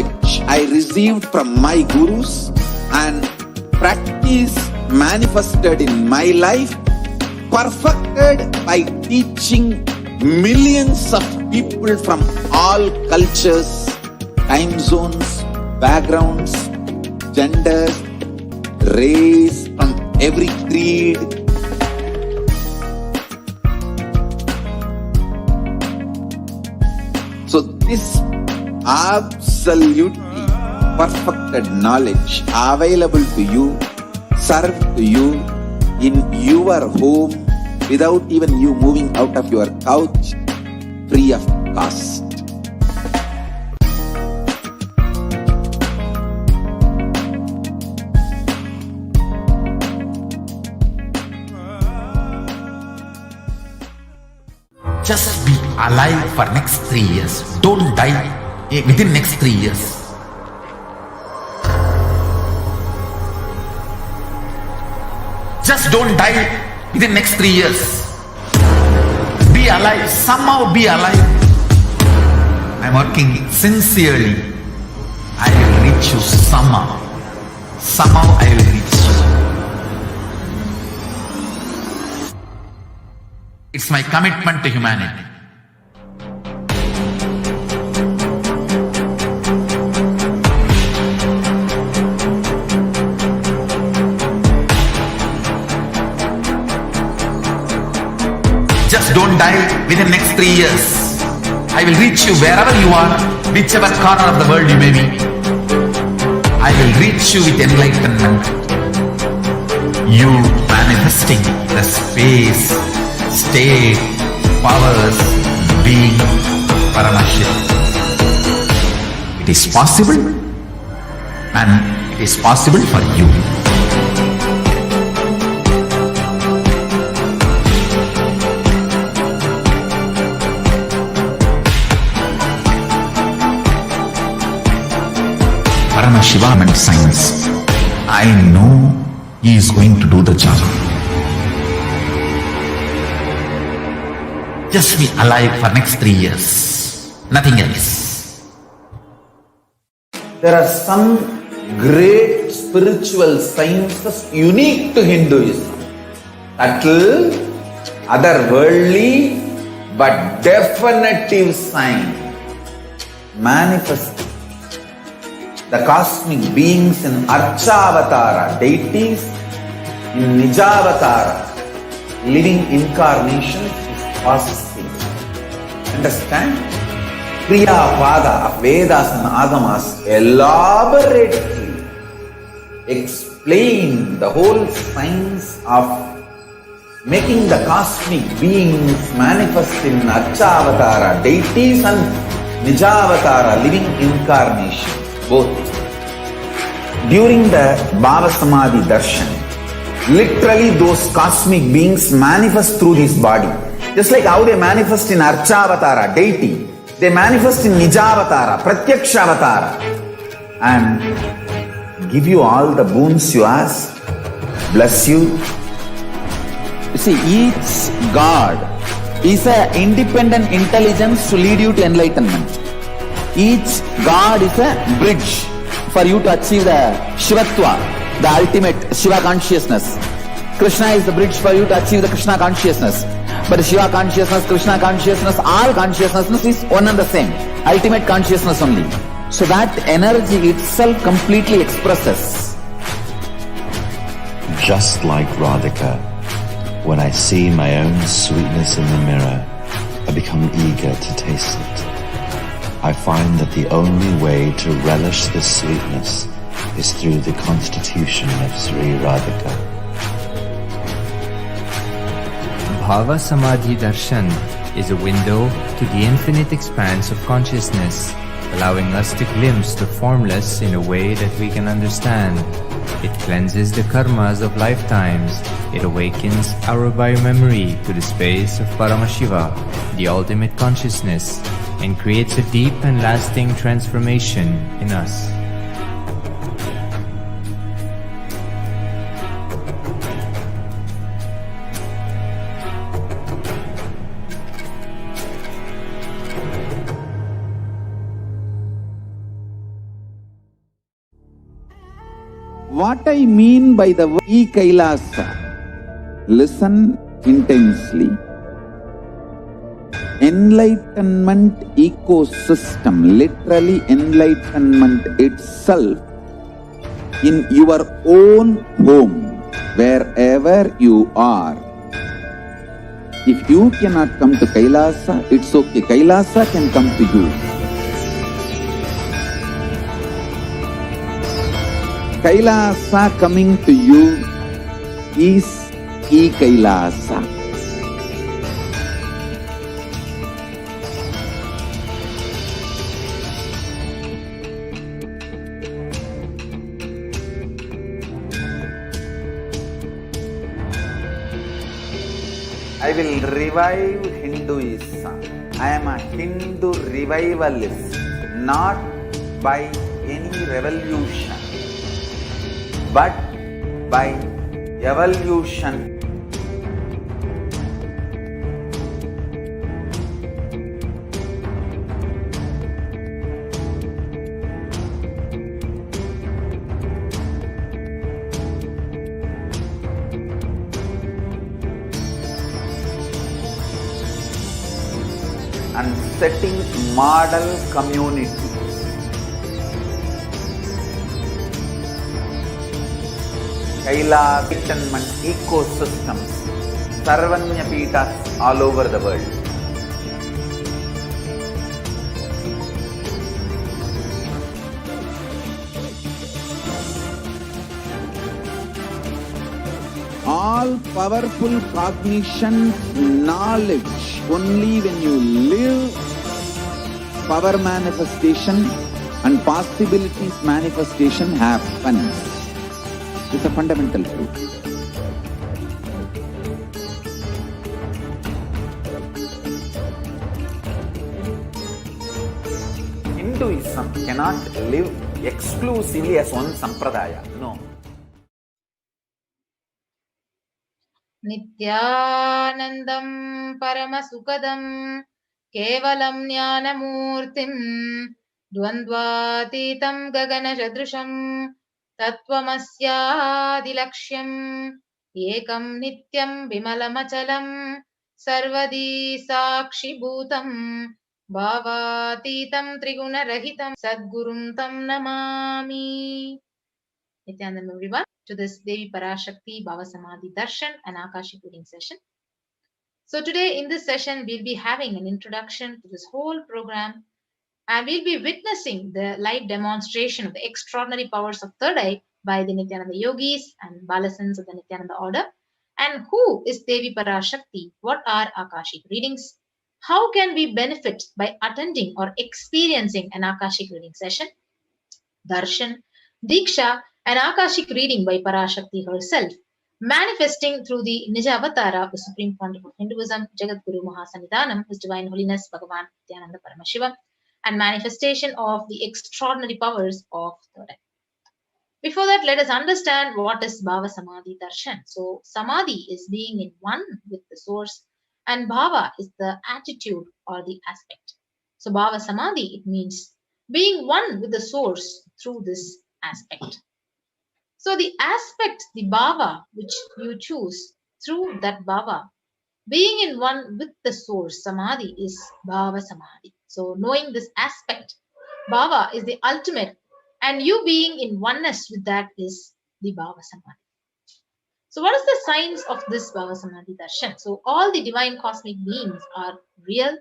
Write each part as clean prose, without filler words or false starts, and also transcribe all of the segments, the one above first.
knowledge I received from my gurus and practice manifested in my life, perfected by teaching millions of people from all cultures, time zones, backgrounds, genders, race, from every creed. So this absolutely perfected knowledge available to you, served to you in your home without even you moving out of your couch, free of cost. Just be alive for next 3 years. Don't die within next 3 years. Just don't die within next 3 years. Be alive. Somehow be alive. I'm working sincerely. I will reach you somehow. Somehow I will reach you. It's my commitment to humanity. Just don't die within next 3 years. I will reach you wherever you are, whichever corner of the world you may be. I will reach you with enlightenment. You manifesting the space, state, powers, being Paramashivoham. It is possible, and it is possible for you. Paramashivoham and science. I know he is going to do the job. Just be alive for next 3 years. Nothing else. There are some great spiritual sciences unique to Hinduism. Subtle, otherworldly, but definitive sign. Manifesting the cosmic beings in Archavatara, deities in Nijavatara, living incarnations is possible. Understand? Kriya Pada of Vedas and Agamas elaborately explain the whole science of making the cosmic beings manifest in Archavatara, deities and Nijavatara, living incarnations. Both. During the Bhava Samadhi Darshan, literally those cosmic beings manifest through his body. Just like how they manifest in Archavatara, deity, they manifest in Nijavatara, Pratyakshavatara, and give you all the boons you ask, bless you. You see, each God is an independent intelligence to lead you to enlightenment. Each God is a bridge for you to achieve the Shivatva, the ultimate Shiva consciousness. Krishna is the bridge for you to achieve the Krishna consciousness. But the Shiva consciousness, Krishna consciousness, all consciousness is one and the same. Ultimate consciousness only. So that energy itself completely expresses. Just like Radhika, when I see my own sweetness in the mirror, I become eager to taste it. I find that the only way to relish this sweetness is through the constitution of Sri Radhika. Bhava Samadhi Darshan is a window to the infinite expanse of consciousness, allowing us to glimpse the formless in a way that we can understand. It cleanses the karmas of lifetimes. It awakens our biomemory to the space of Paramashiva, the ultimate consciousness, and creates a deep and lasting transformation in us. What I mean by the word E-Kailasa, listen intensely. Enlightenment ecosystem, literally enlightenment itself, in your own home, wherever you are. If you cannot come to Kailasa, it's okay. Kailasa can come to you. Kailasa coming to you is E-Kailasa. I will revive Hinduism. I am a Hindu revivalist, not by any revolution, but by evolution. And setting model community. Kailasa enlightenment ecosystems, Sarvanya Pitas all over the world. All powerful cognition, knowledge, only when you live, power manifestation and possibilities manifestation happens. It's a fundamental truth. Hinduism cannot live exclusively as one sampradaya. No. Nithyanandam Paramasukadam Kevalam Jnanamurtim Dvandvatitam Gaganashadrusham Tattvamasyaadilakshyam Ekam Nityam Vimalamachalam Sarvadi Sakshibhutam Bhavatitam Trigunarahitam Sadgurum Tam Namami. Nithyanandam, everyone, to this Devi Parashakti Bhava Samadhi Darshan and Akashic reading session. So today in this session, we'll be having an introduction to this whole program, and we'll be witnessing the live demonstration of the extraordinary powers of third eye by the Nithyananda yogis and Balasans of the Nithyananda order. And who is Devi Parashakti? What are Akashic readings? How can we benefit by attending or experiencing an Akashic reading session? Darshan, Diksha, and Akashic reading by Parashakti herself, manifesting through the Nija Avatara of the Supreme Pontiff of Hinduism, Jagadguru Mahasannidhanam, His Divine Holiness Bhagavan Nithyananda Paramashivam, and manifestation of the extraordinary powers of third eye. Before that, let us understand what is Bhava Samadhi Darshan. So, Samadhi is being in one with the source, and Bhava is the attitude or the aspect. So, Bhava Samadhi, it means being one with the source through this aspect. So, the aspect, the Bhava, which you choose through that Bhava, being in one with the source, Samadhi is Bhava Samadhi. So, knowing this aspect, Bhava is the ultimate, and you being in oneness with that is the Bhava Samadhi. So, what is the signs of this Bhava Samadhi Darshan? So, all the divine cosmic beings are real.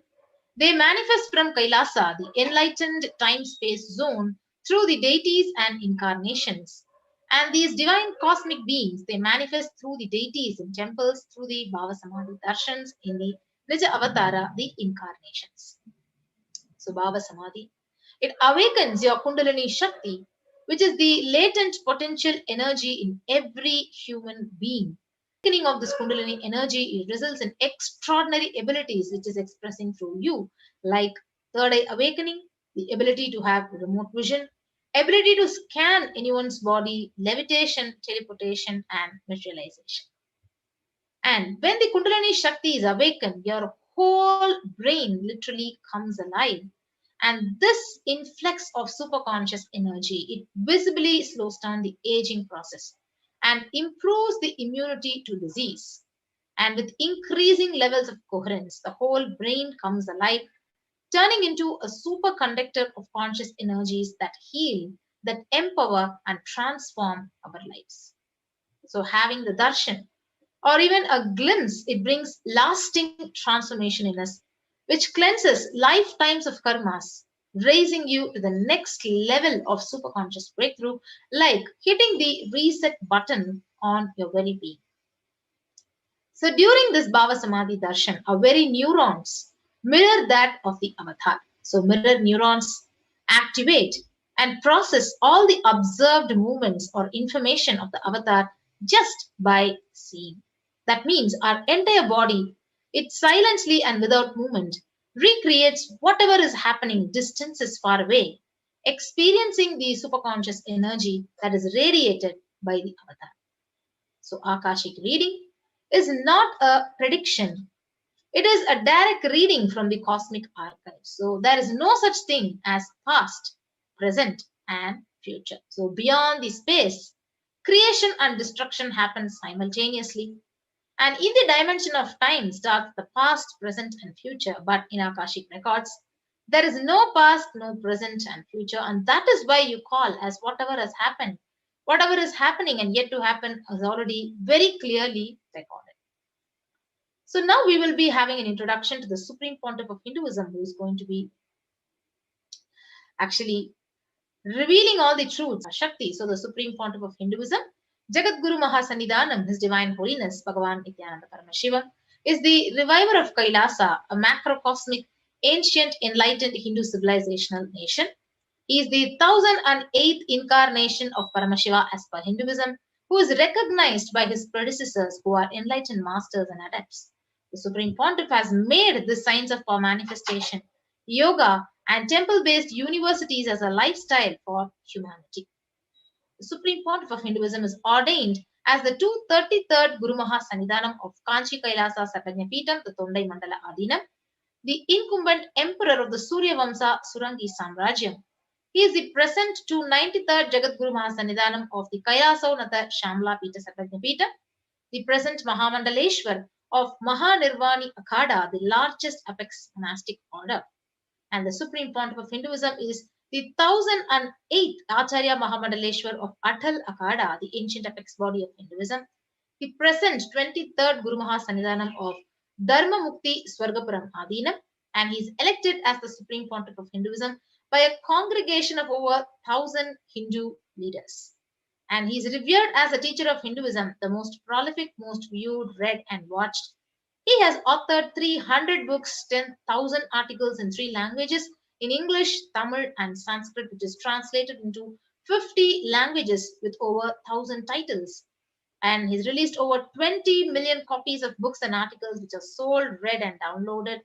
They manifest from Kailasa, the enlightened time-space zone, through the deities and incarnations. And these divine cosmic beings, they manifest through the deities in temples, through the Bhava Samadhi Darshans in the Nija Avatara, the incarnations. So Bhava Samadhi, it awakens your Kundalini Shakti, which is the latent potential energy in every human being. Awakening of this Kundalini energy, it results in extraordinary abilities which is expressing through you, like third eye awakening, the ability to have remote vision, ability to scan anyone's body, levitation, teleportation, and materialization. And when the Kundalini Shakti is awakened, your whole brain literally comes alive. And this influx of superconscious energy, it visibly slows down the aging process and improves the immunity to disease. And with increasing levels of coherence, the whole brain comes alive, turning into a superconductor of conscious energies that heal, that empower, and transform our lives. So, having the darshan or even a glimpse, it brings lasting transformation in us, which cleanses lifetimes of karmas, raising you to the next level of superconscious breakthrough, like hitting the reset button on your very being. So during this Bhava Samadhi Darshan, our very neurons mirror that of the avatar. So mirror neurons activate and process all the observed movements or information of the avatar just by seeing. That means our entire body, it silently and without movement recreates whatever is happening distances far away, experiencing the superconscious energy that is radiated by the avatar. So Akashic reading is not a prediction. It is a direct reading from the cosmic archive. So there is no such thing as past, present, and future. So beyond the space, creation and destruction happen simultaneously. And in the dimension of time starts the past, present, and future. But in Akashic records, there is no past, no present, and future. And that is why you call as whatever has happened. Whatever is happening and yet to happen is already very clearly recorded. So now we will be having an introduction to the Supreme Pontiff of Hinduism, who is going to be actually revealing all the truths. Shakti, so the Supreme Pontiff of Hinduism, Jagat Guru Mahasannidhanam, His Divine Holiness, Bhagavan Nithyananda Paramashivam, is the reviver of Kailasa, a macrocosmic, ancient, enlightened Hindu civilizational nation. He is the 1008th incarnation of Paramashiva as per Hinduism, who is recognized by his predecessors who are enlightened masters and adepts. The Supreme Pontiff has made the science of power manifestation, yoga, and temple-based universities as a lifestyle for humanity. The Supreme Pontiff of Hinduism is ordained as the 233rd Guru Mahasannidhanam of Kanchi Kailasa Sarvajnapeetham, the Tondai Mandala Adinam, the incumbent emperor of the Surya Vamsa Surangi Samrajyam. He is the present 293rd Jagat Guru Mahasannidhanam of the Kailasavnata Shamla Pita Sarvajnapeetham, the present Mahamandaleshwar of Mahanirvani Akhada, the largest apex monastic order. And the Supreme Pontiff of Hinduism is the 1008th Acharya Mahamandaleshwar of Atal Akhada, the ancient apex body of Hinduism, the present 23rd Guru Mahasannidhanam of Dharma Mukti Swargapuram Adinam, and he is elected as the Supreme Pontiff of Hinduism by a congregation of over 1000 Hindu leaders. And he is revered as a teacher of Hinduism, the most prolific, most viewed, read, and watched. He has authored 300 books, 10,000 articles in 3 languages, in English, Tamil, and Sanskrit, which is translated into 50 languages with over 1,000 titles. And he's released over 20 million copies of books and articles which are sold, read, and downloaded.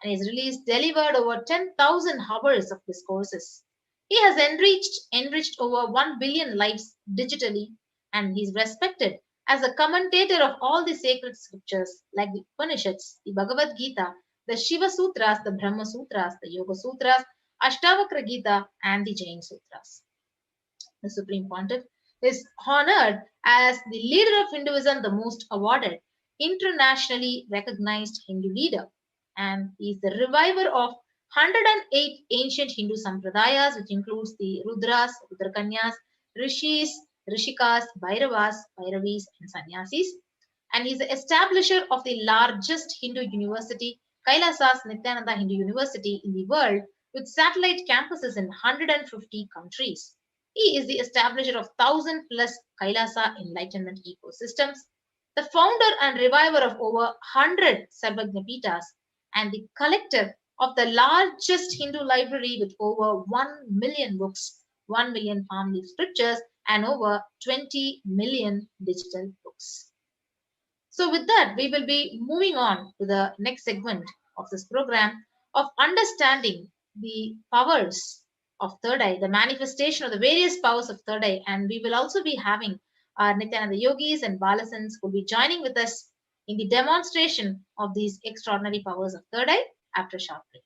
And he's delivered over 10,000 hours of discourses. He has enriched over 1 billion lives digitally, and he's respected as a commentator of all the sacred scriptures like the Upanishads, the Bhagavad Gita, the Shiva Sutras, the Brahma Sutras, the Yoga Sutras, Ashtavakra Gita, and the Jain Sutras. The Supreme Pontiff is honored as the leader of Hinduism, the most awarded, internationally recognized Hindu leader. And he is the reviver of 108 ancient Hindu sampradayas, which includes the Rudras, Rudrakanyas, Rishis, Rishikas, Bhairavas, Bhairavis, and Sannyasis. And he is the establisher of the largest Hindu university, Kailasa's Nithyananda Hindu University in the world, with satellite campuses in 150 countries. He is the establisher of 1,000 plus Kailasa enlightenment ecosystems, the founder and reviver of over 100 Sarvajnapeethas, and the collector of the largest Hindu library with over 1 million books, 1 million palm leaf scriptures, and over 20 million digital books. So with that, we will be moving on to the next segment of this program of understanding the powers of third eye, the manifestation of the various powers of third eye. And we will also be having our Nithyananda Yogis and Balasans who will be joining with us in the demonstration of these extraordinary powers of third eye after a short break.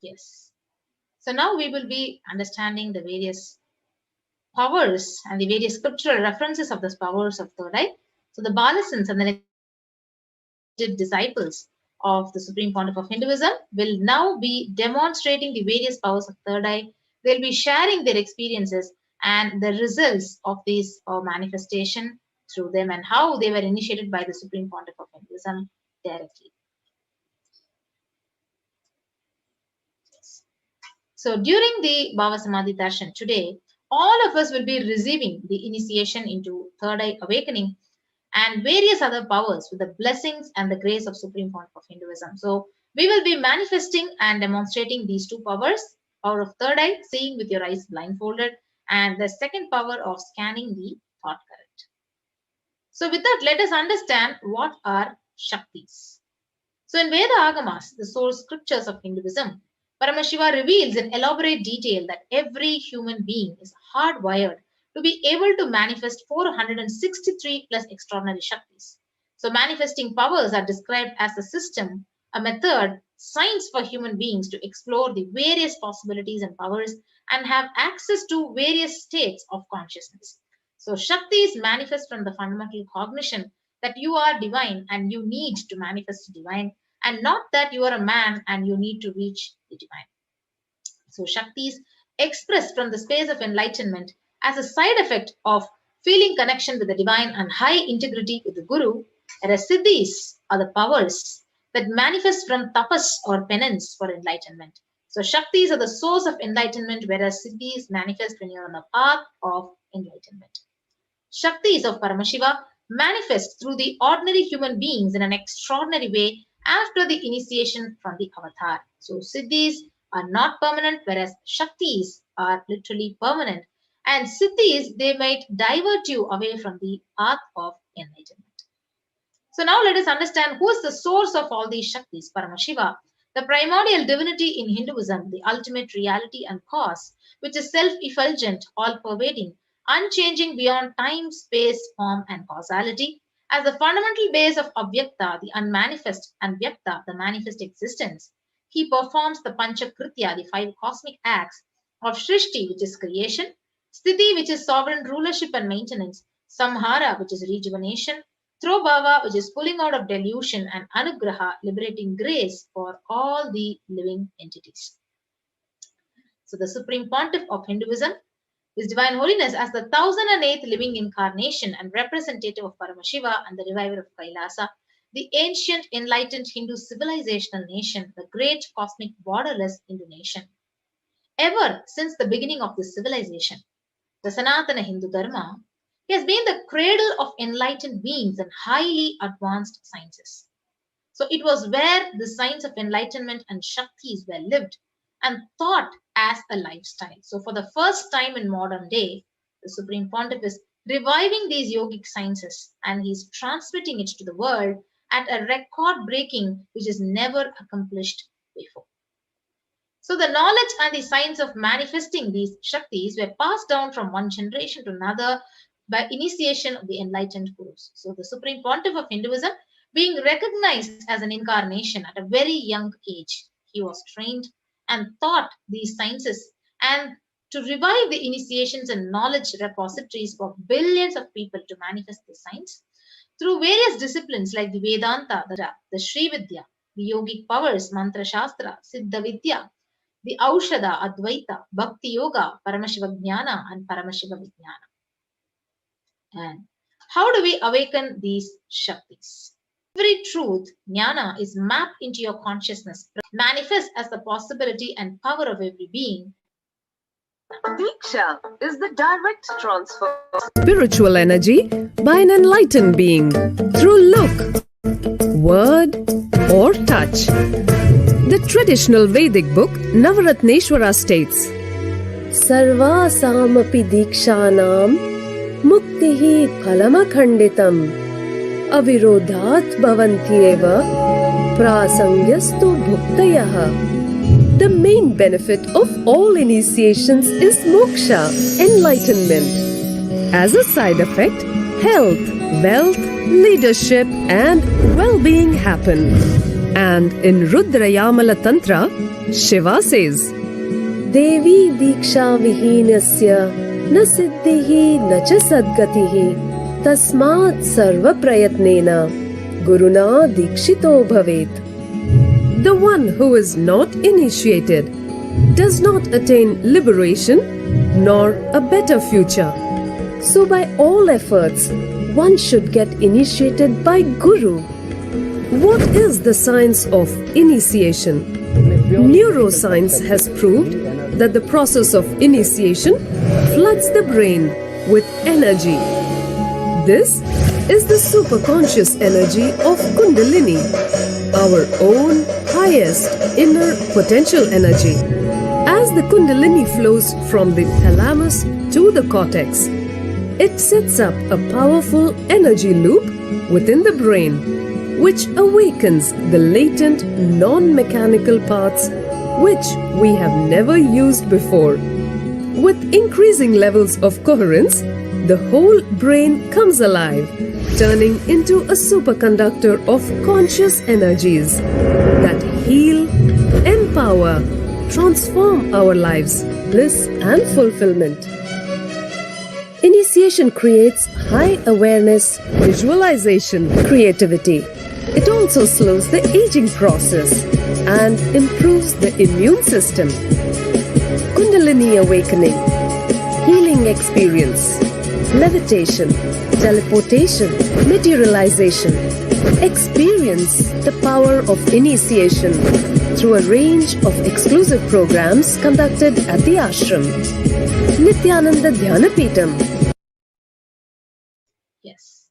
Yes. So now we will be understanding the various powers and the various scriptural references of the powers of third eye. So the Balasans and the disciples of the Supreme Pontiff of Hinduism will now be demonstrating the various powers of third eye. They'll be sharing their experiences and the results of this manifestation through them and how they were initiated by the Supreme Pontiff of Hinduism directly. So during the Bhava Samadhi Darshan today, all of us will be receiving the initiation into third eye awakening and various other powers with the blessings and the grace of Supreme Pontiff of Hinduism. So we will be manifesting and demonstrating these two powers, power of third eye, seeing with your eyes blindfolded, and the second power of scanning the thought current. So with that, let us understand what are Shaktis. So in Veda Agamas, the source scriptures of Hinduism, Paramashiva reveals in elaborate detail that every human being is hardwired to be able to manifest 463 plus extraordinary Shaktis. So manifesting powers are described as a system, a method, science for human beings to explore the various possibilities and powers and have access to various states of consciousness. So Shaktis manifest from the fundamental cognition that you are divine and you need to manifest divine, and not that you are a man and you need to reach the divine. So Shaktis express from the space of enlightenment as a side effect of feeling connection with the divine and high integrity with the Guru, whereas Siddhis are the powers that manifest from tapas or penance for enlightenment. So Shaktis are the source of enlightenment, whereas Siddhis manifest when you are on the path of enlightenment. Shaktis of Paramashiva manifest through the ordinary human beings in an extraordinary way after the initiation from the avatar. So Siddhis are not permanent, whereas Shaktis are literally permanent. And Siddhis, they might divert you away from the path of enlightenment. So now let us understand who is the source of all these Shaktis. Paramashiva, the primordial divinity in Hinduism, the ultimate reality and cause, which is self-effulgent, all-pervading, unchanging beyond time, space, form, and causality. As the fundamental base of Avyakta, the unmanifest, and Vyakta, the manifest existence, he performs the Panchakritya, the 5 cosmic acts of Srishti, which is creation, Sthiti, which is sovereign rulership and maintenance, Samhara, which is rejuvenation, Throbhava, which is pulling out of delusion, and Anugraha, liberating grace for all the living entities. So the Supreme Pontiff of Hinduism, His Divine Holiness, as the 1008th living incarnation and representative of Paramashiva and the reviver of Kailasa, the ancient enlightened Hindu civilizational nation, the great cosmic borderless Hindu nation. Ever since the beginning of this civilization, the Sanatana Hindu Dharma, he has been the cradle of enlightened beings and highly advanced sciences. So it was where the science of enlightenment and Shaktis were lived and thought as a lifestyle. So for the first time in modern day, the Supreme Pontiff is reviving these yogic sciences and he's transmitting it to the world at a record breaking which is never accomplished before. So the knowledge and the science of manifesting these Shaktis were passed down from one generation to another by initiation of the enlightened Gurus. So the Supreme Pontiff of Hinduism, being recognized as an incarnation at a very young age, he was trained and taught these sciences and to revive the initiations and knowledge repositories for billions of people to manifest the science through various disciplines like the Vedanta, the Sri Vidya, the yogic powers, Mantra Shastra, Siddha Vidya, the Aushadha, Advaita, Bhakti Yoga, Paramashiva Jnana, and Paramashiva Vijnana. And how do we awaken these Shaktis? Every truth, Jnana, is mapped into your consciousness, manifests as the possibility and power of every being. Diksha is the direct transfer of spiritual energy by an enlightened being through look, word, or touch. The traditional Vedic book Navaratneshwara states, Sarva samapi dikshanam muktihi phalamakhanditam avirodhat bhavantyeva prasangyastu bhuktayah. The main benefit of all initiations is moksha, enlightenment. As a side effect, health, wealth, leadership, and well-being happen. And in Rudrayamala Tantra, Shiva says, Devi Diksha Vihinasya Na Siddhihi Na Cha Sadgatihi Tasmat Sarva Prayatnena Guruna Dikshito Bhavet. The one who is not initiated does not attain liberation nor a better future. So by all efforts, one should get initiated by Guru. What is the science of initiation? Neuroscience has proved that the process of initiation floods the brain with energy. This is the superconscious energy of Kundalini, our own highest inner potential energy. As the Kundalini flows from the thalamus to the cortex, it sets up a powerful energy loop within the brain, which awakens the latent non-mechanical parts which we have never used before. With increasing levels of coherence, the whole brain comes alive, turning into a superconductor of conscious energies that heal, empower, transform our lives, bliss and fulfillment. Initiation creates high awareness, visualization, creativity. It also slows the aging process and improves the immune system. Kundalini awakening, healing experience, levitation, teleportation, materialization. Experience the power of initiation through a range of exclusive programs conducted at the ashram. Nithyananda Paramashivam. Yes.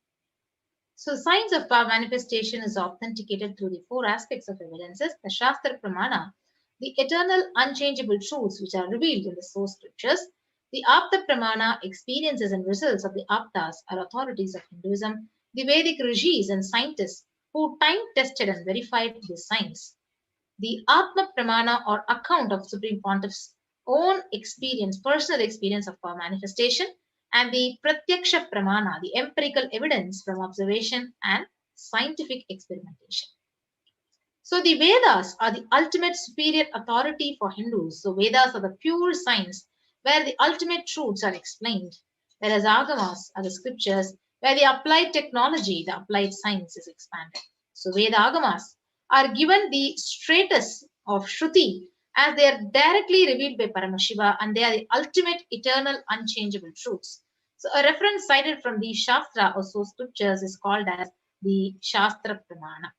So science of power manifestation is authenticated through the four aspects of evidences: the Shastra Pramana, the eternal unchangeable truths which are revealed in the source scriptures; the Apta Pramana, experiences and results of the Aptas are authorities of Hinduism; the Vedic rishis and scientists who time-tested and verified this science; the Atma Pramana, or account of Supreme Pontiff's own experience, personal experience of power manifestation; and the Pratyaksha Pramana, the empirical evidence from observation and scientific experimentation. So the Vedas are the ultimate superior authority for Hindus. So Vedas are the pure science where the ultimate truths are explained, whereas Agamas are the scriptures where the applied technology, the applied science is expanded. So Veda Agamas are given the status of Shruti as they are directly revealed by Paramashiva, and they are the ultimate eternal unchangeable truths. So a reference cited from the Shastra or source scriptures is called as the Shastra Pramana.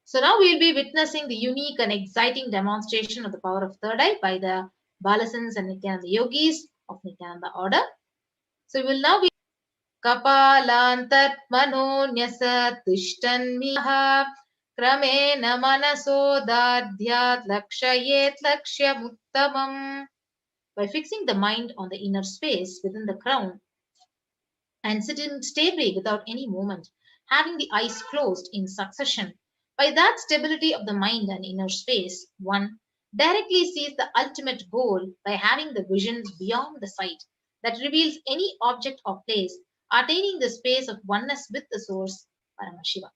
So now we will be witnessing the unique and exciting demonstration of the power of third eye by the Balasans and Nithyananda yogis of Nithyananda order. So we will now be Kapalantat mano nyasat tishtanmiha kramena manaso dadhyat lakshayet lakshyamuttamam. By fixing the mind on the inner space within the crown and sitting stably without any movement, having the eyes closed in succession, by that stability of the mind and inner space, one directly sees the ultimate goal by having the vision beyond the sight that reveals any object or place, attaining the space of oneness with the source, Paramashiva.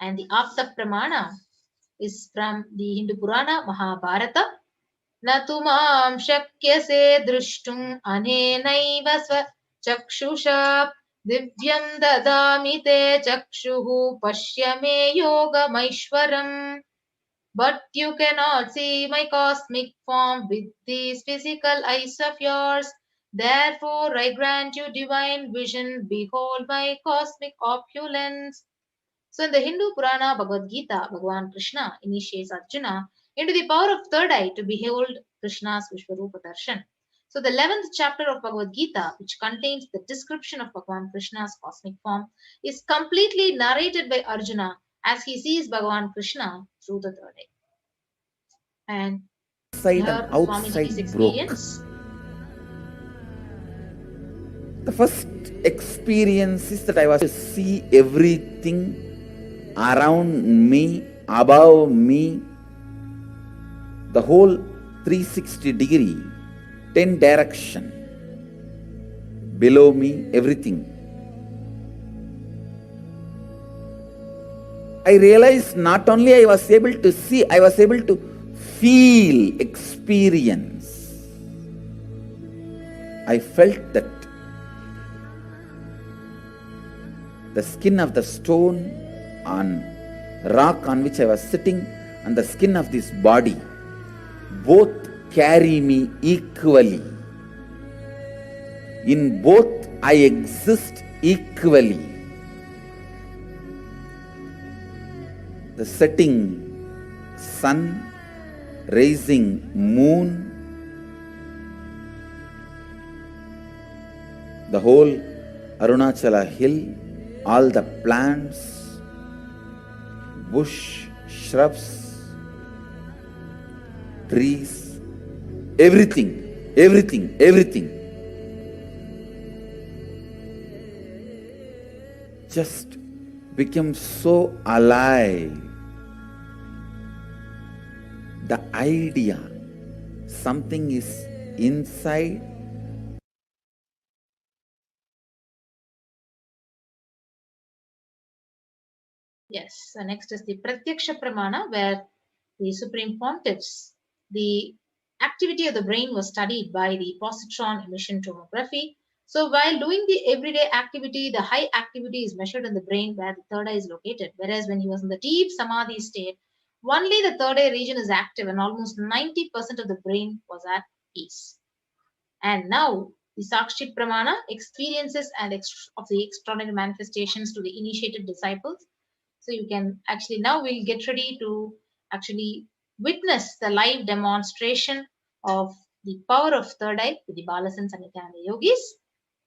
And the Apta Pramana is from the Hindu Purana Mahabharata. न तु मां शक्यसे द्रष्टुम् अनेनैव स्वचक्षुषा दिव्यं ददामि ते चक्षुः पश्य मे योगमैश्वरम्. But you cannot see my cosmic form with these physical eyes of yours. Therefore I grant you divine vision. Behold my cosmic opulence. So in the Hindu Purana Bhagavad Gita, Bhagavan Krishna initiates Arjuna into the power of third eye to behold Krishna's Vishwarupa Darshan. So the 11th chapter of Bhagavad Gita, which contains the description of Bhagavan Krishna's cosmic form, is completely narrated by Arjuna as he sees Bhagavan Krishna through the third eye. And Inside and outside broke. The first experience is that I was to see everything around me, above me, the whole 360 degree, 10 direction, below me, everything. I realized not only I was able to see, I was able to feel, experience. I felt that the skin of the stone on rock on which I was sitting and the skin of this body both carry me equally. In both I exist equally. The setting sun, rising moon, the whole Arunachala hill, all the plants, bush, shrubs, trees, everything, everything, everything just became so alive. The idea, something is inside. Yes, so next is the Pratyaksha Pramana, where the Supreme Pontiffs, the activity of the brain was studied by the positron emission tomography. So while doing the everyday activity, the high activity is measured in the brain where the third eye is located. Whereas when he was in the deep samadhi state, only the third eye region is active and almost 90% of the brain was at peace. And now the Sakshi Pramana experiences and of the extraordinary manifestations to the initiated disciples. So you can actually, now we'll get ready to actually witness the live demonstration of the power of third eye with the Balasans and Nithyananda yogis.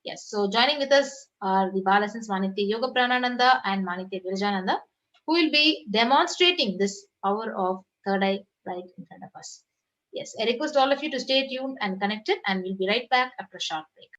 Yes, so joining with us are the Balasans Manitya Yoga Pranananda and Manitya Virajananda, who will be demonstrating this power of third eye right in front of us. Yes, I request all of you to stay tuned and connected, and we'll be right back after a short break.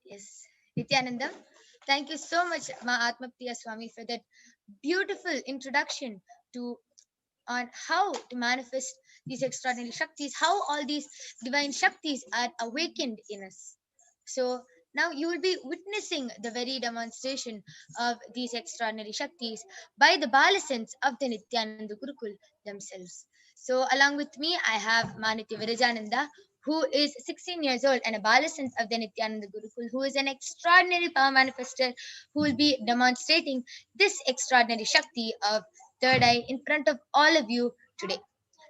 Yes, Nityananda, thank you so much, Ma Atmapriya Swami, for that beautiful introduction to on how to manifest these extraordinary Shaktis, how all these divine Shaktis are awakened in us. So Now you will be witnessing the very demonstration of these extraordinary Shaktis by the Balasans of the Nithyananda Gurukul themselves. So along with me, I have Manitya Virajananda, who is 16 years old and a Balasant of the Nithyananda Gurukul, who is an extraordinary power manifester who will be demonstrating this extraordinary Shakti of third eye in front of all of you today.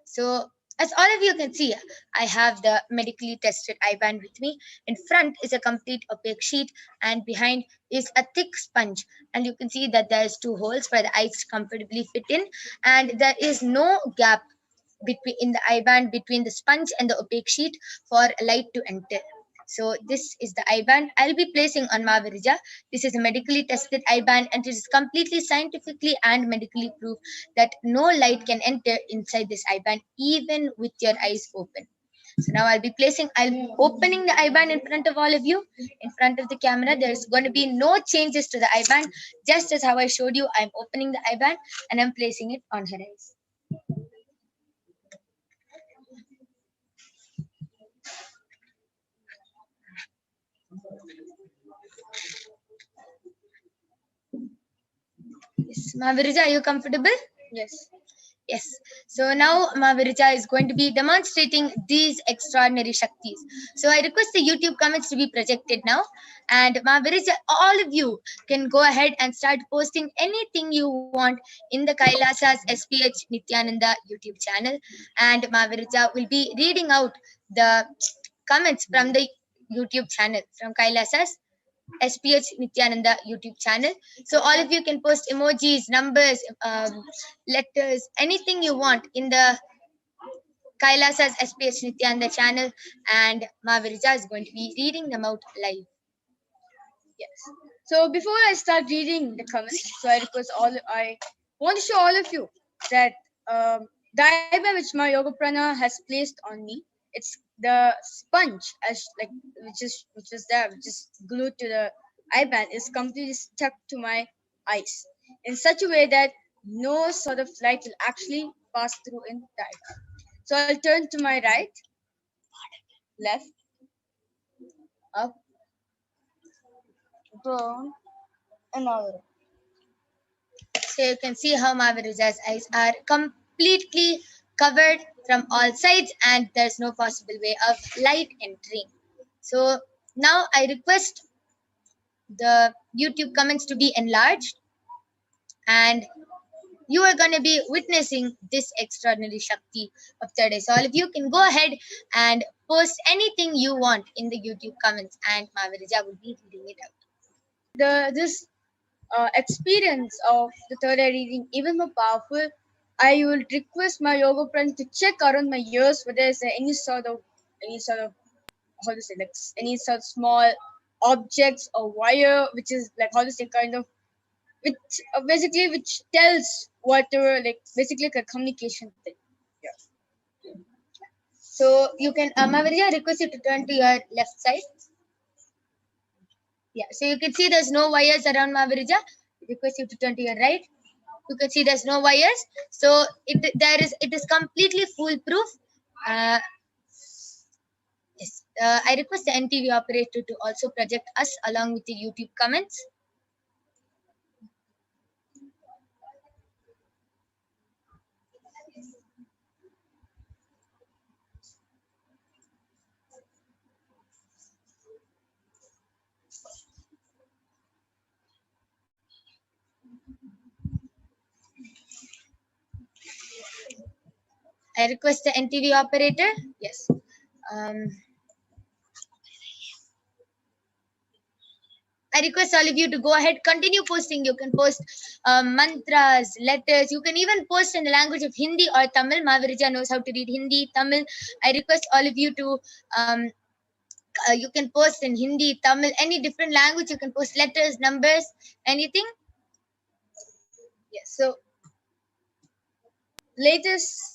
So, as all of you can see, I have the medically tested eye band with me. In front is a complete opaque sheet, and behind is a thick sponge. And you can see that there's two holes for the eyes to comfortably fit in, and there is no gap between in the eye band between the sponge and the opaque sheet for light to enter. So this is the eye band I'll be placing on Mavirija. This is a medically tested eye band, and it is completely scientifically and medically proved that no light can enter inside this eye band even with your eyes open. So now I'll opening the eye band in front of all of you, in front of the camera. There's going to be no changes to the eye band. Just as how I showed you, I'm opening the eye band and I'm placing it on her eyes. Yes, Mavirija, are you comfortable? Yes. Yes. So now Mavirija is going to be demonstrating these extraordinary Shaktis. So I request the YouTube comments to be projected now. And Mavirija, all of you can go ahead and start posting anything you want in the Kailasa's SPH Nithyananda YouTube channel. And Mavirija will be reading out the comments from the YouTube channel, from Kailasa's SPH Nithyananda YouTube channel. So all of you can post emojis, numbers, letters, anything you want in the Kailasa's SPH Nithyananda channel, and Mavirija is going to be reading them out live. Yes. So before I start reading the comments, so I want to show all of you that the eye band which my yoga prana has placed on me, it's the sponge as like which is glued to the eye band is completely stuck to my eyes in such a way that no sort of light will actually pass through in the eye band. So I'll turn to my right, left, up, down, and over. So you can see how Mavirija's eyes are completely covered from all sides, and there's no possible way of light entering. So now I request the YouTube comments to be enlarged, and you are going to be witnessing this extraordinary Shakti of third eye. So all of you can go ahead and post anything you want in the YouTube comments, and Mavirija will be reading it out. This experience of the third eye reading even more powerful. I will request my yoga friend to check around my ears whether there's any sort of how to say, like any sort of small objects or wire which is like how to say kind of which basically which tells whatever like basically like a communication thing. Yeah. So you can, Mavirija, request you to turn to your left side. Yeah, so you can see there's no wires around Mavirija. Request you to turn to your right. You can see there's no wires. So it is completely foolproof. Yes. I request the NTV operator to also project us along with the YouTube comments. I request the NTV operator. Yes. I request all of you to go ahead, continue posting. You can post mantras, letters. You can even post in the language of Hindi or Tamil. Mavirija knows how to read Hindi, Tamil. I request all of you to, you can post in Hindi, Tamil, any different language. You can post letters, numbers, anything. Yes, so Latest.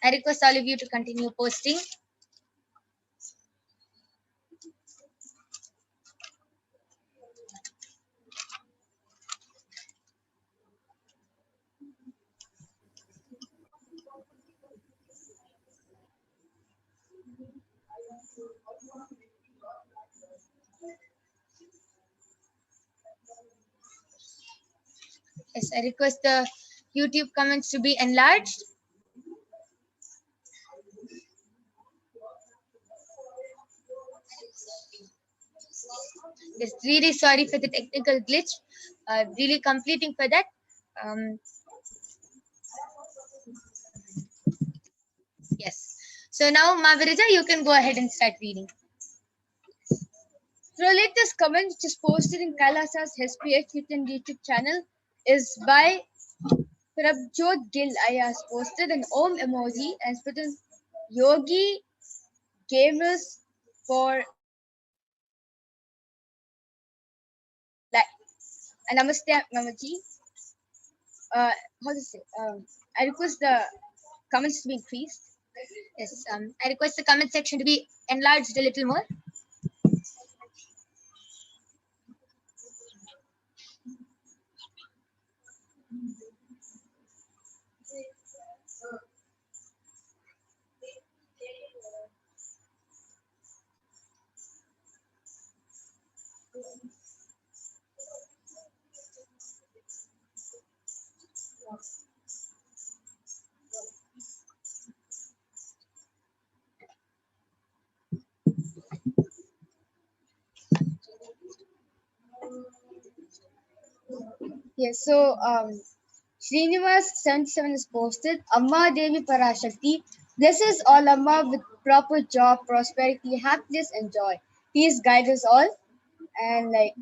I request all of you to continue posting. Yes, I request the YouTube comments to be enlarged. Yes, really sorry for the technical glitch. Really completing for that. Um, yes. So now, Mavirija, you can go ahead and start reading. So latest comment which is posted in Kailasa's HDH Nithyananda YouTube channel is by Prabjot Gill. I has posted an Om emoji and put in Yogi gave us for life. And Namaste Mamaji. How to say? I request the comments to be increased. Yes. I request the comment section to be enlarged a little more. Yes, so Srinivas 77 is posted. Amma Devi Parashakti blesses all Amma with proper job, prosperity, happiness, and joy. Please guide us all. And like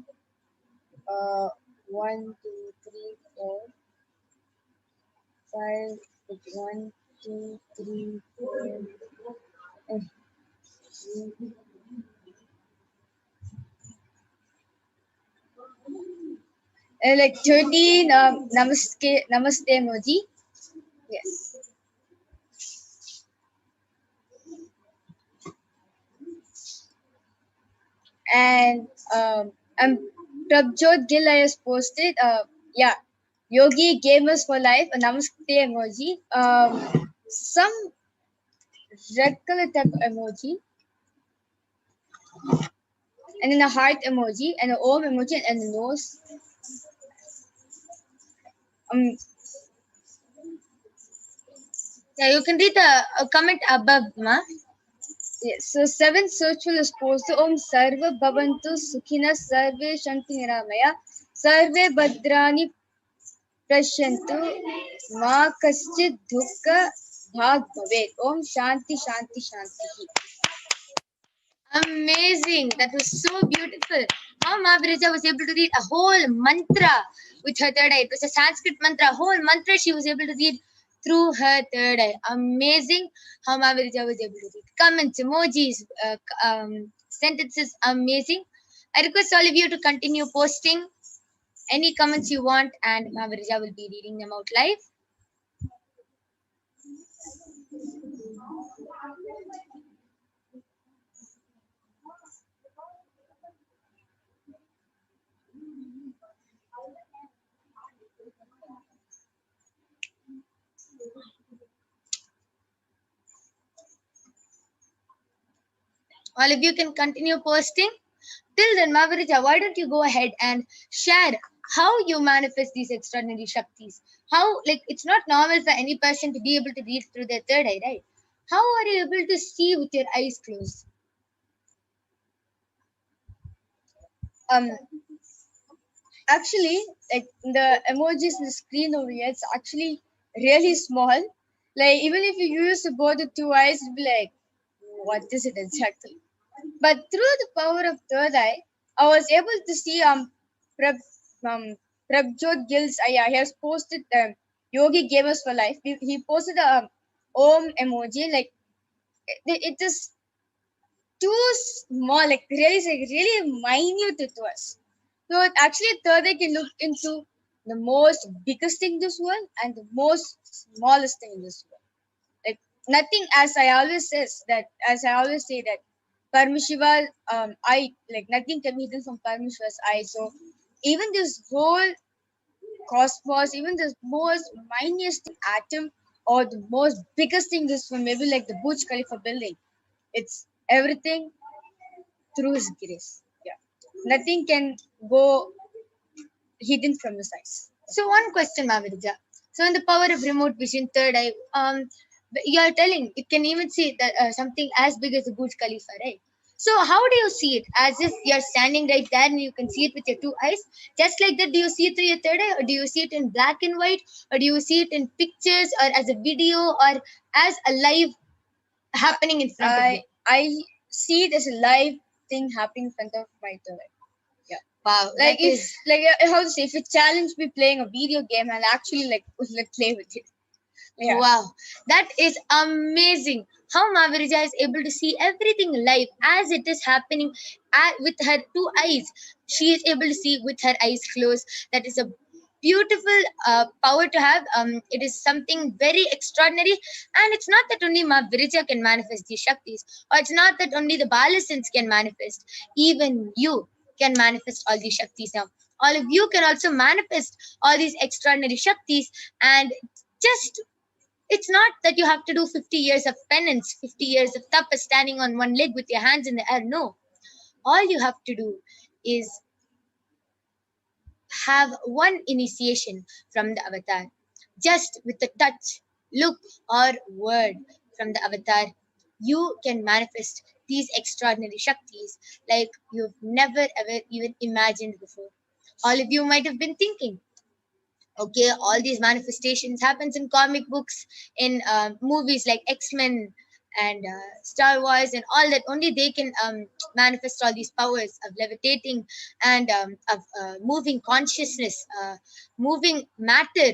1, 2, 3, 4, 5, 1, 2, 3, 4. Like 13 namaste emoji. Yes. And Prabjot Gill has posted yeah, Yogi Gamers for Life, a namaste emoji. Some red color type emoji, and then a heart emoji, and an om emoji, and a nose. Yeah, you can read the comment above, Ma. Yes, so 7th searchful is posted. Om Sarva Bhavantu Sukhina Sarve Shanti Niramaya Sarve Bhadrani Prashyantu Ma Kaschid Dukka Bhag Bhavet. Om Shanti Shanti Shanti. Amazing. That was so beautiful. How Mahaviraja was able to read a whole mantra with her third eye. It was a Sanskrit mantra. A whole mantra she was able to read through her third eye. Amazing how Mahaviraja was able to read. Comments, emojis, sentences. Amazing. I request all of you to continue posting any comments you want, and Mahaviraja will be reading them out live. All of you can continue posting. Till then, Mahaviraja, why don't you go ahead and share how you manifest these extraordinary Shaktis? How, like, it's not normal for any person to be able to read through their third eye, right? How are you able to see with your eyes closed? Actually, like the emojis in the screen over here, it's actually really small. Like even if you use both the two eyes, it'd be like, what is it exactly? But through the power of third eye, I was able to see Prab, Prabjot Gill's eye. He has posted Yogi Gamers for Life. He posted a Om emoji. Like it is too small, like really minute to us. So actually, third eye can look into the most biggest thing in this world and the most smallest thing in this world. Like nothing, as I always say that Paramashiva, I like nothing can be hidden from Paramashiva's eye. So even this whole cosmos, even the most minutest atom or the most biggest thing is from maybe like the Burj Khalifa building. It's everything through his grace. Yeah. Nothing can go hidden from his eyes. So one question, Mavirja. So in the power of remote vision, third eye, you are telling it can even see that something as big as the Burj Khalifa, right? So how do you see it? As if you're standing right there and you can see it with your two eyes, just like that. Do you see it through your third eye, or do you see it in black and white, or do you see it in pictures, or as a video, or as a live happening in front of you? I see it as a live thing happening in front of my third eye. Yeah. Wow, Like that if is how to say, if it challenged me playing a video game, I'll actually play with it. Yeah. wow, that is amazing. How Mavirija is able to see everything live as it is happening with her two eyes. She is able to see with her eyes closed. That is a beautiful power to have. It is something very extraordinary, and it's not that only Mavirija can manifest these Shaktis, or it's not that only the Balasins can manifest. Even you can manifest all these Shaktis now. All of you can also manifest all these extraordinary Shaktis, and just it's not that you have to do 50 years of penance, 50 years of tapas standing on one leg with your hands in the air. No. All you have to do is have one initiation from the avatar. Just with a touch, look, or word from the avatar, you can manifest these extraordinary Shaktis like you've never ever even imagined before. All of you might have been thinking, okay, all these manifestations happens in comic books, in movies like X-Men and Star Wars and all that. Only they can manifest all these powers of levitating and of moving consciousness, moving matter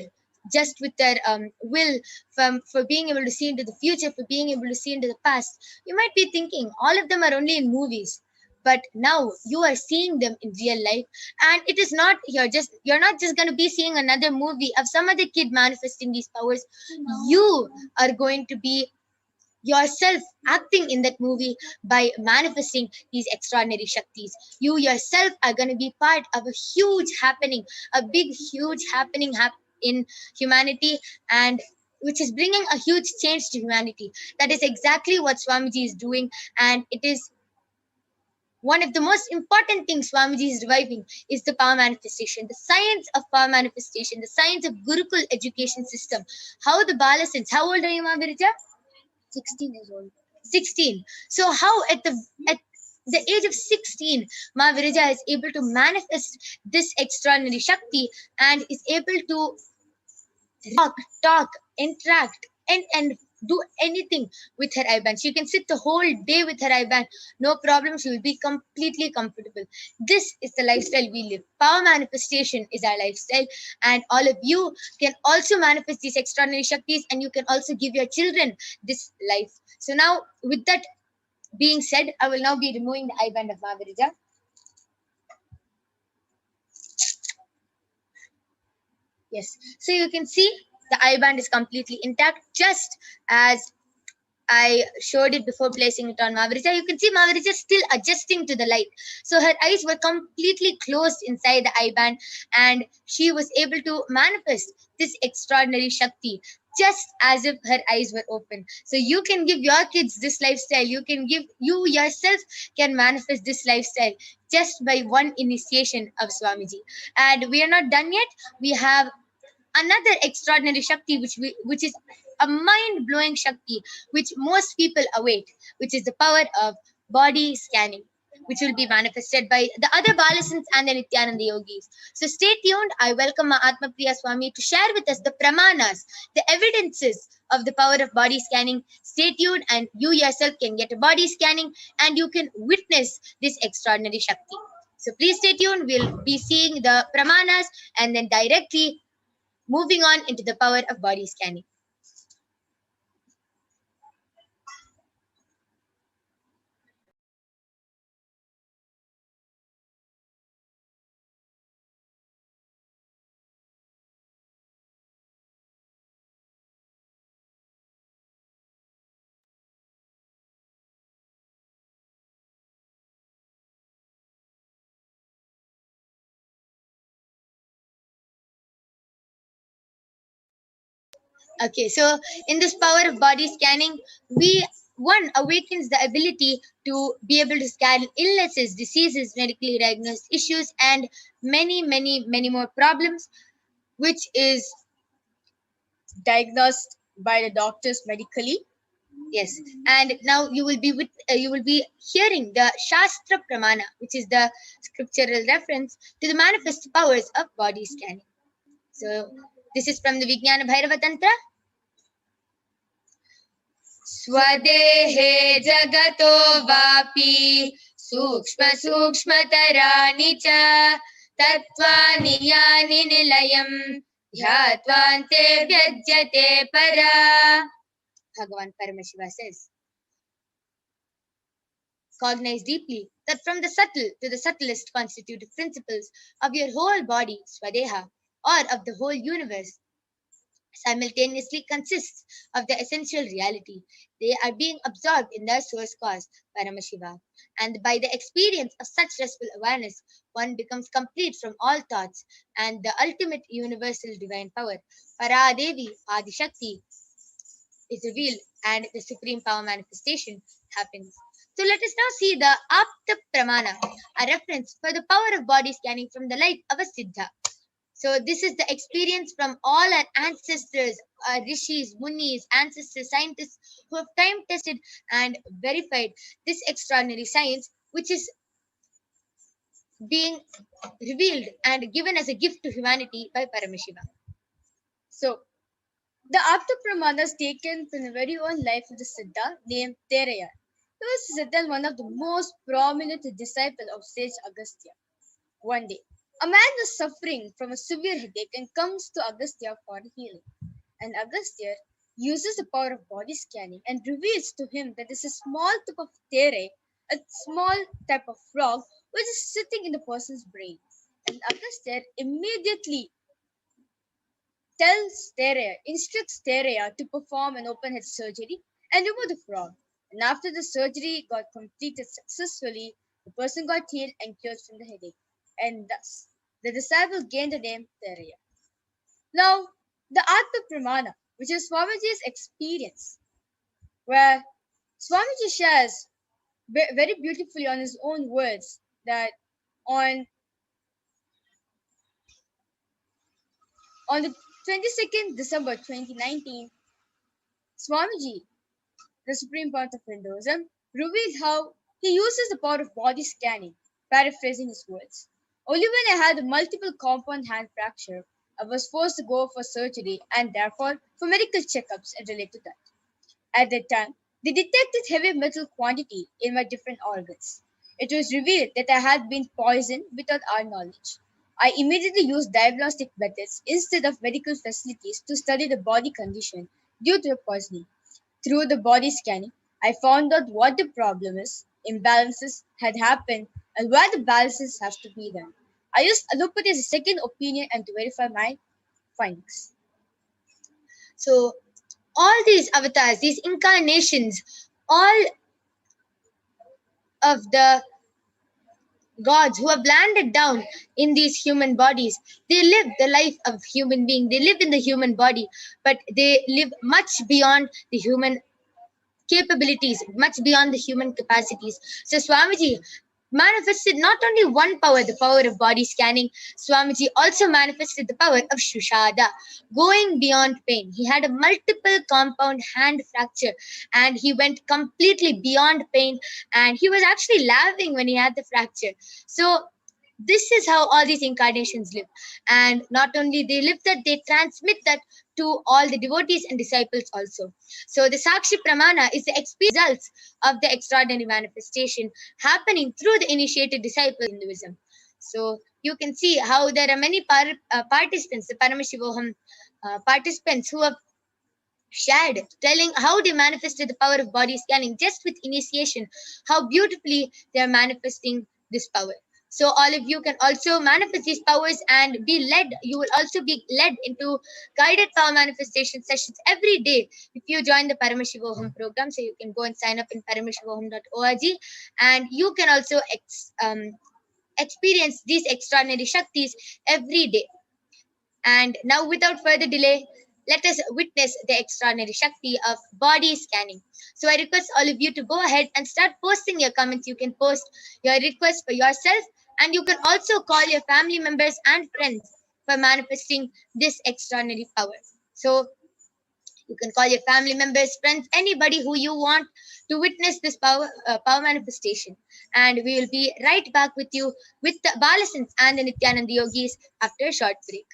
just with their will, for being able to see into the future, for being able to see into the past. You might be thinking all of them are only in movies, but now you are seeing them in real life, and it is not you're not just going to be seeing another movie of some other kid manifesting these powers. You are going to be yourself acting in that movie by manifesting these extraordinary Shaktis. You yourself are going to be part of a huge happening, a big huge happening in humanity, and which is bringing a huge change to humanity. That is exactly what Swamiji is doing, and it is one of the most important things Swamiji is reviving is the power manifestation, the science of power manifestation, the science of Gurukul education system. How the Balasins, how old are you, Mavirija? 16 years old. 16. So how at the age of 16, Mavirija is able to manifest this extraordinary Shakti and is able to talk, interact, and do anything with her eye-band. She can sit the whole day with her eye-band. No problem. She will be completely comfortable. This is the lifestyle we live. Power manifestation is our lifestyle. And all of you can also manifest these extraordinary Shaktis, and you can also give your children this life. So now, with that being said, I will now be removing the eye-band of Mavirija. Yes. So you can see the eye band is completely intact, just as I showed it before placing it on Mavirija. You can see Mavirija still adjusting to the light. So her eyes were completely closed inside the eye band, and she was able to manifest this extraordinary Shakti just as if her eyes were open. So you can give your kids this lifestyle. You yourself can manifest this lifestyle just by one initiation of Swamiji. And we are not done yet. We have another extraordinary Shakti, which is a mind-blowing Shakti, which most people await, which is the power of body scanning, which will be manifested by the other Balasins and the Nithyananda Yogis. So stay tuned. I welcome Mahatma Priya Swami to share with us the pramanas, the evidences of the power of body scanning. Stay tuned, and you yourself can get a body scanning, and you can witness this extraordinary Shakti. So please stay tuned. We'll be seeing the pramanas and then directly moving on into the power of body scanning. Okay, so in this power of body scanning, one awakens the ability to be able to scan illnesses, diseases, medically diagnosed issues, and many more problems which is diagnosed by the doctors medically. yes. And now you will be hearing the Shastra Pramana, which is the scriptural reference to the manifest powers of body scanning. So this is from the Vijnana Bhairava Tantra. Swadehe jagato vapi sukshma sukshmatarani cha tattvani yani nilayam dhyatvante vyajyate para. Bhagavan Paramashiva says, cognize deeply that from the subtle to the subtlest constitutive principles of your whole body, Swadeha, or of the whole universe, simultaneously consists of the essential reality. They are being absorbed in their source cause, Paramashiva. And by the experience of such restful awareness, one becomes complete from all thoughts, and the ultimate universal divine power, Paradevi Adishakti, is revealed and the supreme power manifestation happens. So let us now see the Apta Pramana, a reference for the power of body scanning from the light of a Siddha. So this is the experience from all our ancestors, our rishis, munis, ancestors, scientists who have time tested and verified this extraordinary science, which is being revealed and given as a gift to humanity by Paramashiva. So, the Apta Pramana is taken from the very own life of the Siddha named Teraya. He was Siddha and one of the most prominent disciples of sage Agastya. One day, a man was suffering from a severe headache and comes to Agastya for healing. And Agastya uses the power of body scanning and reveals to him that there's a small tip of tere, a small type of frog, which is sitting in the person's brain. And Agastya immediately instructs Teraya to perform an open head surgery and remove the frog. And after the surgery got completed successfully, the person got healed and cured from the headache. And thus, the disciple gained the name Teraya. Now, the Atma Pramana, which is Swamiji's experience, where Swamiji shares very beautifully on his own words that on the 22nd December 2019, Swamiji, the Supreme Point of Hinduism, revealed how he uses the power of body scanning, paraphrasing his words. Only when I had a multiple compound hand fracture, I was forced to go for surgery and therefore for medical checkups and related to that. At that time, they detected heavy metal quantity in my different organs. It was revealed that I had been poisoned without our knowledge. I immediately used diagnostic methods instead of medical facilities to study the body condition due to the poisoning. Through the body scanning, I found out what the problem is, imbalances had happened, and where the balances have to be done. I used allopathy as a second opinion and to verify my findings. So all these avatars, these incarnations, all of the gods who have landed down in these human bodies, they live the life of human being. They live in the human body, but they live much beyond the human capabilities, much beyond the human capacities. So Swamiji manifested not only one power, the power of body scanning, Swamiji also manifested the power of Shushada, going beyond pain. He had a multiple compound hand fracture and he went completely beyond pain, and he was actually laughing when he had the fracture. So this is how all these incarnations live. And not only they live that, they transmit that to all the devotees and disciples also. So the Sakshi Pramana is the results of the extraordinary manifestation happening through the initiated disciples in Hinduism. So you can see how there are many participants, the Paramashivoham participants who have shared, telling how they manifested the power of body scanning just with initiation, how beautifully they are manifesting this power. So all of you can also manifest these powers and be led. You will also be led into guided power manifestation sessions every day if you join the Paramashivoham program. So you can go and sign up in paramashivoham.org, and you can also experience these extraordinary Shaktis every day. And now, without further delay, let us witness the extraordinary Shakti of body scanning. So I request all of you to go ahead and start posting your comments. You can post your requests for yourself, and you can also call your family members and friends for manifesting this extraordinary power. So you can call your family members, friends, anybody who you want to witness this power manifestation. And we will be right back with you with the Balasans and the Nithyananda Yogis after a short break.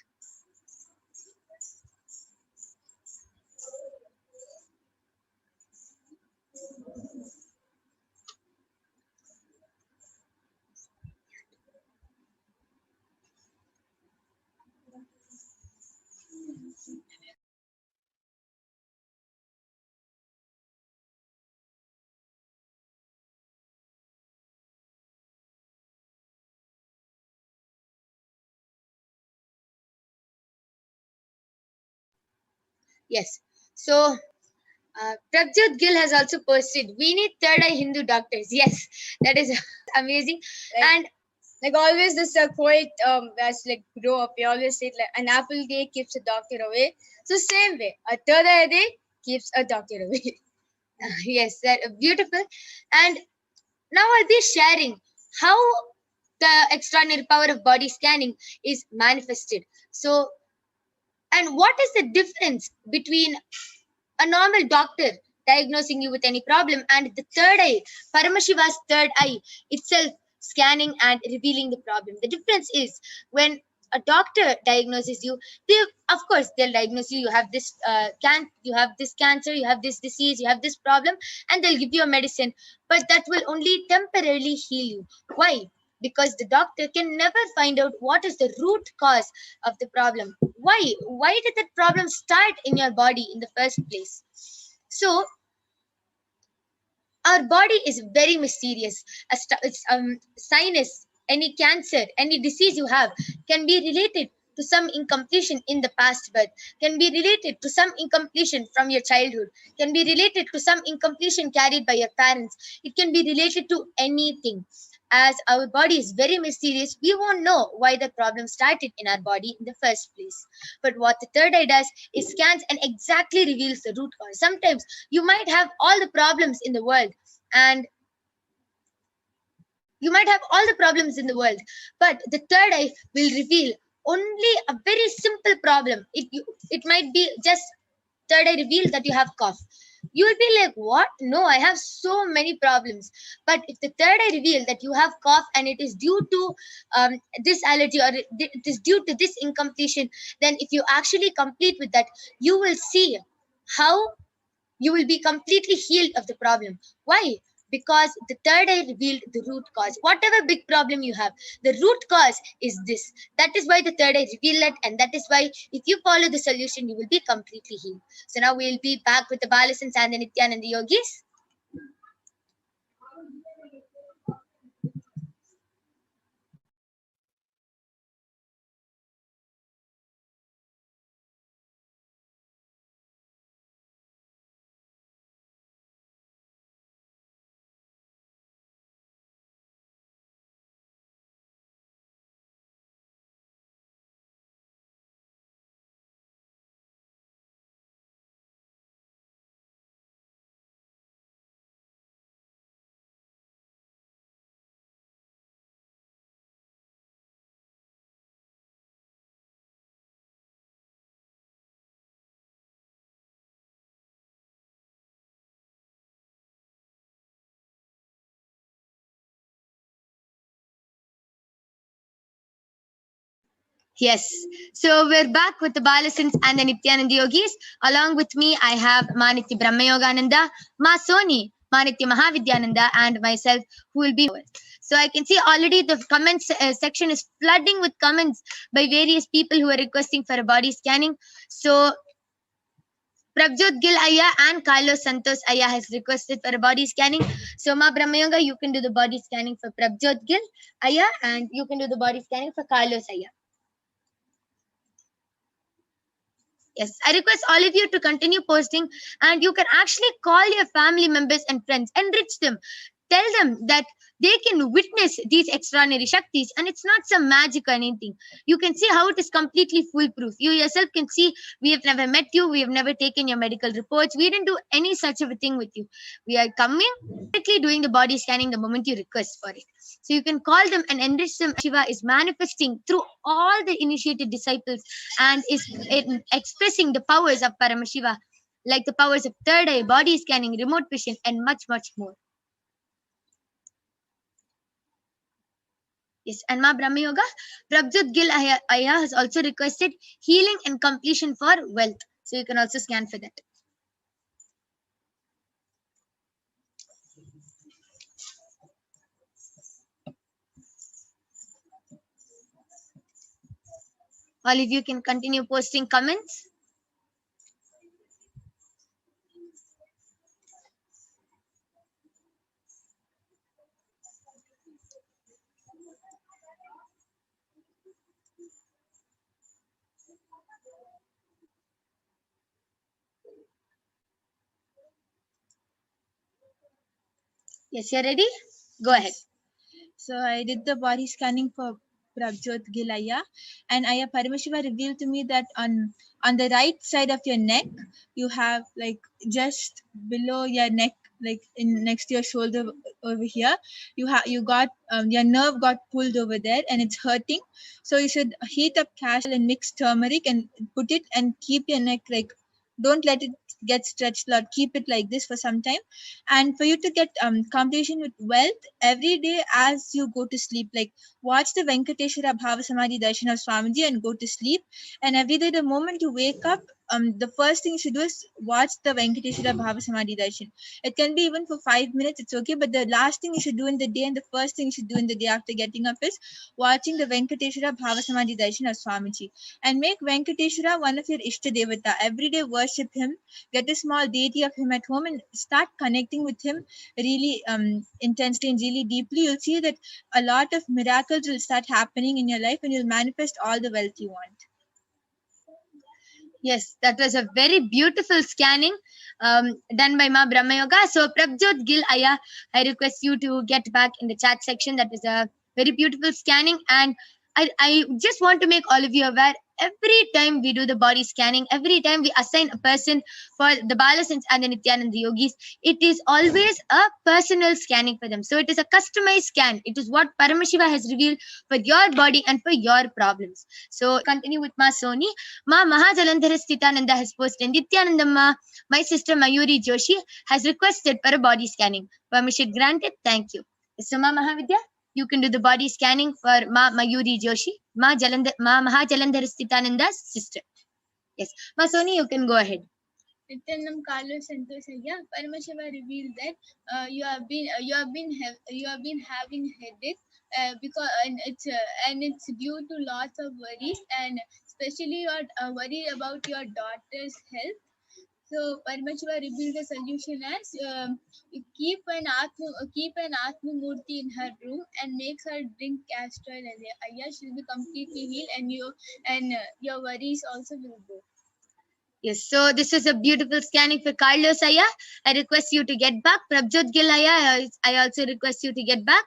Yes. So Prabjot Gill has also posted, we need third eye Hindu doctors. Yes, that is amazing. And like always, this quote as like grow up, we always say like an apple day keeps a doctor away. So same way, a third eye day keeps a doctor away. yes, that beautiful. And now I'll be sharing how the extraordinary power of body scanning is manifested. So, and what is the difference between a normal doctor diagnosing you with any problem and the third eye, Paramashiva's third eye itself scanning and revealing the problem? The difference is when a doctor diagnoses you, of course they'll diagnose you. You have this you have this cancer, you have this disease, you have this problem, and they'll give you a medicine. But that will only temporarily heal you. Why? Because the doctor can never find out what is the root cause of the problem. Why did that problem start in your body in the first place? So our body is very mysterious. Sinus, any cancer, any disease you have can be related to some incompletion in the past birth, can be related to some incompletion from your childhood, can be related to some incompletion carried by your parents. It can be related to anything. As our body is very mysterious, we won't know why the problem started in our body in the first place. But what the third eye does is scans and exactly reveals the root cause. Sometimes you might have all the problems in the world, and you might have all the problems in the world, but the third eye will reveal only a very simple problem. It might be just third eye reveal that you have cough. You will be like, what? No, I have so many problems. But if the third eye reveal that you have cough and it is due to this allergy, or it is due to this incompletion, then if you actually complete with that, you will see how you will be completely healed of the problem. Why? Because the third eye revealed the root cause. Whatever big problem you have, the root cause is this. That is why the third eye revealed it, and that is why if you follow the solution, you will be completely healed. So now we'll be back with the Balasans and the Nithyananda Yogis. Yes. So we're back with the Balasans and the Nithyananda Yogis. Along with me, I have Manitya Brahmayogananda, Ma Soni, Manitya Mahavidyananda, and myself, who will be. So I can see already the comments section is flooding with comments by various people who are requesting for a body scanning. So Prabjot Gill Aya and Carlos Santos Aya has requested for a body scanning. So Ma Brahmayoga, you can do the body scanning for Prabjot Gill Aya, and you can do the body scanning for Carlos Aya. Yes, I request all of you to continue posting, and you can actually call your family members and friends, enrich them. tell them that they can witness these extraordinary Shaktis, and it's not some magic or anything. You can see how it is completely foolproof. You yourself can see we have never met you, we have never taken your medical reports, we didn't do any such of a thing with you. We are coming directly doing the body scanning the moment you request for it. So you can call them and enrich them. Shiva is manifesting through all the initiated disciples and is expressing the powers of Paramashiva, like the powers of third eye, body scanning, remote vision, and much, much more. Yes, and Ma Brahma Yoga, Prabjot Gil Aya has also requested healing and completion for wealth. So you can also scan for that. All of you can continue posting comments. Yes, you're ready? Go ahead. So I did the body scanning for Prabjot Gilaya, and Aya Paramashiva revealed to me that on the right side of your neck, you have like just below your neck, like in next to your shoulder over here, you got your nerve got pulled over there and it's hurting. So you should heat up castor and mix turmeric and put it and keep your neck like, don't let it get stretched a lot. Keep it like this for some time. And for you to get completion with wealth, every day as you go to sleep, like watch the Venkateshwara Bhava Samadhi Darshan of Swamiji and go to sleep. And every day, the moment you wake up, the first thing you should do is watch the Venkateshwara Bhava Samadhi Darshan. It can be even for 5 minutes, it's okay. But the last thing you should do in the day and the first thing you should do in the day after getting up is watching the Venkateshwara Bhava Samadhi Darshan of Swamiji. And make Venkateshwara one of your Ishta Devata. Every day worship him, get a small deity of him at home and start connecting with him really intensely and really deeply. You'll see that a lot of miracles will start happening in your life and you'll manifest all the wealth you want. Yes, that was a very beautiful scanning done by Ma Brahma Yoga. So Prabjot Gil Aya, I request you to get back in the chat section. That is a very beautiful scanning, and I just want to make all of you aware, every time we do the body scanning, every time we assign a person for the Balasins and the Nithyananda Yogis, it is always a personal scanning for them. So it is a customized scan. It is what Paramashiva has revealed for your body and for your problems. So continue with Ma Soni. Ma Mahajalandhara Sthitananda has posted, Nithyanandamma, my sister Mayuri Joshi, has requested for a body scanning. Permission granted. Thank you. So Ma Mahavidya, you can do the body scanning for Ma Mayuri Joshi, Ma Mahajalandhara Sthitananda's sister. Yes. Ma Soni, you can go ahead. Nityanam Carlos Santos Paramashiva revealed that you have been having headache because and it's due to lots of worries, and especially your worry about your daughter's health. So Paramashiva revealed the solution as keep an Atma Murti in her room and make her drink castor oil. Aya, she'll be completely healed, and your worries also will go. Yes, so this is a beautiful scanning for Carlos Aya. I request you to get back. Prabjot Gil Aya, I also request you to get back.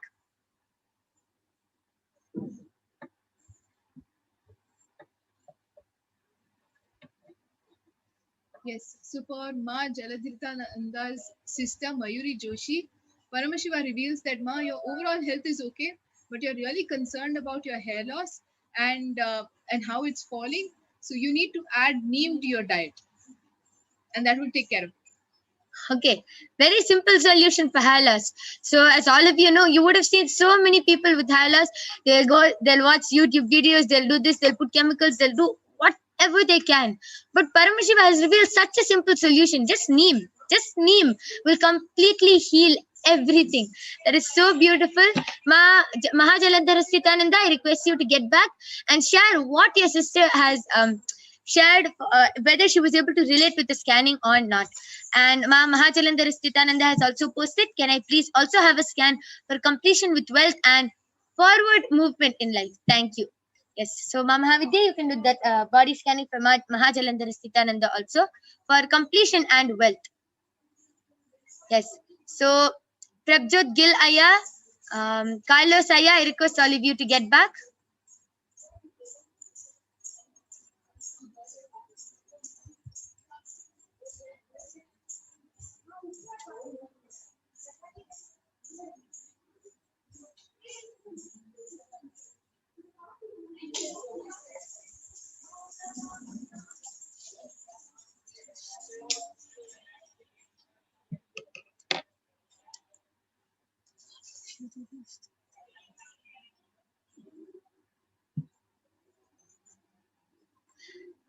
Yes, so for Ma Jaladhritananda's sister Mayuri Joshi, Paramashiva reveals that Ma, your overall health is okay, but you're really concerned about your hair loss and how it's falling. So you need to add neem to your diet, and that will take care of it. Okay, very simple solution for hair loss. So as all of you know, you would have seen so many people with hair loss. They'll watch YouTube videos, they'll do this, they'll put chemicals, they'll do whatever they can. But Paramashiva has revealed such a simple solution. Just neem will completely heal everything. That is so beautiful. Mahajalandhara Sthitananda, I request you to get back and share what your sister has shared, whether she was able to relate with the scanning or not. And Mahajalandhara Sthitananda has also posted, can I please also have a scan for completion with wealth and forward movement in life? Thank you. Yes, so Ma Mahavidya, you can do that body scanning for Mahajalandhara Sthitananda also for completion and wealth. Yes, so Prabjot Gill Aya, Carlos Aya, I request all of you to get back.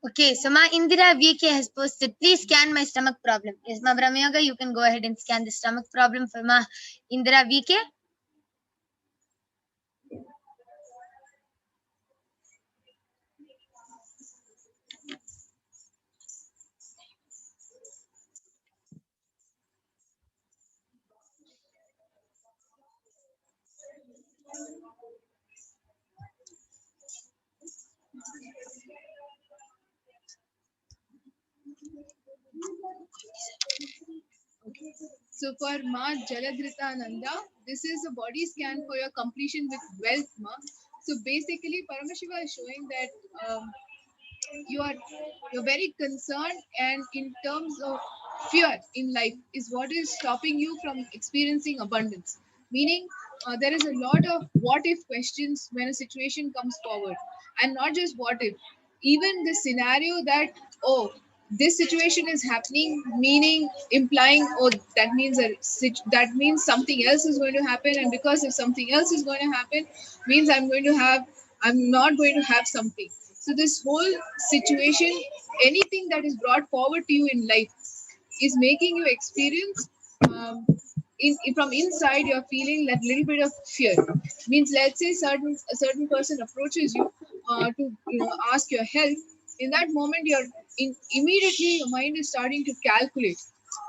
Okay, so Ma Indira VK has posted, please scan my stomach problem. Yes, Ma Brahmayoga, you can go ahead and scan the stomach problem for Ma Indira VK. So for Ma Jaladritananda, this is a body scan for your completion with wealth, Ma. So basically, Paramashiva is showing that you're very concerned, and in terms of fear in life is what is stopping you from experiencing abundance. Meaning, there is a lot of what if questions when a situation comes forward, and not just what if, even the scenario that, oh, this situation is happening, meaning implying, oh, that means that means something else is going to happen, and because if something else is going to happen, means I'm not going to have something. So this whole situation, anything that is brought forward to you in life, is making you experience, from inside you're feeling that little bit of fear. Means, let's say a certain person approaches you to ask your help. In that moment, immediately your mind is starting to calculate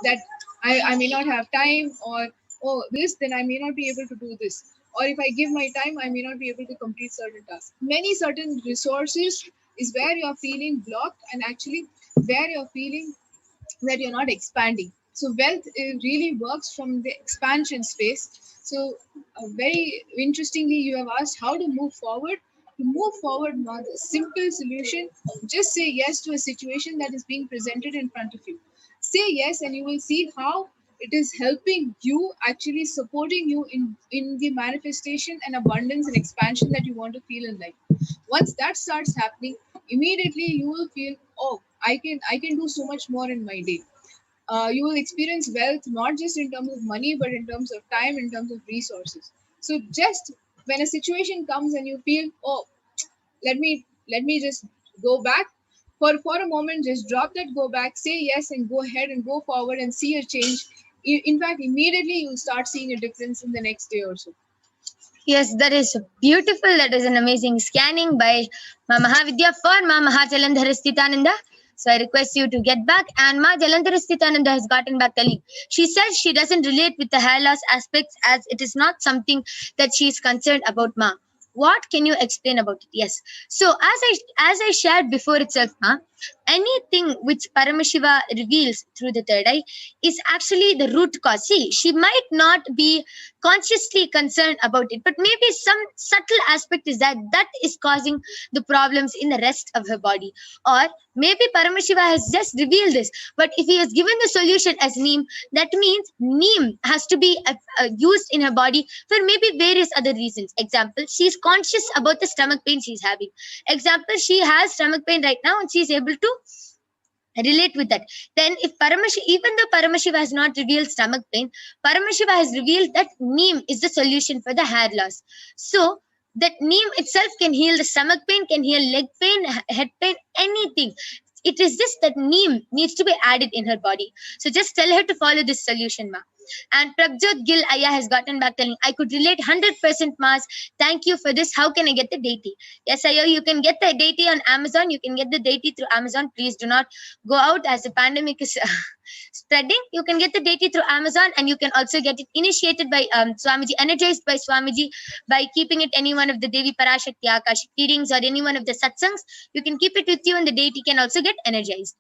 that I may not have time, or oh, this, then I may not be able to do this, or if I give my time, I may not be able to complete certain tasks. Many certain resources is where you're feeling blocked, and actually where you're feeling that you're not expanding. So wealth really works from the expansion space. So very interestingly, you have asked how to move forward. To move forward, not a simple solution. Just say yes to a situation that is being presented in front of you. Say yes, and you will see how it is helping you, actually supporting you in the manifestation and abundance and expansion that you want to feel in life. Once that starts happening, immediately you will feel, oh, I can do so much more in my day. You will experience wealth not just in terms of money, but in terms of time, in terms of resources. So just when a situation comes and you feel, oh, let me just go back, for a moment, just drop that go back, say yes, and go ahead and go forward and see a change. In fact, immediately you'll start seeing a difference in the next day or so. Yes, that is beautiful. That is an amazing scanning by Ma Mahavidya for Ma Jalandharasthitananda. So I request you to get back. And Ma Jalandharasthitananda has gotten back telling. She says she doesn't relate with the hair loss aspects, as it is not something that she is concerned about, Ma. What can you explain about it? Yes. So as I shared before itself, Ma, anything which Paramashiva reveals through the third eye is actually the root cause. See, she might not be consciously concerned about it, but maybe some subtle aspect is that is causing the problems in the rest of her body. Or maybe Paramashiva has just revealed this, but if he has given the solution as neem, that means neem has to be used in her body for maybe various other reasons. Example, she is conscious about the stomach pain she's having. Example, she has stomach pain right now and she is able to relate with that. Then if even though Paramashiva has not revealed stomach pain, Paramashiva has revealed that neem is the solution for the hair loss. So that neem itself can heal the stomach pain, can heal leg pain, head pain, anything. It is just that neem needs to be added in her body. So just tell her to follow this solution, Ma. And Prabjot Gill Aya has gotten back telling, I could relate 100%, Mas. Thank you for this. How can I get the deity? Yes, Aya, you can get the deity on Amazon. You can get the deity through Amazon. Please do not go out as the pandemic is spreading. You can get the deity through Amazon, and you can also get it initiated by Swamiji, energized by Swamiji, by keeping it any one of the Devi Parashakti Akashic readings or any one of the satsangs. You can keep it with you, and the deity can also get energized.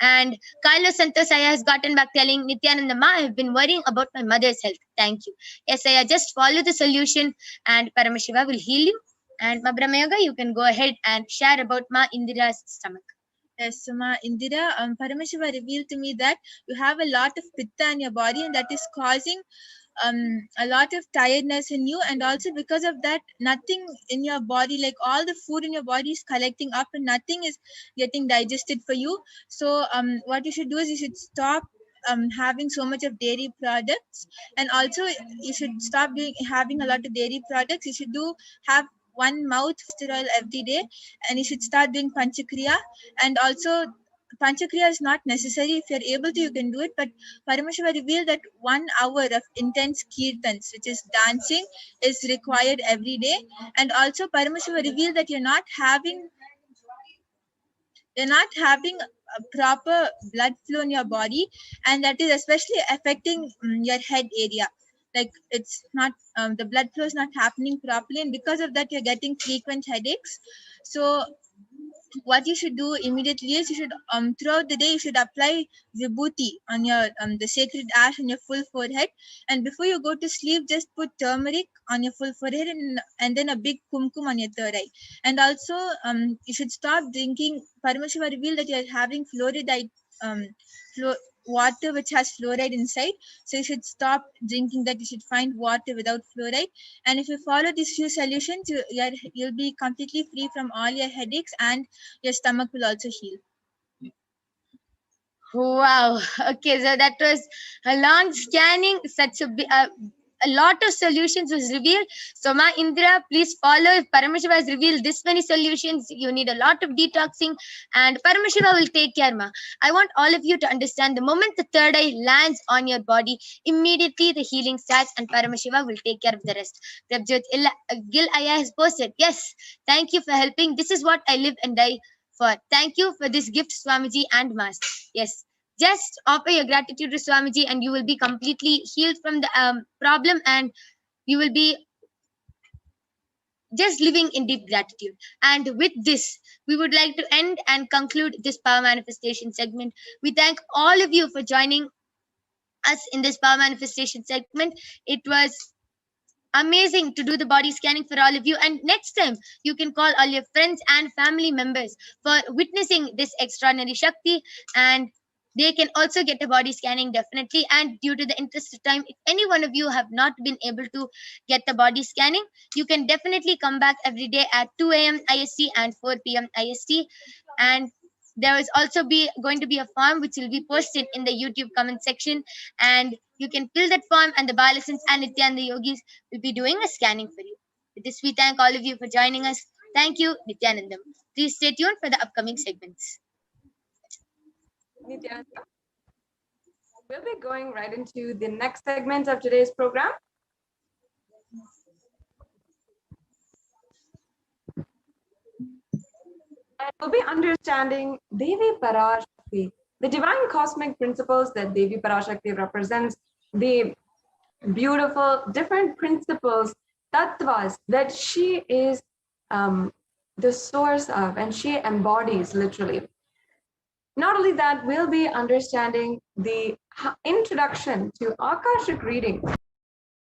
And Kylo Santos Aya has gotten back telling Nithyananda Ma, I have been worrying about my mother's health. Thank you. Yes, Aya, just follow the solution and Paramashiva will heal you. And Ma Brahmayoga, you can go ahead and share about Ma Indira's stomach. Yes, so Ma Indira, Paramashiva revealed to me that you have a lot of pitta in your body and that is causing a lot of tiredness in you, and also because of that nothing in your body, like all the food in your body is collecting up and nothing is getting digested for you. So what you should do is you should stop having so much of dairy products, and also you should stop having a lot of dairy products. You should have one mouth oil every day, and you should start doing panchakriya. And also Panchakriya is not necessary. If you're able to, you can do it. But Paramashiva revealed that 1 hour of intense kirtans, which is dancing, is required every day. And also Paramashiva revealed that you're not having a proper blood flow in your body, and that is especially affecting your head area. Like it's not the blood flow is not happening properly, and because of that you're getting frequent headaches. So what you should do immediately is you should throughout the day you should apply vibhuti on your the sacred ash on your full forehead, and before you go to sleep just put turmeric on your full forehead and then a big kumkum on your third eye. And also you should stop drinking. Paramashiva revealed that you are having fluoride water which has fluoride inside, so you should stop drinking that. You should find water without fluoride, and if you follow these few solutions you'll be completely free from all your headaches, and your stomach will also heal. Wow. Okay, so that was a long scanning. Such a lot of solutions was revealed. So Ma Indira, please follow. If Paramashiva has revealed this many solutions, you need a lot of detoxing, and Paramashiva will take care, Ma. I want all of you to understand the moment the third eye lands on your body, immediately the healing starts and Paramashiva will take care of the rest. Prabjot Gil Aya has posted, yes, thank you for helping. This is what I live and die for. Thank you for this gift, Swamiji and Mas. Yes. Just offer your gratitude to Swamiji and you will be completely healed from the problem, and you will be just living in deep gratitude. And with this, we would like to end and conclude this power manifestation segment. We thank all of you for joining us in this power manifestation segment. It was amazing to do the body scanning for all of you, and next time you can call all your friends and family members for witnessing this extraordinary Shakti, and they can also get a body scanning definitely. And due to the interest of time, if any one of you have not been able to get the body scanning, you can definitely come back every day at 2 a.m. IST and 4 p.m. IST. And there is also going to be a form which will be posted in the YouTube comment section, and you can fill that form and the Balasins and Nithyananda Yogis will be doing a scanning for you. With this, we thank all of you for joining us. Thank you, Nithyanandam. Please stay tuned for the upcoming segments. Nithyananda, we'll be going right into the next segment of today's program. And we'll be understanding Devi Parashakti, the divine cosmic principles that Devi Parashakti represents, the beautiful different principles, tattvas, that she is the source of, and she embodies literally. Not only that, we'll be understanding the introduction to Akashic reading.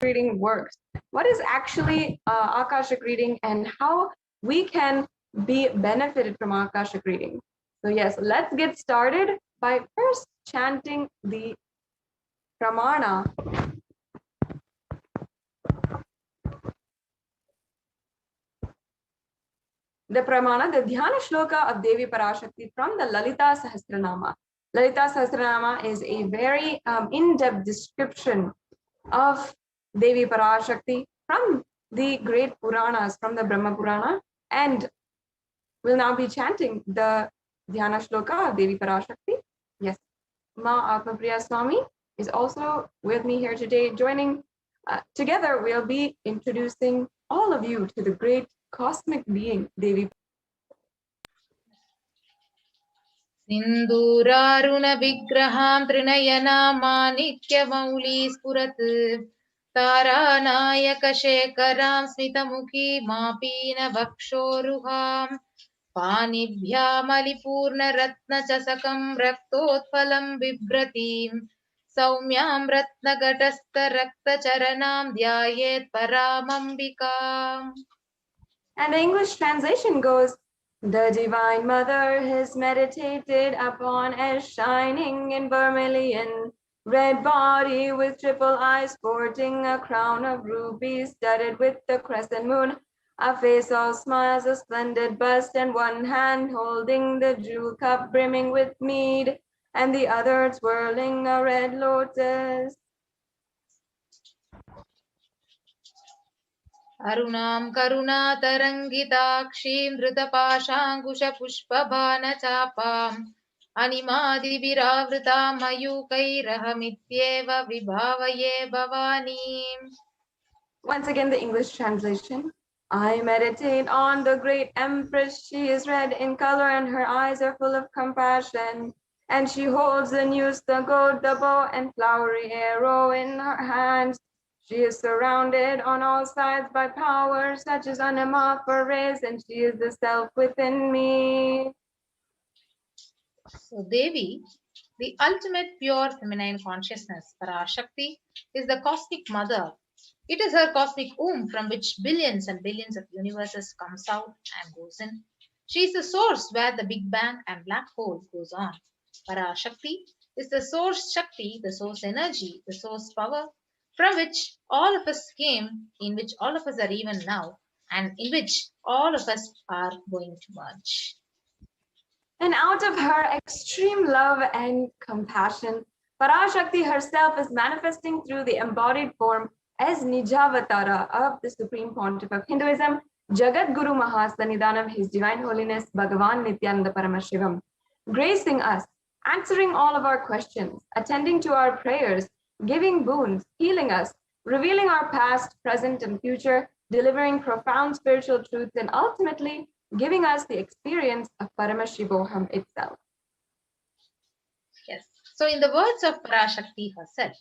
Reading works. What is actually Akashic reading and how we can be benefited from Akashic reading. So yes, let's get started by first chanting the Pramana. The Pramana, the Dhyana Shloka of Devi Parashakti from the Lalita Sahasranama. Lalita Sahasranama is a very in-depth description of Devi Parashakti from the great Puranas, from the Brahma Purana, and we'll now be chanting the Dhyana Shloka of Devi Parashakti. Yes, Ma Atmapriya Swami is also with me here today, joining. Together, we'll be introducing all of you to the great cosmic being, Devi. Sinduraruna vigraham trinayana manikya mauli spurat taranayaka shekaram smitamukhi mapina vakshoruham पाणिभ्यामलिपूर्णरत्नचषकं रक्तोत्पलं बिभ्रतीं सौम्यां रत्नघटस्थरक्तचरणां ध्यायेत् परामम्बिकाम्. And the English translation goes, the Divine Mother is meditated upon as shining in vermilion, red body with triple eyes sporting a crown of rubies studded with the crescent moon, a face all smiles, a splendid bust, and one hand holding the jewel cup brimming with mead, and the other twirling a red lotus. अरुणां करुणातरङ्गिताक्षीं धृतपाशाङ्कुशपुष्पबाणचापाम् अनिमादिभिरावृतां मयूकैरहमित्येव विभावये भवानीम्. Once again, the English translation. I meditate on the great Empress. She is red in color and her eyes are full of compassion. And she holds the noose, the gold, the bow, and flowery arrow in her hands. She is surrounded on all sides by power such as Anima for rays, and she is the self within me. So Devi, the ultimate pure feminine consciousness, Parashakti, is the cosmic mother. It is her cosmic womb from which billions and billions of universes comes out and goes in. She is the source where the Big Bang and black hole goes on. Parashakti is the source Shakti, the source energy, the source power, from which all of us came, in which all of us are even now, and in which all of us are going to merge. And out of her extreme love and compassion, Parashakti herself is manifesting through the embodied form as Nijavatara of the Supreme Pontiff of Hinduism, Jagat Guru Mahasannidhanam, His Divine Holiness Bhagavan Nithyananda Paramashivam, gracing us, answering all of our questions, attending to our prayers, giving boons, healing us, revealing our past, present, and future, delivering profound spiritual truths, and ultimately giving us the experience of Paramashivoham itself. Yes. So in the words of Parashakti herself,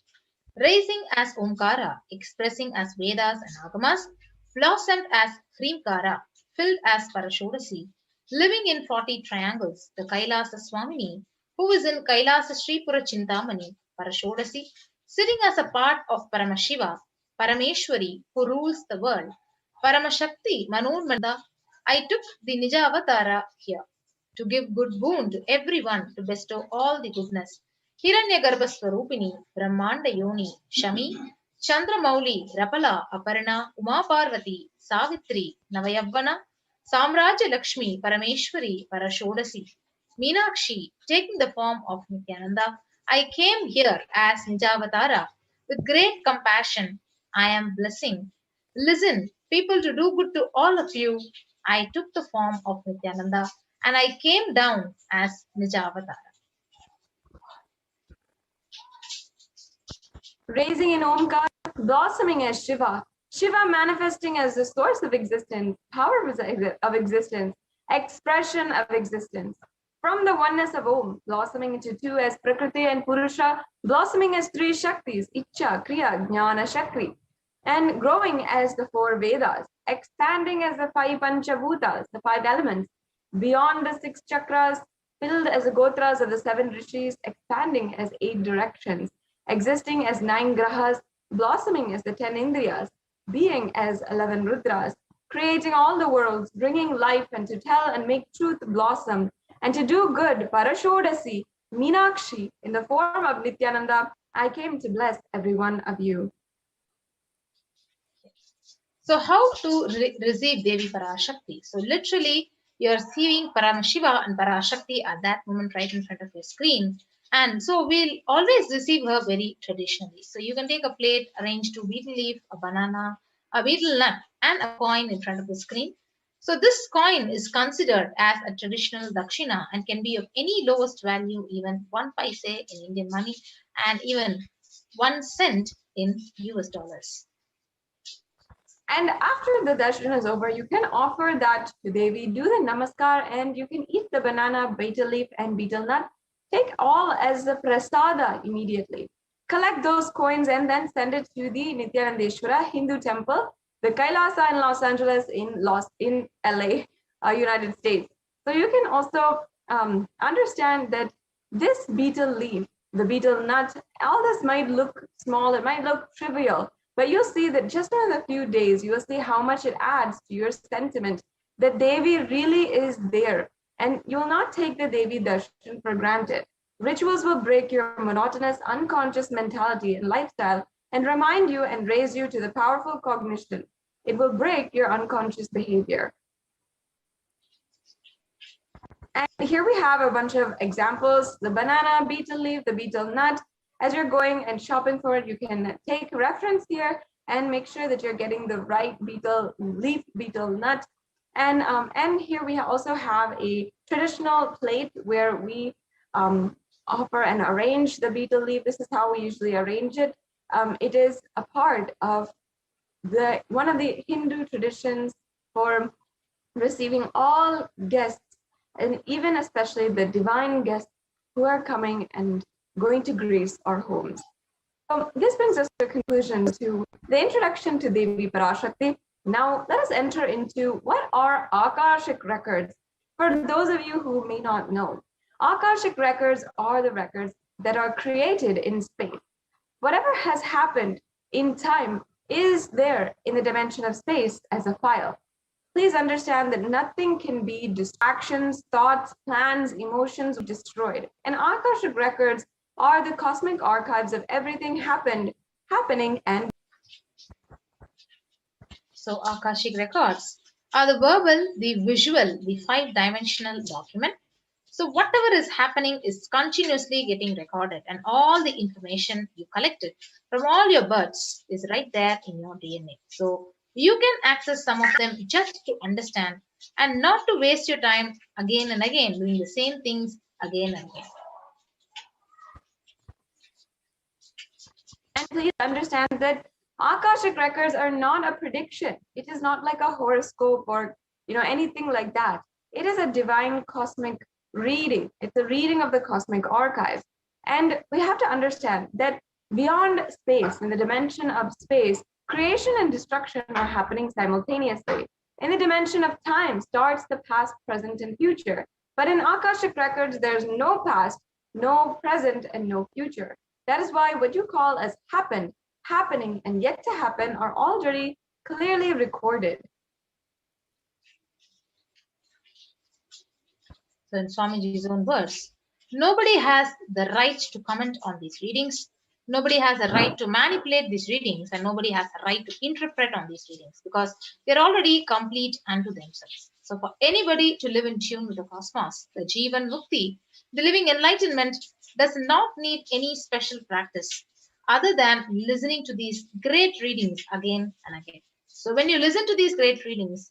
rising as Omkara, expressing as Vedas and Agamas, blossomed as Hrimkara, filled as Parashodasi, living in 40 triangles, the Kailasa Swamini, who is in Kailasa Sripura Chintamani, Parashodasi, sitting as a part of Paramashiva, Parameshwari, who rules the world, Paramashakti, Manurmanda. I took the Nija Avatara here to give good boon to everyone, to bestow all the goodness. Hiranyagarbha Swarupini, Brahmanda Yoni, Shami, Chandramauli, Rapala, Aparna, Uma Parvati, Savitri, Navayavana, Samraja Lakshmi, Parameshwari, Parashodasi, Meenakshi, taking the form of Nithyananda, I came here as Nijavatara with great compassion. I am blessing. Listen, people, to do good to all of you. I took the form of Nithyananda and I came down as Nijavatara. Raising in Omkar, blossoming as Shiva, Shiva manifesting as the source of existence, power of existence, expression of existence. From the oneness of Om, blossoming into two as Prakriti and Purusha, blossoming as three Shaktis, Icha, Kriya, Jnana, Shakti, and growing as the four Vedas, expanding as the five Panchabhutas, the five elements, beyond the six chakras, filled as the Gotras of the seven Rishis, expanding as 8 directions, existing as 9 grahas, blossoming as the 10 indriyas, being as 11 rudras, creating all the worlds, bringing life and to tell and make truth blossom, and to do good, Parashodasi, Meenakshi, in the form of Nithyananda, I came to bless every one of you. So how to receive Devi Parashakti? So literally, you're seeing Paramashiva and Parashakti at that moment right in front of your screen. And so we'll always receive her very traditionally. So you can take a plate, arrange 2 betel leaf, a banana, a betel nut, and a coin in front of the screen. So this coin is considered as a traditional dakshina and can be of any lowest value, even 1 paise in Indian money and even 1 cent in US dollars. And after the darshan is over, you can offer that to Devi, do the namaskar, and you can eat the banana, betel leaf, and betel nut. Take all as the prasada immediately. Collect those coins and then send it to the Nithyanandeshwara Hindu temple, the Kailasa in Los Angeles, in LA, United States. So you can also understand that this betel leaf, the betel nut, all this might look small, it might look trivial, but you'll see that just in a few days, you'll see how much it adds to your sentiment that Devi really is there. And you'll not take the Devi darshan for granted. Rituals will break your monotonous, unconscious mentality and lifestyle and remind you and raise you to the powerful cognition. It will break your unconscious behavior. And here we have a bunch of examples, the banana, betel leaf, the betel nut. As you're going and shopping for it, you can take reference here and make sure that you're getting the right betel leaf, betel nut. And here we also have a traditional plate where we offer and arrange the betel leaf. This is how we usually arrange it. It is a part of one of the Hindu traditions for receiving all guests, and even especially the divine guests who are coming and going to grace our homes. So this brings us to a conclusion to the introduction to Devi Parashakti. Now let us enter into what are Akashic records. For those of you who may not know, Akashic records are the records that are created in space. Whatever has happened in time is there in the dimension of space as a file. Please understand that nothing can be distractions, thoughts, plans, emotions destroyed. And Akashic records are the cosmic archives of everything happening and. So Akashic records are the verbal, the visual, the five-dimensional document. So whatever is happening is continuously getting recorded, and all the information you collected from all your births is right there in your DNA. So you can access some of them just to understand and not to waste your time again and again doing the same things again and again. And please understand that Akashic records are not a prediction. It is not like a horoscope or anything like that. It is a divine cosmic reading. It's a reading of the cosmic archives. And we have to understand that beyond space, in the dimension of space, creation and destruction are happening simultaneously. In the dimension of time starts the past, present, and future. But in Akashic records, there's no past, no present, and no future. That is why what you call as happened, happening, and yet to happen are already clearly recorded. So in Swamiji's own words, nobody has the right to comment on these readings. Nobody has a right to manipulate these readings, and nobody has a right to interpret on these readings because they're already complete unto themselves. So for anybody to live in tune with the cosmos, the Jivan Mukti, the living enlightenment does not need any special practice other than listening to these great readings again and again. So when you listen to these great readings,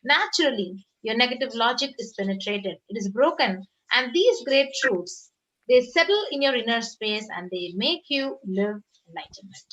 naturally your negative logic is penetrated, it is broken, and these great truths, they settle in your inner space and they make you live enlightenment.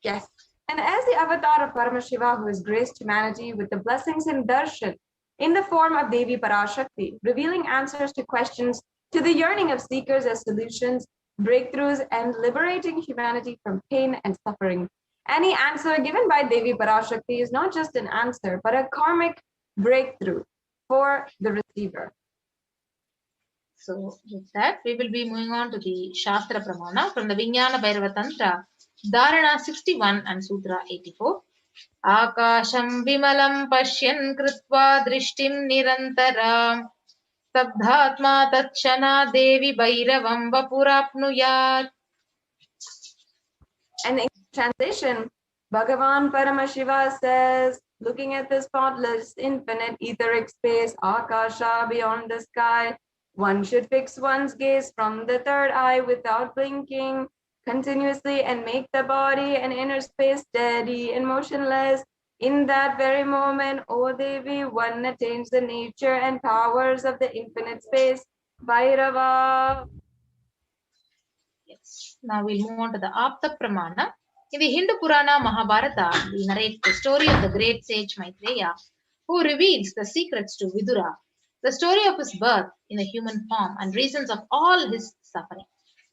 Yes. And as the avatar of Paramashiva, who has graced humanity with the blessings and darshan in the form of Devi Parashakti, revealing answers to questions to the yearning of seekers as solutions, breakthroughs, and liberating humanity from pain and suffering. Any answer given by Devi Parashakti is not just an answer, but a karmic breakthrough for the receiver. So with that, we will be moving on to the Shastra Pramana from the Vijnana Bhairava Tantra, Dharana 61 and Sutra 84. Akasham vimalam pashyan kritva drishtim nirantaram sabdhatma tatchana devi bhairavam vapurapnuyat. And in translation, Bhagavan Paramashiva says, looking at the spotless, infinite etheric space, Akasha beyond the sky, one should fix one's gaze from the third eye without blinking continuously and make the body and inner space steady and motionless. In that very moment, O Devi, one attains the nature and powers of the infinite space, Bhairava. Yes. Now we'll move on to the Apta Pramana. In the Hindu Purana Mahabharata, we narrate the story of the great sage Maitreya, who reveals the secrets to Vidura, the story of his birth in a human form and reasons of all his suffering.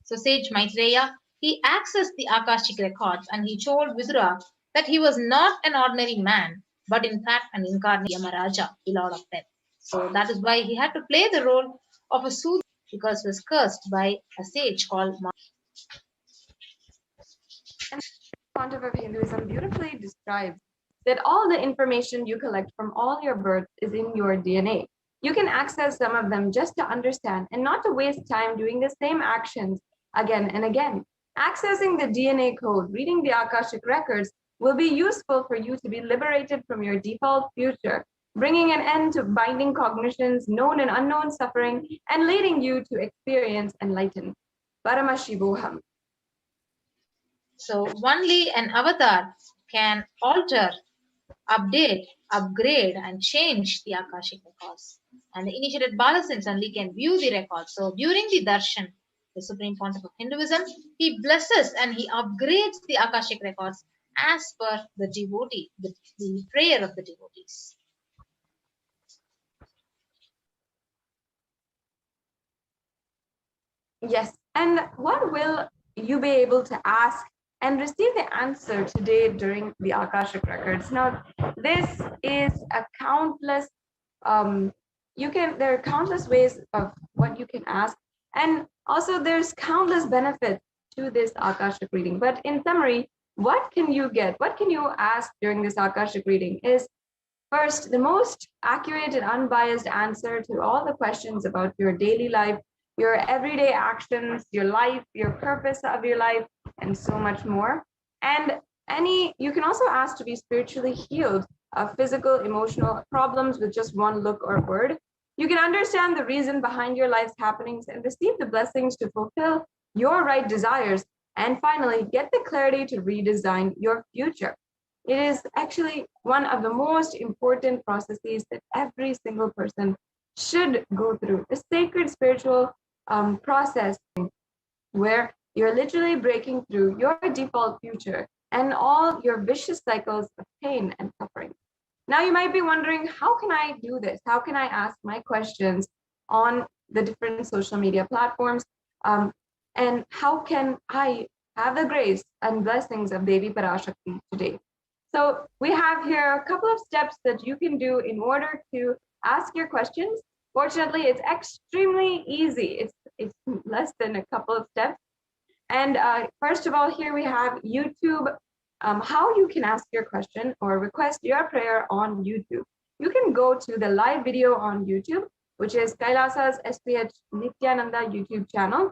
So sage Maitreya, he accessed the Akashic records and he told Vidura that he was not an ordinary man, but in fact an incarnate Yamaraja, the Lord of Death. So that is why he had to play the role of a soothsayer, because he was cursed by a sage called Pontiff of Hinduism beautifully describes that all the information you collect from all your births is in your DNA. You can access some of them just to understand and not to waste time doing the same actions again and again. Accessing the DNA code, reading the Akashic records will be useful for you to be liberated from your default future, bringing an end to binding cognitions, known and unknown suffering, and leading you to experience enlightenment. Paramashivoham. So only an avatar can alter, update, upgrade, and change the Akashic records. And the initiated Balasins only can view the records. So during the darshan, the Supreme Pontiff of Hinduism, he blesses and he upgrades the Akashic records as per the devotee, the prayer of the devotees. Yes, and what will you be able to ask and receive the answer today during the Akashic records? Now, this is a countless, there are countless ways of what you can ask, and also there's countless benefits to this Akashic reading. But in summary, what can you get? What can you ask during this Akashic reading is first, the most accurate and unbiased answer to all the questions about your daily life, your everyday actions, your life, your purpose of your life, and so much more. And you can also ask to be spiritually healed of physical, emotional problems with just one look or word. You can understand the reason behind your life's happenings and receive the blessings to fulfill your right desires. And finally, get the clarity to redesign your future. It is actually one of the most important processes that every single person should go through. The sacred spiritual process where you're literally breaking through your default future and all your vicious cycles of pain and suffering. Now you might be wondering, how can I do this? How can I ask my questions on the different social media platforms? And how can I have the grace and blessings of Devi Parashakti today? So we have here a couple of steps that you can do in order to ask your questions. Fortunately, it's extremely easy. It's less than a couple of steps. And first of all, here we have YouTube, how you can ask your question or request your prayer on YouTube. You can go to the live video on YouTube, which is Kailasa's HDH Nithyananda YouTube channel.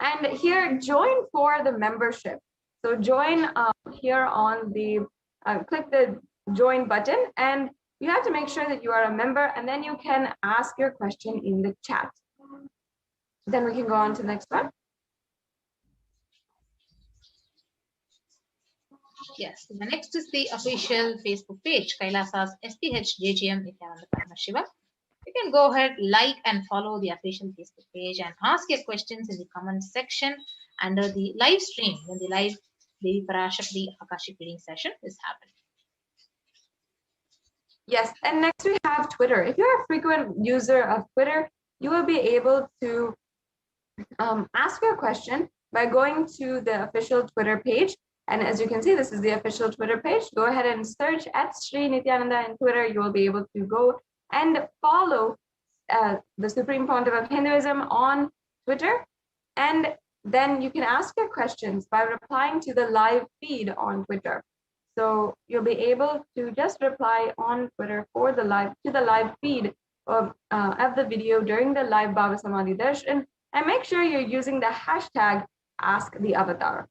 And here, join for the membership. So join here on the, click the join button, and you have to make sure that you are a member, and then you can ask your question in the chat. Then we can go on to the next one. Yes, the next is the official Facebook page, Kailasa's HDH Nithyananda Paramashivam. You can go ahead, like and follow the official Facebook page and ask your questions in the comment section under the live stream when the live Devi Parashakti Akashic reading session is happening. Yes, and next we have Twitter. If you're a frequent user of Twitter, you will be able to ask your question by going to the official Twitter page. And as you can see, this is the official Twitter page. Go ahead and search at Sri Nithyananda in Twitter. You will be able to go and follow the Supreme Pontiff of Hinduism on Twitter. And then you can ask your questions by replying to the live feed on Twitter. So you'll be able to just reply on Twitter for the live feed of the video during the live Bhava Samadhi Darshan, and make sure you're using the hashtag #AskTheAvatar.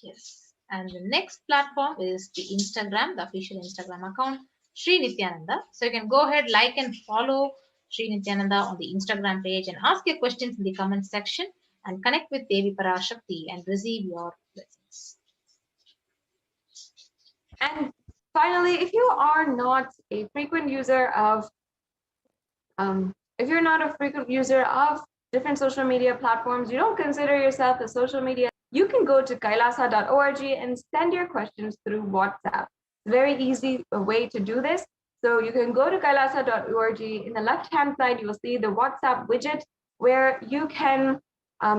Yes, and the next platform is the Instagram, the official Instagram account, Sri Nithyananda. So you can go ahead, like and follow Sri Nithyananda on the Instagram page and ask your questions in the comment section and connect with Devi Parashakti and receive your blessings. And finally, if you are not a frequent user of, different social media platforms, you don't consider yourself a social media, you can go to kailasa.org and send your questions through WhatsApp. Very easy way to do this. So you can go to kailasa.org. In the left-hand side, you will see the WhatsApp widget where you can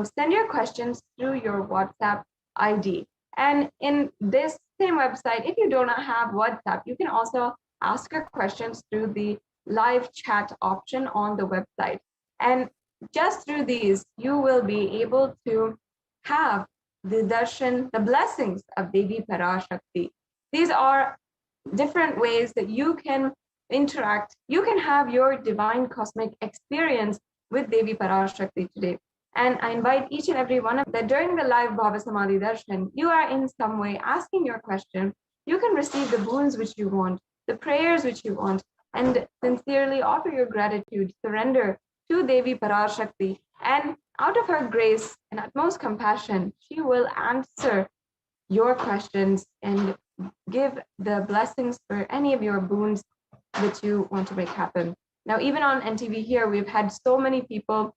send your questions through your WhatsApp ID. And in this same website. If you do not have WhatsApp, you can also ask your questions through the live chat option on the website. And just through these, you will be able to have the darshan, the blessings of Devi Parashakti. These are different ways that you can interact. You can have your divine cosmic experience with Devi Parashakti today. And I invite each and every one of that during the live Bhava Samadhi Darshan, you are in some way asking your question. You can receive the boons which you want, the prayers which you want, and sincerely offer your gratitude, surrender to Devi Parashakti. And out of her grace and utmost compassion, she will answer your questions and give the blessings for any of your boons that you want to make happen. Now, even on NTV here, we've had so many people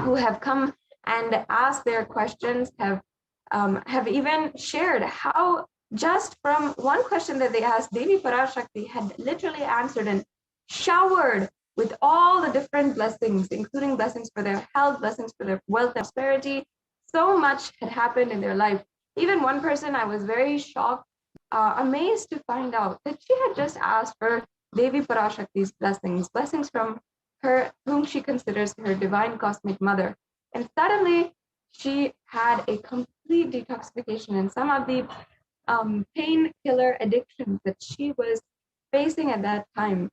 who have come and asked their questions, have even shared how just from one question that they asked, Devi Parashakti had literally answered and showered with all the different blessings, including blessings for their health, blessings for their wealth and prosperity. So much had happened in their life. Even one person, I was very shocked, amazed to find out that she had just asked for Devi Parashakti's blessings from her, whom she considers her divine cosmic mother. And suddenly she had a complete detoxification, and some of the painkiller addictions that she was facing at that time,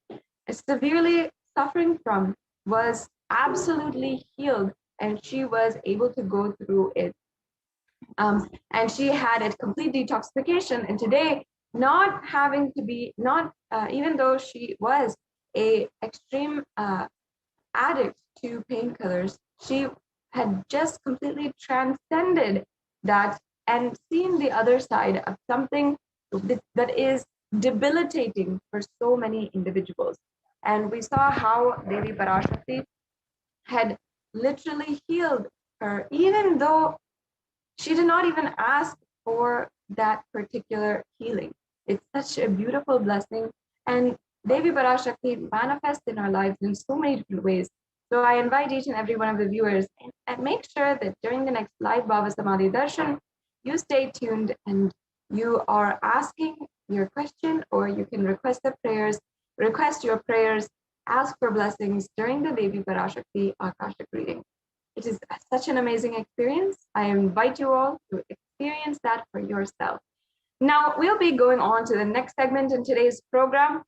severely suffering from, was absolutely healed, and she was able to go through it. And she had a complete detoxification, and today, not having to be, even though she was a extreme addict to painkillers, she had just completely transcended that and seen the other side of something that is debilitating for so many individuals. And we saw how Devi Parashakti had literally healed her, even though she did not even ask for that particular healing. It's such a beautiful blessing, and Devi Parashakti manifests in our lives in so many different ways. So I invite each and every one of the viewers, and make sure that during the next live Bhava Samadhi Darshan, you stay tuned and you are asking your question, or you can request your prayers, ask for blessings during the Devi Parashakti Akashic reading. It is such an amazing experience. I invite you all to experience that for yourself. Now, we'll be going on to the next segment in today's program.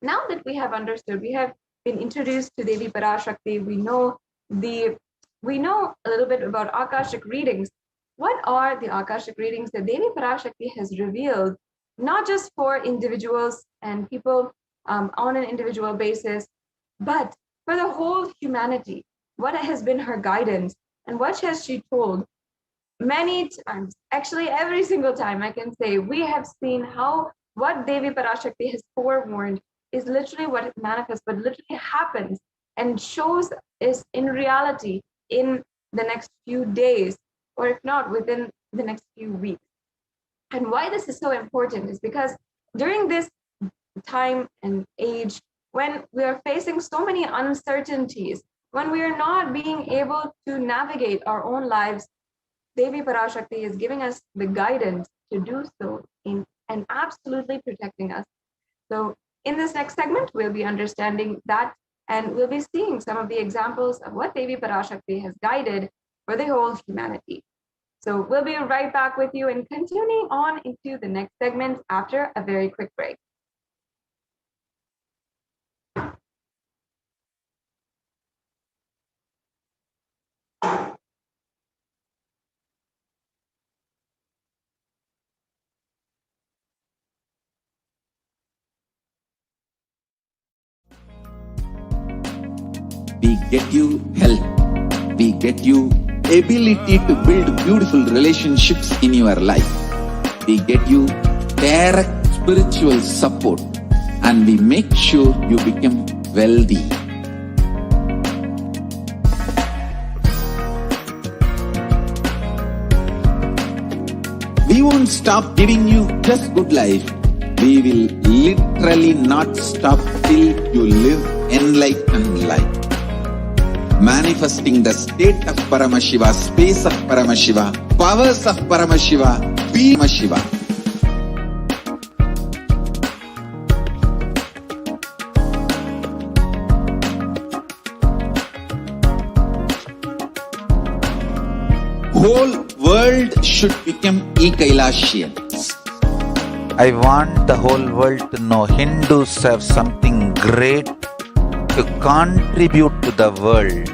Now that we have understood, we have been introduced to Devi Parashakti, we know a little bit about Akashic readings. What are the Akashic readings that Devi Parashakti has revealed, not just for individuals and people on an individual basis, but for the whole humanity? What has been her guidance, and what has she told? Many times, actually every single time, I can say we have seen how what Devi Parashakti has forewarned is literally what manifests, what literally happens and shows is in reality in the next few days, or if not within the next few weeks. And why this is so important is because during this time and age, when we are facing so many uncertainties, when we are not being able to navigate our own lives, Devi Parashakti is giving us the guidance to do so and absolutely protecting us. So in this next segment, we'll be understanding that, and we'll be seeing some of the examples of what Devi Parashakti has guided for the whole humanity. So we'll be right back with you and continuing on into the next segment after a very quick break. We get you health. We get you ability to build beautiful relationships in your life. We get you direct spiritual support, and we make sure you become wealthy. We won't stop giving you just good life. We will literally not stop till you live enlightened life. Manifesting the state of Paramashiva, space of Paramashiva, powers of Paramashiva, be Paramashiva. whole world should become e-Kailashians. I want the whole world to know Hindus have something great to contribute to the world.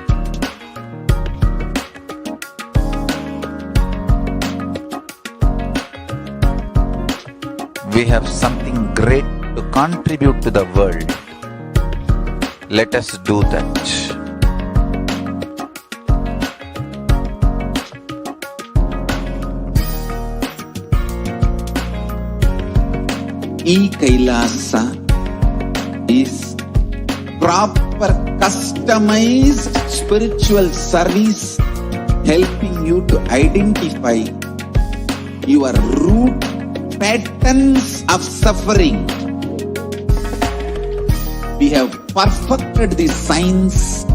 We have something great to contribute to the world. Let us do that. E-Kailasa is proper customized spiritual service helping you to identify your root patterns of suffering. We have perfected the science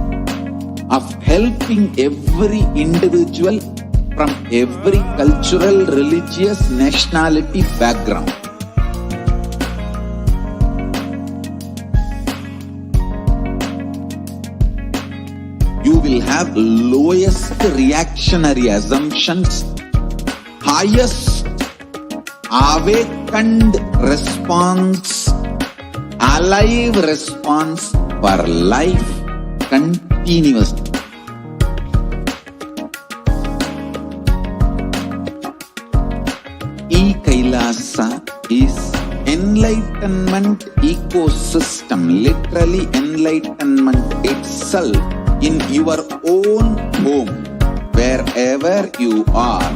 of helping every individual from every cultural, religious, nationality background. You will have lowest reactionary assumptions, highest awakened response, alive response for life continuously. E-Kailasa is enlightenment ecosystem, literally enlightenment itself in your own home, wherever you are.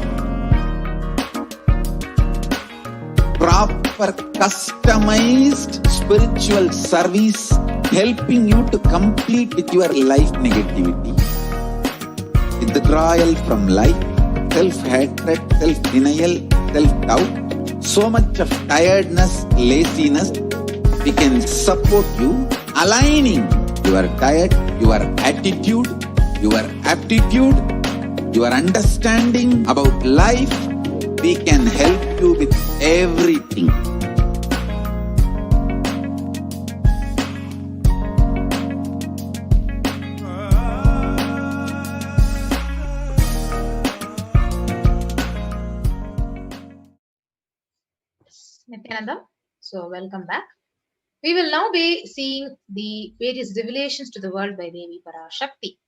Proper customized spiritual service helping you to complete with your life negativity, withdrawal from life, self-hatred, self-denial, self-doubt, so much of tiredness, laziness. We can support you aligning your diet, your attitude, your aptitude, your understanding about life. We can help you with everything. Nithyananda, so welcome back. We will now be seeing the various revelations to the world by Devi Parashakti.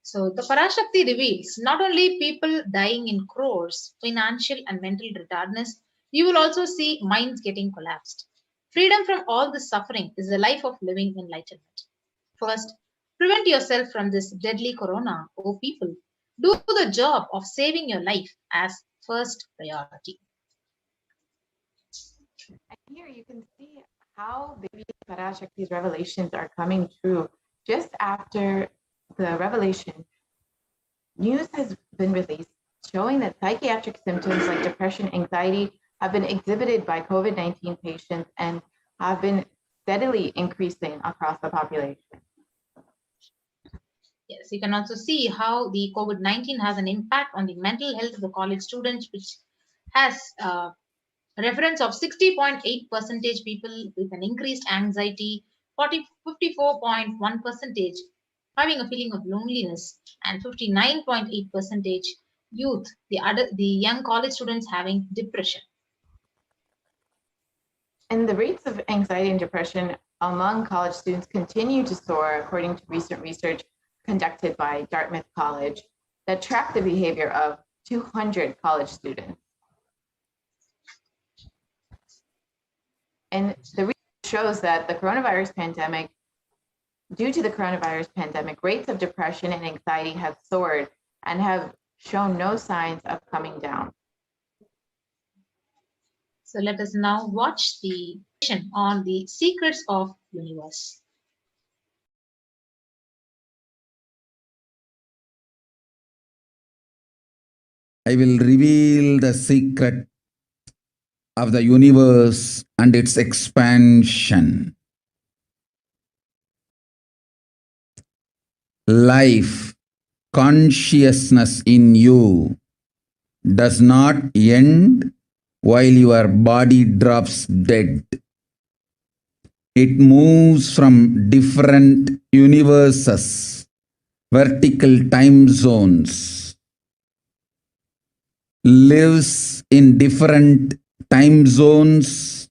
So the Parashakti reveals not only people dying in crores, financial and mental retardedness, you will also see minds getting collapsed. Freedom from all this suffering is the life of living enlightenment. First, prevent yourself from this deadly corona, O people. Do the job of saving your life as first priority. And here you can see how Devi Parashakti's revelations are coming true. Just after the revelation, news has been released showing that psychiatric symptoms like depression, anxiety have been exhibited by COVID-19 patients and have been steadily increasing across the population. Yes, you can also see how the COVID-19 has an impact on the mental health of the college students, which has reference of 60.8% people with an increased anxiety, 54.1% having a feeling of loneliness, and 59.8% youth, the young college students having depression. And the rates of anxiety and depression among college students continue to soar, according to recent research conducted by Dartmouth College that tracked the behavior of 200 college students. And the research shows that due to the coronavirus pandemic, rates of depression and anxiety have soared and have shown no signs of coming down. So let us now watch the session on the secrets of universe. I will reveal the secret of the universe and its expansion. Life, consciousness in you does not end while your body drops dead. It moves from different universes vertical time zones, lives in different time zones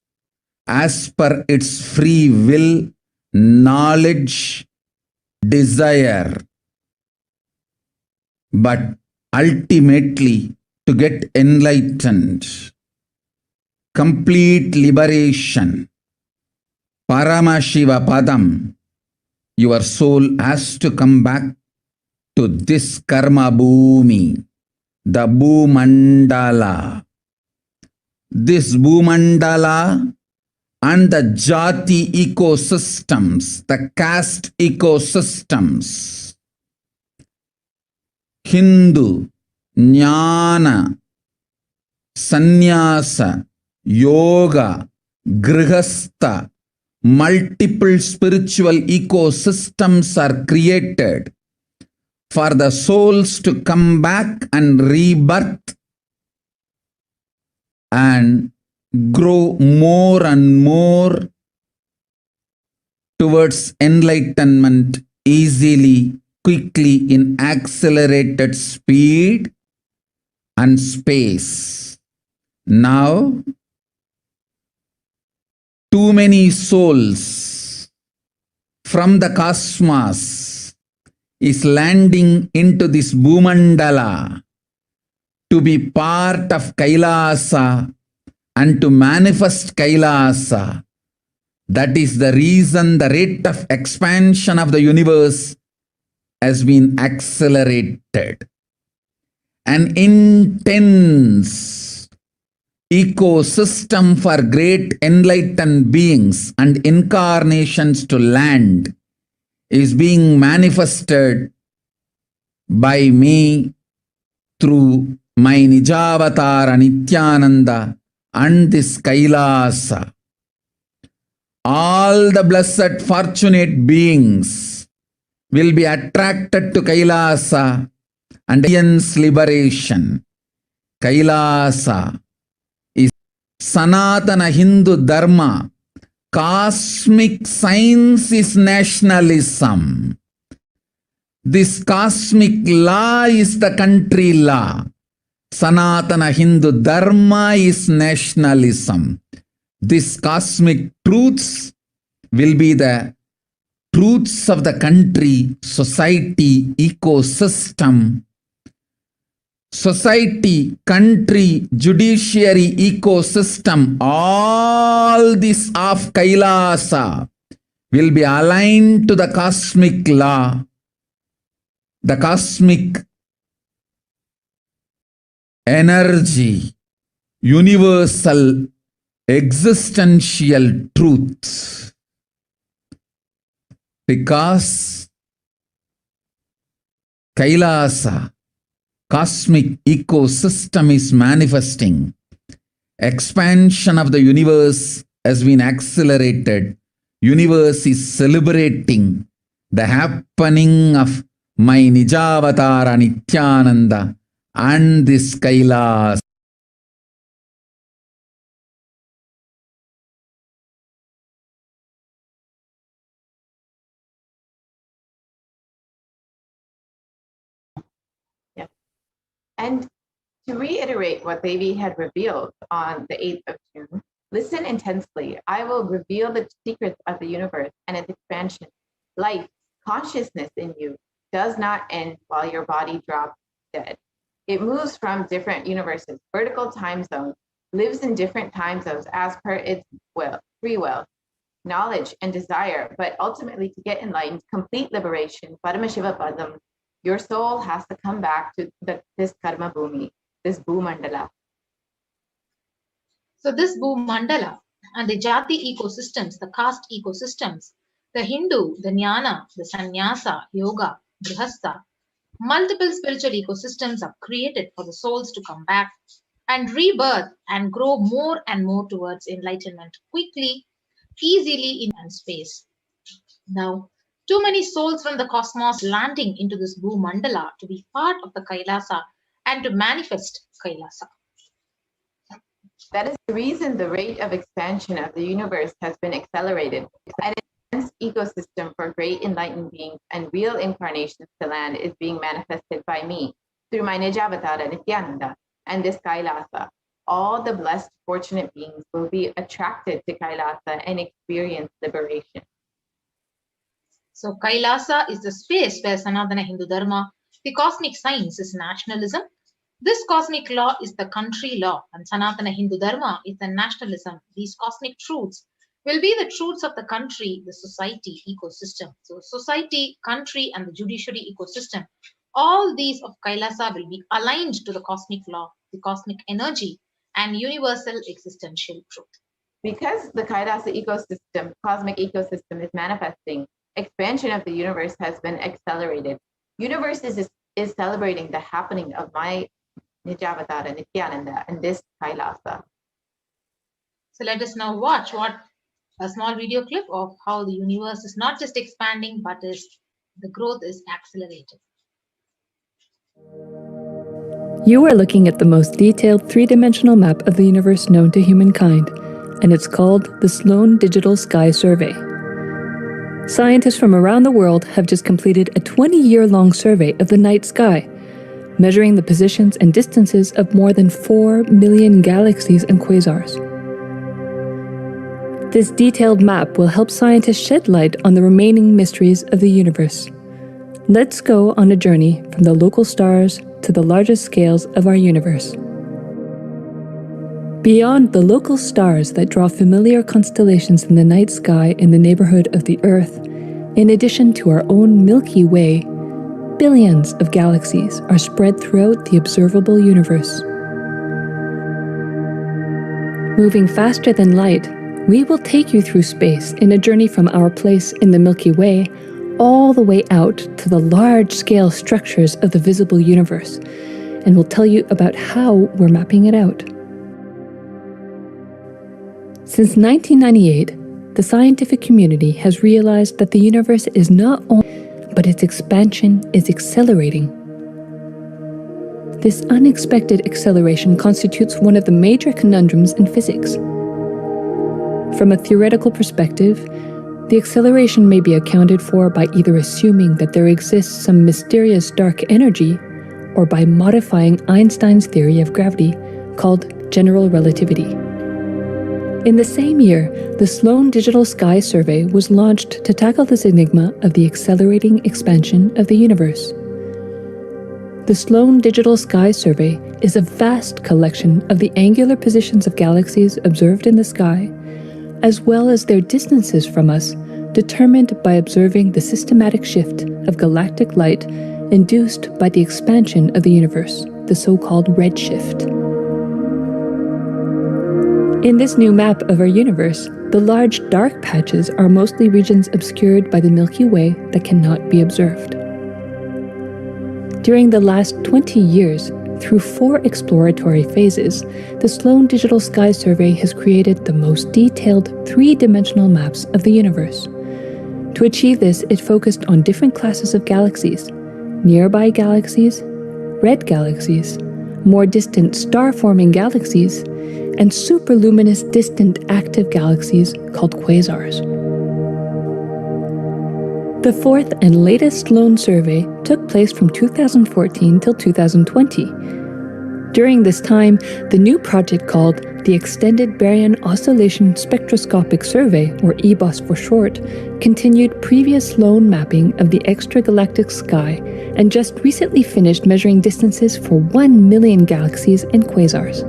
as per its free will, knowledge, desire, but ultimately to get enlightened, complete liberation, Paramashiva Padam, your soul has to come back to this karma bhumi, the Bhumandala. This Bhumandala and the Jati ecosystems, the caste ecosystems, Hindu, Jnana, Sannyasa, Yoga, Grihastha, multiple spiritual ecosystems are created for the souls to come back and rebirth and grow more and more towards enlightenment easily, quickly, in accelerated speed and space. Now, too many souls from the cosmos is landing into this Bhumandala to be part of Kailasa and to manifest Kailasa. That is the reason the rate of expansion of the universe has been accelerated. An intense ecosystem for great enlightened beings and incarnations to land is being manifested by me through my Nijavatara Nithyananda and this Kailasa. All the blessed fortunate beings will be attracted to Kailasa and experience liberation. Kailasa is Sanatana Hindu Dharma. Cosmic science is nationalism. This cosmic law is the country law. Sanatana Hindu Dharma is nationalism. These cosmic truths will be the truths of the country, society, ecosystem. Society, country, judiciary, ecosystem, all this of Kailasa will be aligned to the cosmic law, the cosmic energy, universal existential truth. Because Kailasa, cosmic ecosystem is manifesting. Expansion of the universe has been accelerated. Universe is celebrating the happening of my Nijavatara Nithyananda and this Kailas. And to reiterate what Devi had revealed on the 8th of June, listen intensely. I will reveal the secrets of the universe and its expansion. Life, consciousness in you does not end while your body drops dead. It moves from different universes, vertical time zones, lives in different time zones as per its will, free will, knowledge and desire, but ultimately to get enlightened, complete liberation, Paramashiva Padam, your soul has to come back to this karma bhumi, this Bhumandala. So this Bhumandala and the Jati ecosystems, the caste ecosystems, the Hindu, the Jnana, the Sannyasa, Yoga, Grihastha, multiple spiritual ecosystems are created for the souls to come back and rebirth and grow more and more towards enlightenment quickly, easily in space. Now, too many souls from the cosmos landing into this Bhumandala to be part of the Kailasa and to manifest Kailasa. That is the reason the rate of expansion of the universe has been accelerated. ecosystem for great enlightened beings and real incarnations to land is being manifested by me through my Nijavatara Nithyananda and this Kailasa. All the blessed, fortunate beings will be attracted to Kailasa and experience liberation. So Kailasa is the space where Sanatana Hindu Dharma, the cosmic science, is nationalism. This cosmic law is the country law, and Sanatana Hindu Dharma is the nationalism. These cosmic truths will be the truths of the country, the society, ecosystem. So society, country, and the judiciary ecosystem, all these of Kailasa will be aligned to the cosmic law, the cosmic energy, and universal existential truth. Because the Kailasa ecosystem, cosmic ecosystem, is manifesting, expansion of the universe has been accelerated. Universe is celebrating the happening of my Nijavatara Nithyananda and this Kailasa. So let us now watch a small video clip of how the universe is not just expanding, but the growth is accelerated. You are looking at the most detailed three-dimensional map of the universe known to humankind, and it's called the Sloan Digital Sky Survey. Scientists from around the world have just completed a 20-year-long survey of the night sky, measuring the positions and distances of more than 4 million galaxies and quasars. This detailed map will help scientists shed light on the remaining mysteries of the universe. Let's go on a journey from the local stars to the largest scales of our universe. Beyond the local stars that draw familiar constellations in the night sky in the neighborhood of the Earth, in addition to our own Milky Way, billions of galaxies are spread throughout the observable universe. Moving faster than light, we will take you through space in a journey from our place in the Milky Way all the way out to the large-scale structures of the visible universe, and we'll tell you about how we're mapping it out. Since 1998, the scientific community has realized that the universe is not only, but its expansion is accelerating. This unexpected acceleration constitutes one of the major conundrums in physics. From a theoretical perspective, the acceleration may be accounted for by either assuming that there exists some mysterious dark energy, or by modifying Einstein's theory of gravity, called general relativity. In the same year, the Sloan Digital Sky Survey was launched to tackle this enigma of the accelerating expansion of the universe. The Sloan Digital Sky Survey is a vast collection of the angular positions of galaxies observed in the sky, as well as their distances from us, determined by observing the systematic shift of galactic light induced by the expansion of the universe, the so-called redshift. In this new map of our universe, the large dark patches are mostly regions obscured by the Milky Way that cannot be observed. During the last 20 years, through 4 exploratory phases, the Sloan Digital Sky Survey has created the most detailed 3-dimensional maps of the universe. To achieve this, it focused on different classes of galaxies: nearby galaxies, red galaxies, more distant star-forming galaxies, and superluminous distant active galaxies called quasars. The 4th and latest Sloan survey took place from 2014 till 2020. During this time, the new project called the Extended Baryon Oscillation Spectroscopic Survey, or EBOS for short, continued previous Sloan mapping of the extragalactic sky and just recently finished measuring distances for 1 million galaxies and quasars.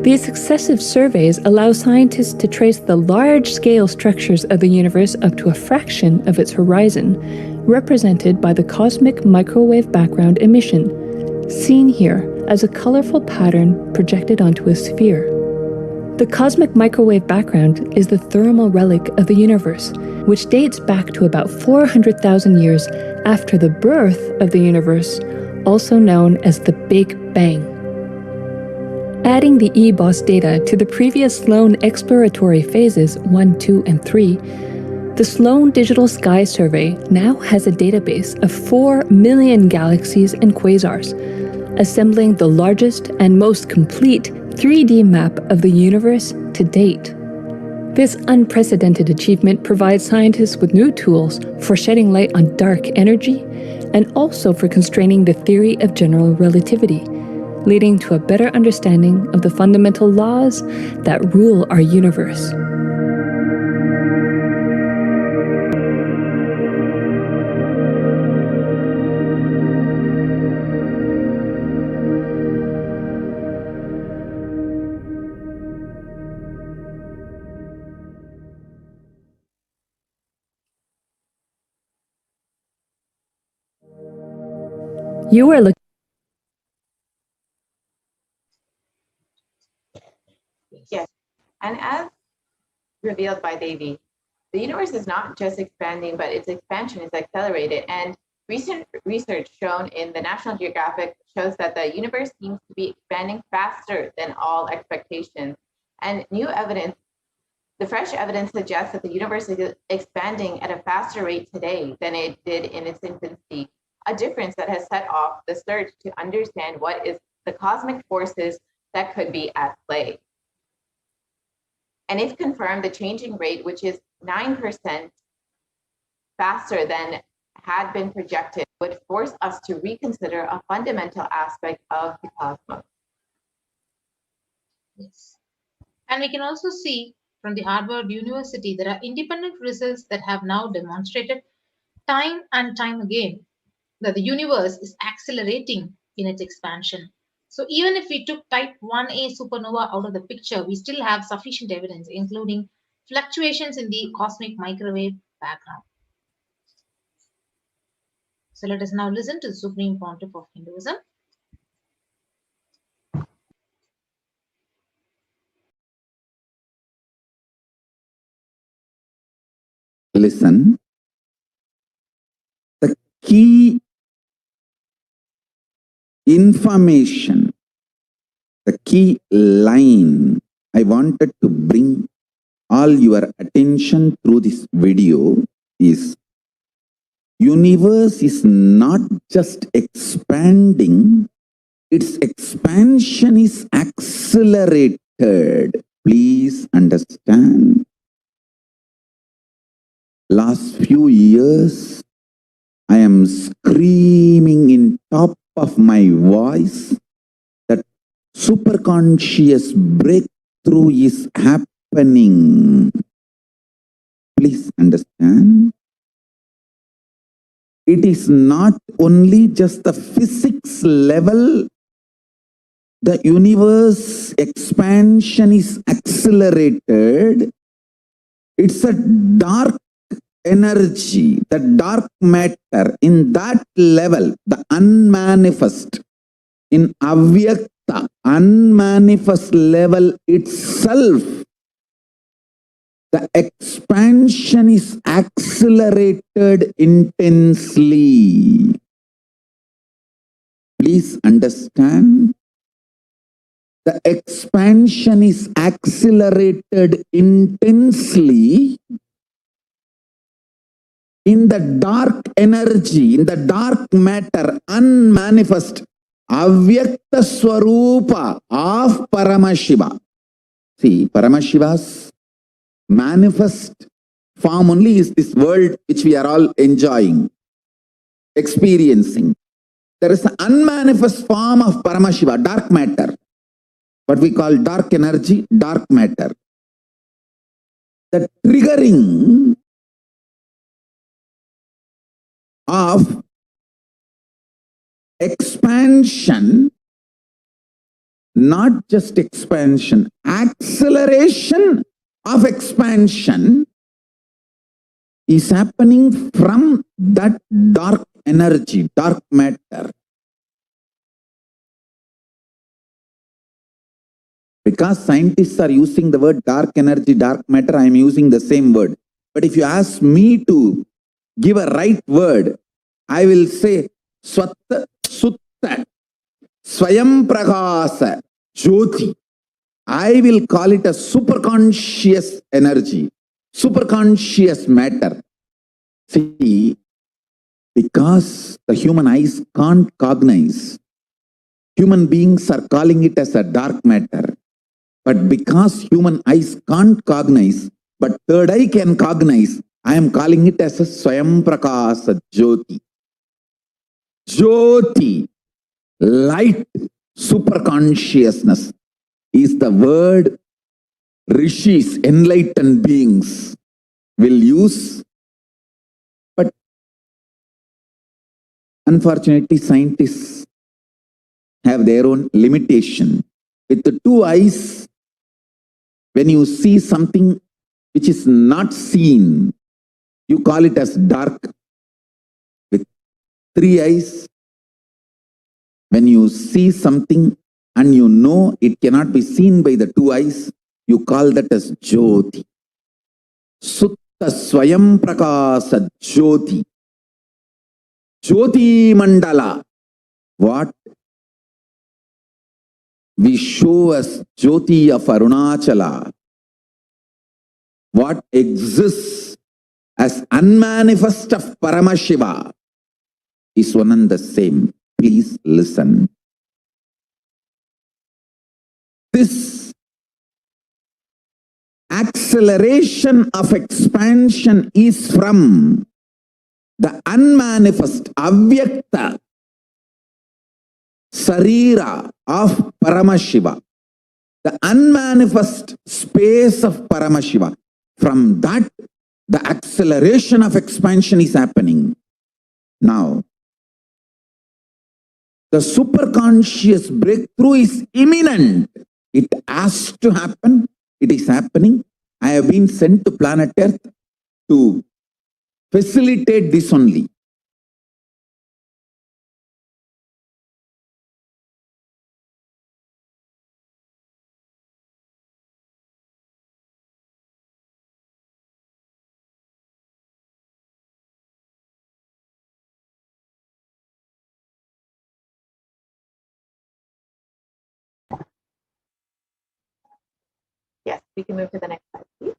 These successive surveys allow scientists to trace the large-scale structures of the universe up to a fraction of its horizon, represented by the cosmic microwave background emission, seen here as a colorful pattern projected onto a sphere. The cosmic microwave background is the thermal relic of the universe, which dates back to about 400,000 years after the birth of the universe, also known as the Big Bang. Adding the EBOS data to the previous Sloan exploratory phases 1, 2, and 3, the Sloan Digital Sky Survey now has a database of 4 million galaxies and quasars, assembling the largest and most complete 3D map of the universe to date. This unprecedented achievement provides scientists with new tools for shedding light on dark energy and also for constraining the theory of general relativity, leading to a better understanding of the fundamental laws that rule our universe. You are looking. Yes. And as revealed by Devi, the universe is not just expanding, but its expansion is accelerated. And recent research shown in the National Geographic shows that the universe seems to be expanding faster than all expectations. And new evidence, the fresh evidence suggests that the universe is expanding at a faster rate today than it did in its infancy, a difference that has set off the search to understand what is the cosmic forces that could be at play. And if confirmed, the changing rate, which is 9% faster than had been projected, would force us to reconsider a fundamental aspect of the cosmos. Yes. And we can also see from the Harvard University, there are independent results that have now demonstrated time and time again that the universe is accelerating in its expansion. So even if we took type 1a supernova out of the picture, we still have sufficient evidence, including fluctuations in the cosmic microwave background. So let us now listen to the Supreme Pontiff of Hinduism. Listen. The key information, the key line I wanted to bring all your attention through this video is universe is not just expanding, its expansion is accelerated. Please understand. Last few years, I am screaming in top of my voice that superconscious breakthrough is happening. Please understand. It is not only just the physics level. The universe expansion is accelerated. It's a dark energy, the dark matter, in that level, the unmanifest, in avyakta, unmanifest level itself, the expansion is accelerated intensely. Please understand. The expansion is accelerated intensely in the dark energy, in the dark matter, unmanifest, avyakta swarupa of Paramashiva. See, Paramashiva's manifest form only is this world which we are all enjoying, experiencing. There is an unmanifest form of Paramashiva, dark matter, what we call dark energy, dark matter. The triggering of expansion, not just expansion, acceleration of expansion is happening from that dark energy, dark matter. Because scientists are using the word dark energy, dark matter, I am using the same word. But if you ask me to give a right word, I will say Swatta Sutta Swayam Pragasa Jyoti. I will call it a superconscious energy, superconscious matter. See, because the human eyes can't cognize, human beings are calling it as a dark matter. But because human eyes can't cognize, but third eye can cognize. I am calling it as a Swayam Prakasa Jyoti. Jyoti, light, superconsciousness is the word rishis, enlightened beings, will use. But unfortunately, scientists have their own limitation. With the two eyes, when you see something which is not seen, you call it as dark. With three eyes, when you see something and you know it cannot be seen by the two eyes, you call that as Jyoti. Sutta Swayam Prakasa Jyoti. Jyoti Mandala. What we show as Jyoti of Arunachala. What exists as unmanifest of Paramashiva is one and the same. Please listen. This acceleration of expansion is from the unmanifest, avyakta sarira of Paramashiva, the unmanifest space of Paramashiva. From that, the acceleration of expansion is happening. Now, the superconscious breakthrough is imminent. It has to happen. It is happening. I have been sent to planet Earth to facilitate this only. Yes, we can move to the next slide, please.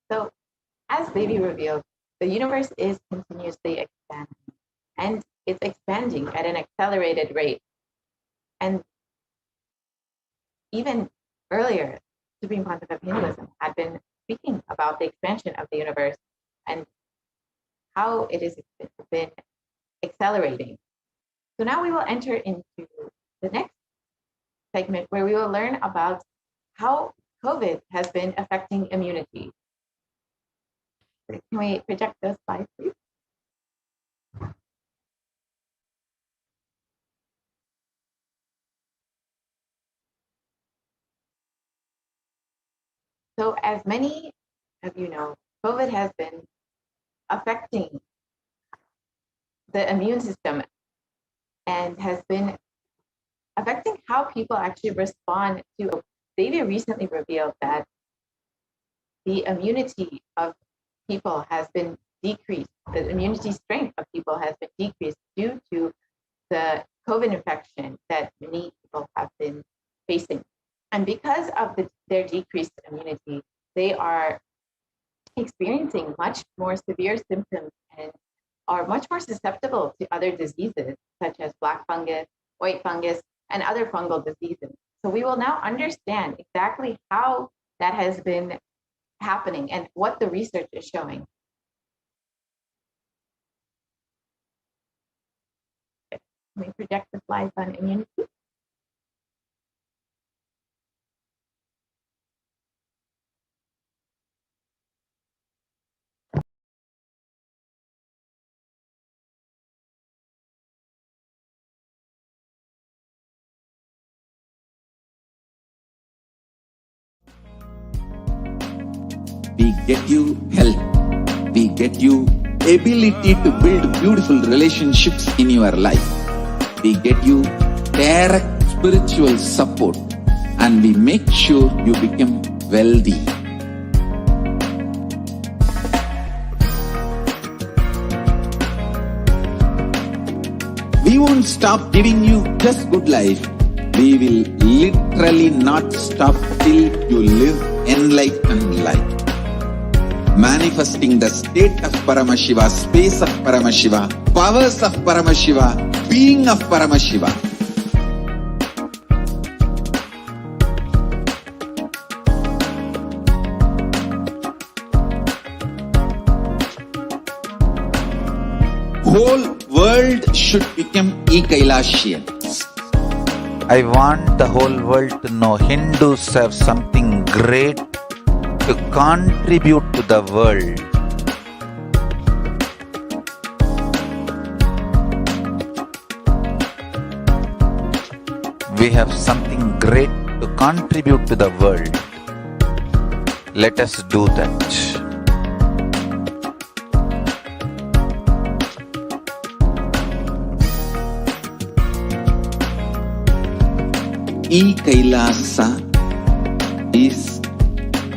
So, as Devi revealed, the universe is continuously expanding, and it's expanding at an accelerated rate. And even earlier, Supreme Pontiff of Hinduism had been speaking about the expansion of the universe and how it has been accelerating. So now we will enter into the next segment where we will learn about how COVID has been affecting immunity. Can we project those slides, please? So as many of you know, COVID has been affecting the immune system and has been affecting how people actually respond to. Devi recently revealed that the immunity of people has been decreased. The immunity strength of people has been decreased due to the COVID infection that many people have been facing. And because of their decreased immunity, they are experiencing much more severe symptoms and are much more susceptible to other diseases such as black fungus, white fungus, and other fungal diseases. So we will now understand exactly how that has been happening and what the research is showing. Can we project the slides on immunity? We get you health. We get you ability to build beautiful relationships in your life. We get you direct spiritual support, and we make sure you become wealthy. We won't stop giving you just good life. We will literally not stop till you live enlightened life. Manifesting the state of Paramashiva, space of Paramashiva, powers of Paramashiva, being of Paramashiva. Whole world should become e-Kailashians. I want the whole world to know Hindus have something great to contribute to the world. We have something great to contribute to the world. Let us do that. E-Kailasa is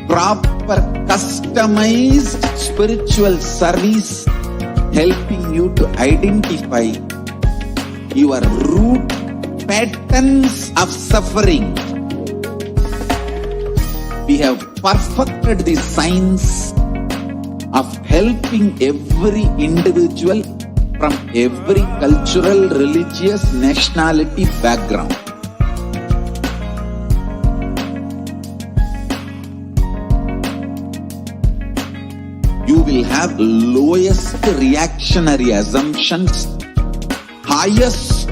proper customized spiritual service helping you to identify your root patterns of suffering. We have perfected the science of helping every individual from every cultural, religious, nationality background. You will have lowest reactionary assumptions, highest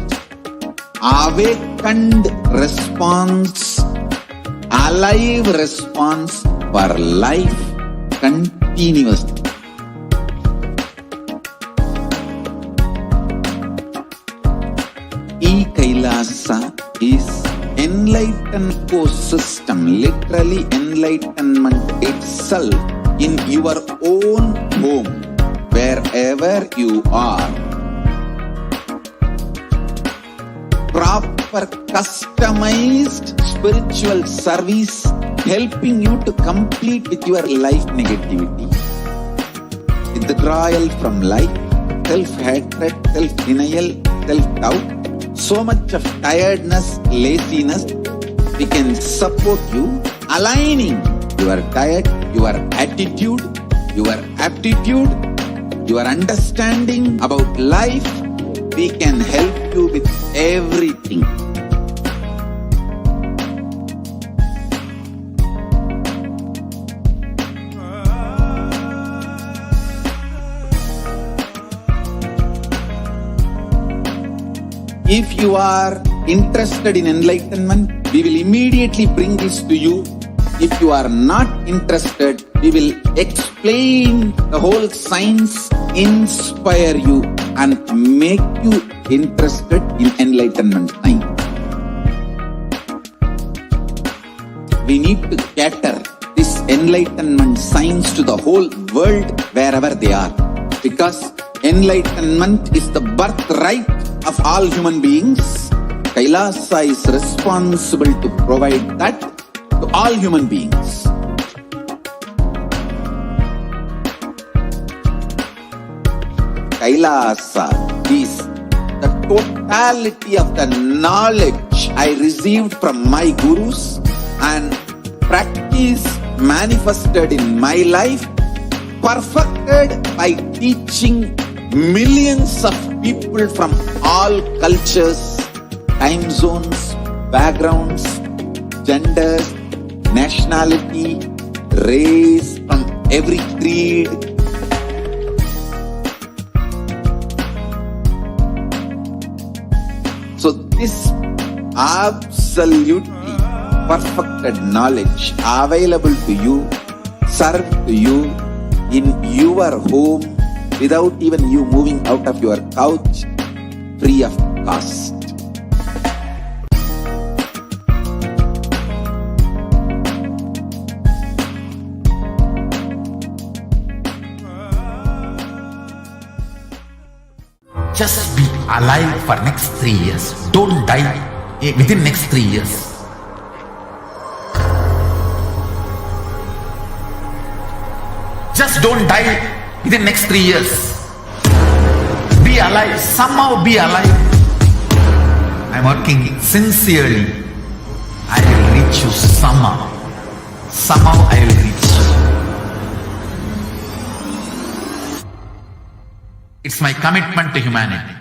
awakened response, alive response for life continuously. E-Kailasa is enlightened ecosystem, literally enlightenment itself in your own home, wherever you are. Proper customized spiritual service helping you to complete with your life negativity. Withdrawal from life, self-hatred, self-denial, self-doubt, so much of tiredness, laziness. We can support you aligning your diet, your attitude, your aptitude, your understanding about life. We can help you with everything. If you are interested in enlightenment, we will immediately bring this to you. If you are not interested, we will explain the whole science, inspire you and make you interested in enlightenment science. We need to cater this enlightenment science to the whole world wherever they are, because enlightenment is the birthright of all human beings. Kailasa is responsible to provide that to all human beings. Kailasa is the totality of the knowledge I received from my gurus and practice manifested in my life, perfected by teaching millions of people from all cultures, time zones, backgrounds, genders, nationality, race, from every creed. So this absolutely perfected knowledge available to you, served to you in your home without even you moving out of your couch, free of cost. Just be alive for next 3 years. Don't die within next 3 years. Just don't die within next 3 years. Be alive. Somehow be alive. working sincerely, I will reach you somehow. Somehow I will reach you. It's my commitment to humanity.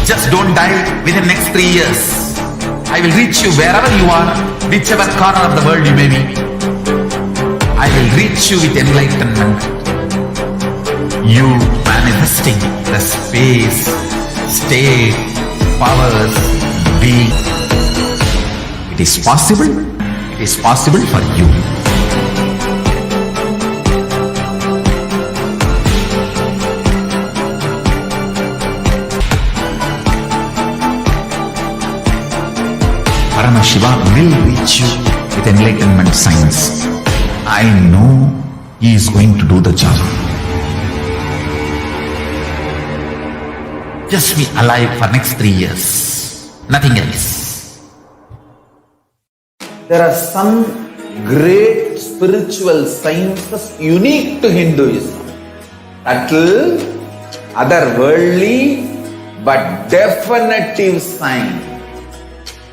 Just don't die within the next 3 years. I will reach you wherever you are, whichever corner of the world you may be. I will reach you with enlightenment. You manifesting the space, state, powers, being. It is possible. It is possible for you. Paramashiva will reach you with enlightenment science. I know he is going to do the job. Just be alive for next 3 years. Nothing else. There are some great spiritual sciences unique to Hinduism. Subtle, otherworldly, but definitive sign.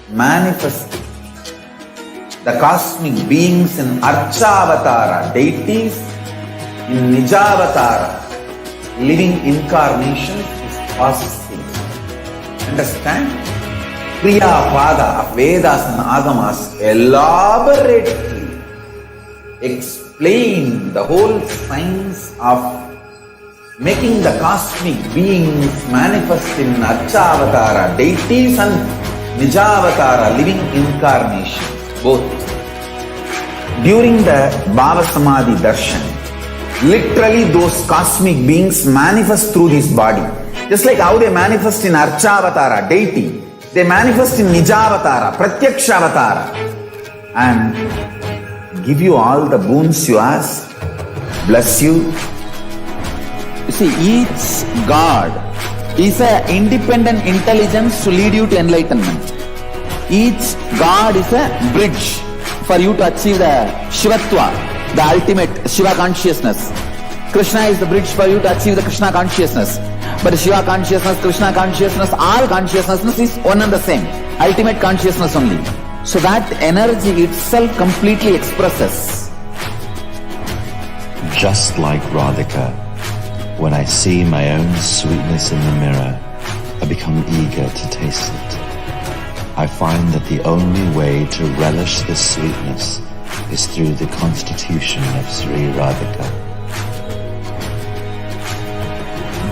Manifesting the cosmic beings in Archavatara, deities in Nijavatara, living incarnations is possible. Understand? Kriya Pada of Vedas and Agamas elaborately explain the whole science of making the cosmic beings manifest in Archavatara, deities and Nijavatara, living incarnation, both. During the Bhava Samadhi Darshan, literally those cosmic beings manifest through this body. Just like how they manifest in Archavatara, deity, they manifest in Nijavatara, Pratyakshavatara, and give you all the boons you ask, bless you. You see, each God is an independent intelligence to lead you to enlightenment. Each God is a bridge for you to achieve the Shivatva, the ultimate Shiva consciousness. Krishna is the bridge for you to achieve the Krishna consciousness. But Shiva consciousness, Krishna consciousness, all consciousness is one and the same. Ultimate consciousness only. So that energy itself completely expresses. Just like Radhika, when I see my own sweetness in the mirror, I become eager to taste it. I find that the only way to relish this sweetness is through the constitution of Sri Radhika.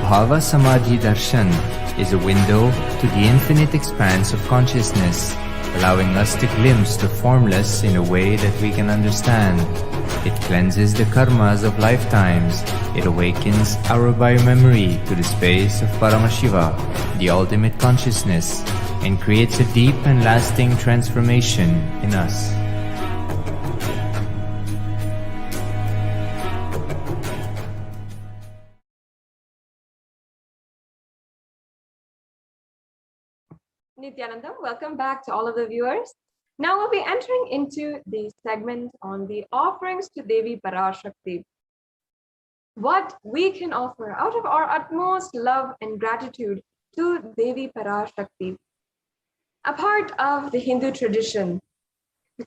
Bhava Samadhi Darshan is a window to the infinite expanse of consciousness, allowing us to glimpse the formless in a way that we can understand. It cleanses the karmas of lifetimes. It awakens our biomemory to the space of Paramashiva, the ultimate consciousness, and creates a deep and lasting transformation in us. Nithyananda, welcome back to all of the viewers. Now we'll be entering into the segment on the offerings to Devi Parashakti. What we can offer out of our utmost love and gratitude to Devi Parashakti. A part of the Hindu tradition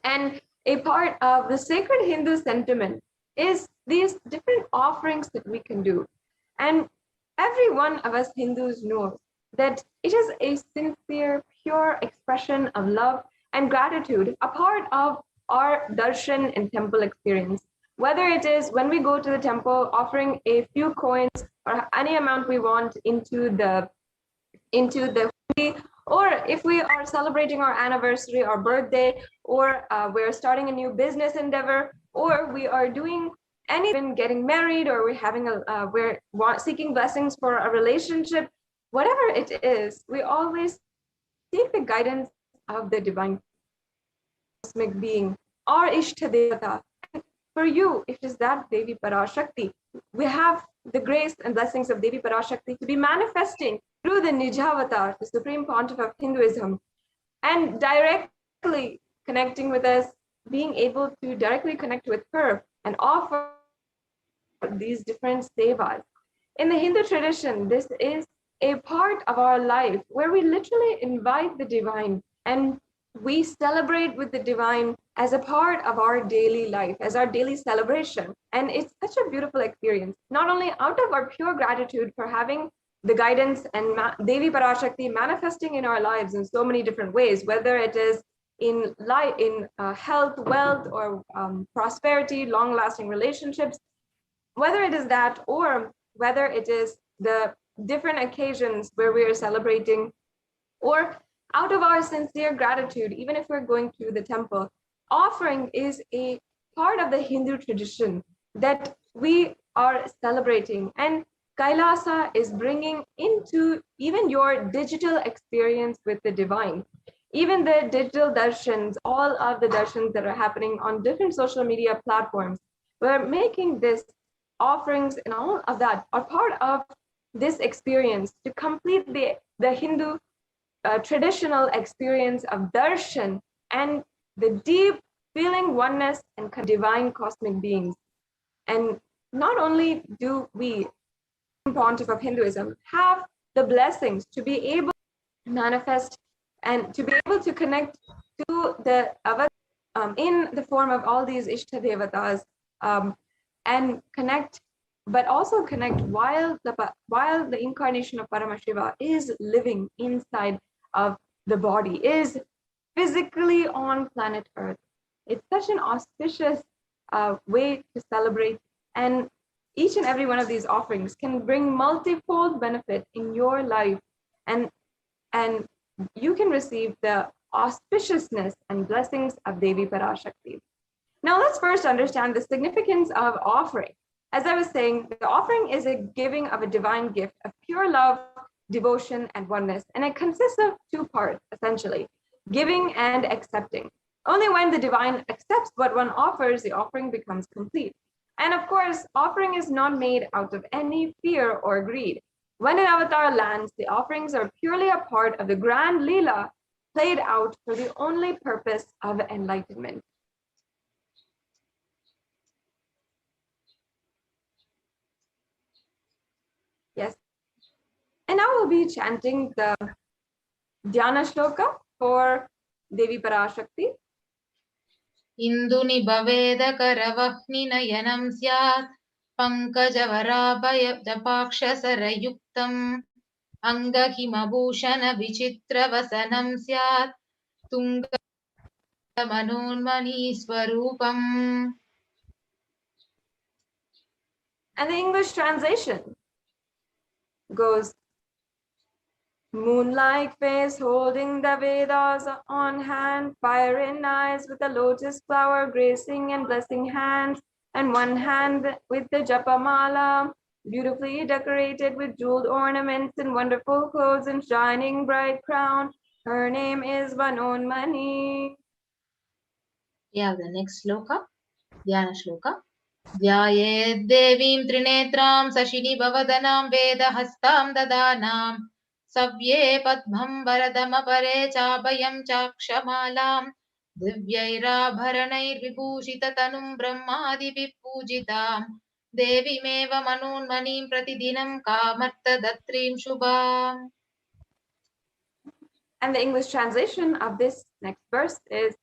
and a part of the sacred Hindu sentiment is these different offerings that we can do. And every one of us Hindus knows that it is a sincere, pure expression of love and gratitude, a part of our darshan and temple experience. Whether it is when we go to the temple offering a few coins or any amount we want into the hundi, or if we are celebrating our anniversary or birthday, or we're starting a new business endeavor, or we are doing anything, getting married, or we're seeking blessings for a relationship, whatever it is, we always seek the guidance of the divine cosmic being, our Ishta Devata. For you, it is that Devi Parashakti. We have the grace and blessings of Devi Parashakti to be manifesting through the Nijavatar, the supreme pontiff of Hinduism, and directly connecting with us, being able to directly connect with her and offer these different sevas. In the Hindu tradition, this is a part of our life where we literally invite the divine and we celebrate with the divine as a part of our daily life, as our daily celebration. And it's such a beautiful experience, not only out of our pure gratitude for having the guidance and Devi Parashakti manifesting in our lives in so many different ways, whether it is in life, in health, wealth, or prosperity, long-lasting relationships, whether it is that or whether it is the different occasions where we are celebrating, or out of our sincere gratitude, even if we're going to the temple, offering is a part of the Hindu tradition that we are celebrating. And Kailasa is bringing into even your digital experience with the divine, even the digital darshans, all of the darshans that are happening on different social media platforms. We're making this offerings and all of that are part of this experience to complete the Hindu traditional experience of darshan and the deep feeling oneness and divine cosmic beings. And not only do we, pontiff of Hinduism, have the blessings to be able to manifest and to be able to connect to the in the form of all these Ishta Devatas, and connect, but also connect while the incarnation of Paramashiva is living inside of the body, is physically on planet Earth. It's such an auspicious way to celebrate, and each and every one of these offerings can bring multifold benefit in your life, and you can receive the auspiciousness and blessings of Devi Parashakti. Now let's first understand the significance of offering. As I was saying, the offering is a giving of a divine gift of pure love, devotion, and oneness. And it consists of two parts, essentially, giving and accepting. Only when the divine accepts what one offers, the offering becomes complete. And of course, offering is not made out of any fear or greed. When an avatar lands, the offerings are purely a part of the grand Leela played out for the only purpose of enlightenment. Yes. And now we'll be chanting the Dhyana Shloka for Devi Parashakti. Induni bhaveda karavahni nayanam syat pankajavaraabhaya japakshasarayuktam angahimabhushana vichitra vasanam syat tunga manonmani swarupam. And the English translation goes, moon-like face holding the Vedas on hand, fire in eyes with a lotus flower gracing and blessing hands, and one hand with the Japamala, beautifully decorated with jeweled ornaments and wonderful clothes and shining bright crown. Her name is Vanonmani. Yeah, the next sloka, Dhyana Shloka. Dhyayed Devim Trinetram Sashini Bhavadanam Vedahastam Dadanam Savye Padmam Varadama Pare Chabhayam Chakshamalam Divyairabharanair Vibhushita Tanum Brahmadi Vipujitam Devi Meva Manonmanim Pratidinam Kamarta Datrim Shubham. And the English translation of this next verse is,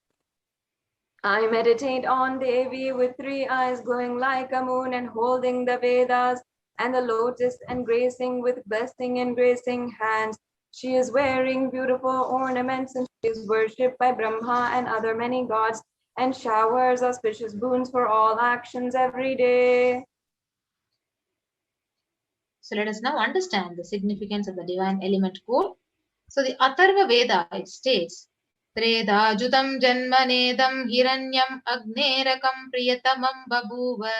I meditate on Devi with three eyes glowing like a moon and holding the Vedas and the lotus and gracing with blessing and gracing hands. She is wearing beautiful ornaments and she is worshipped by Brahma and other many gods and showers auspicious boons for all actions every day. So let us now understand the significance of the divine element code. So the Atharva Veda, it states, Tredajutam janmanedam hiranyam agnerakam priyatamam babuva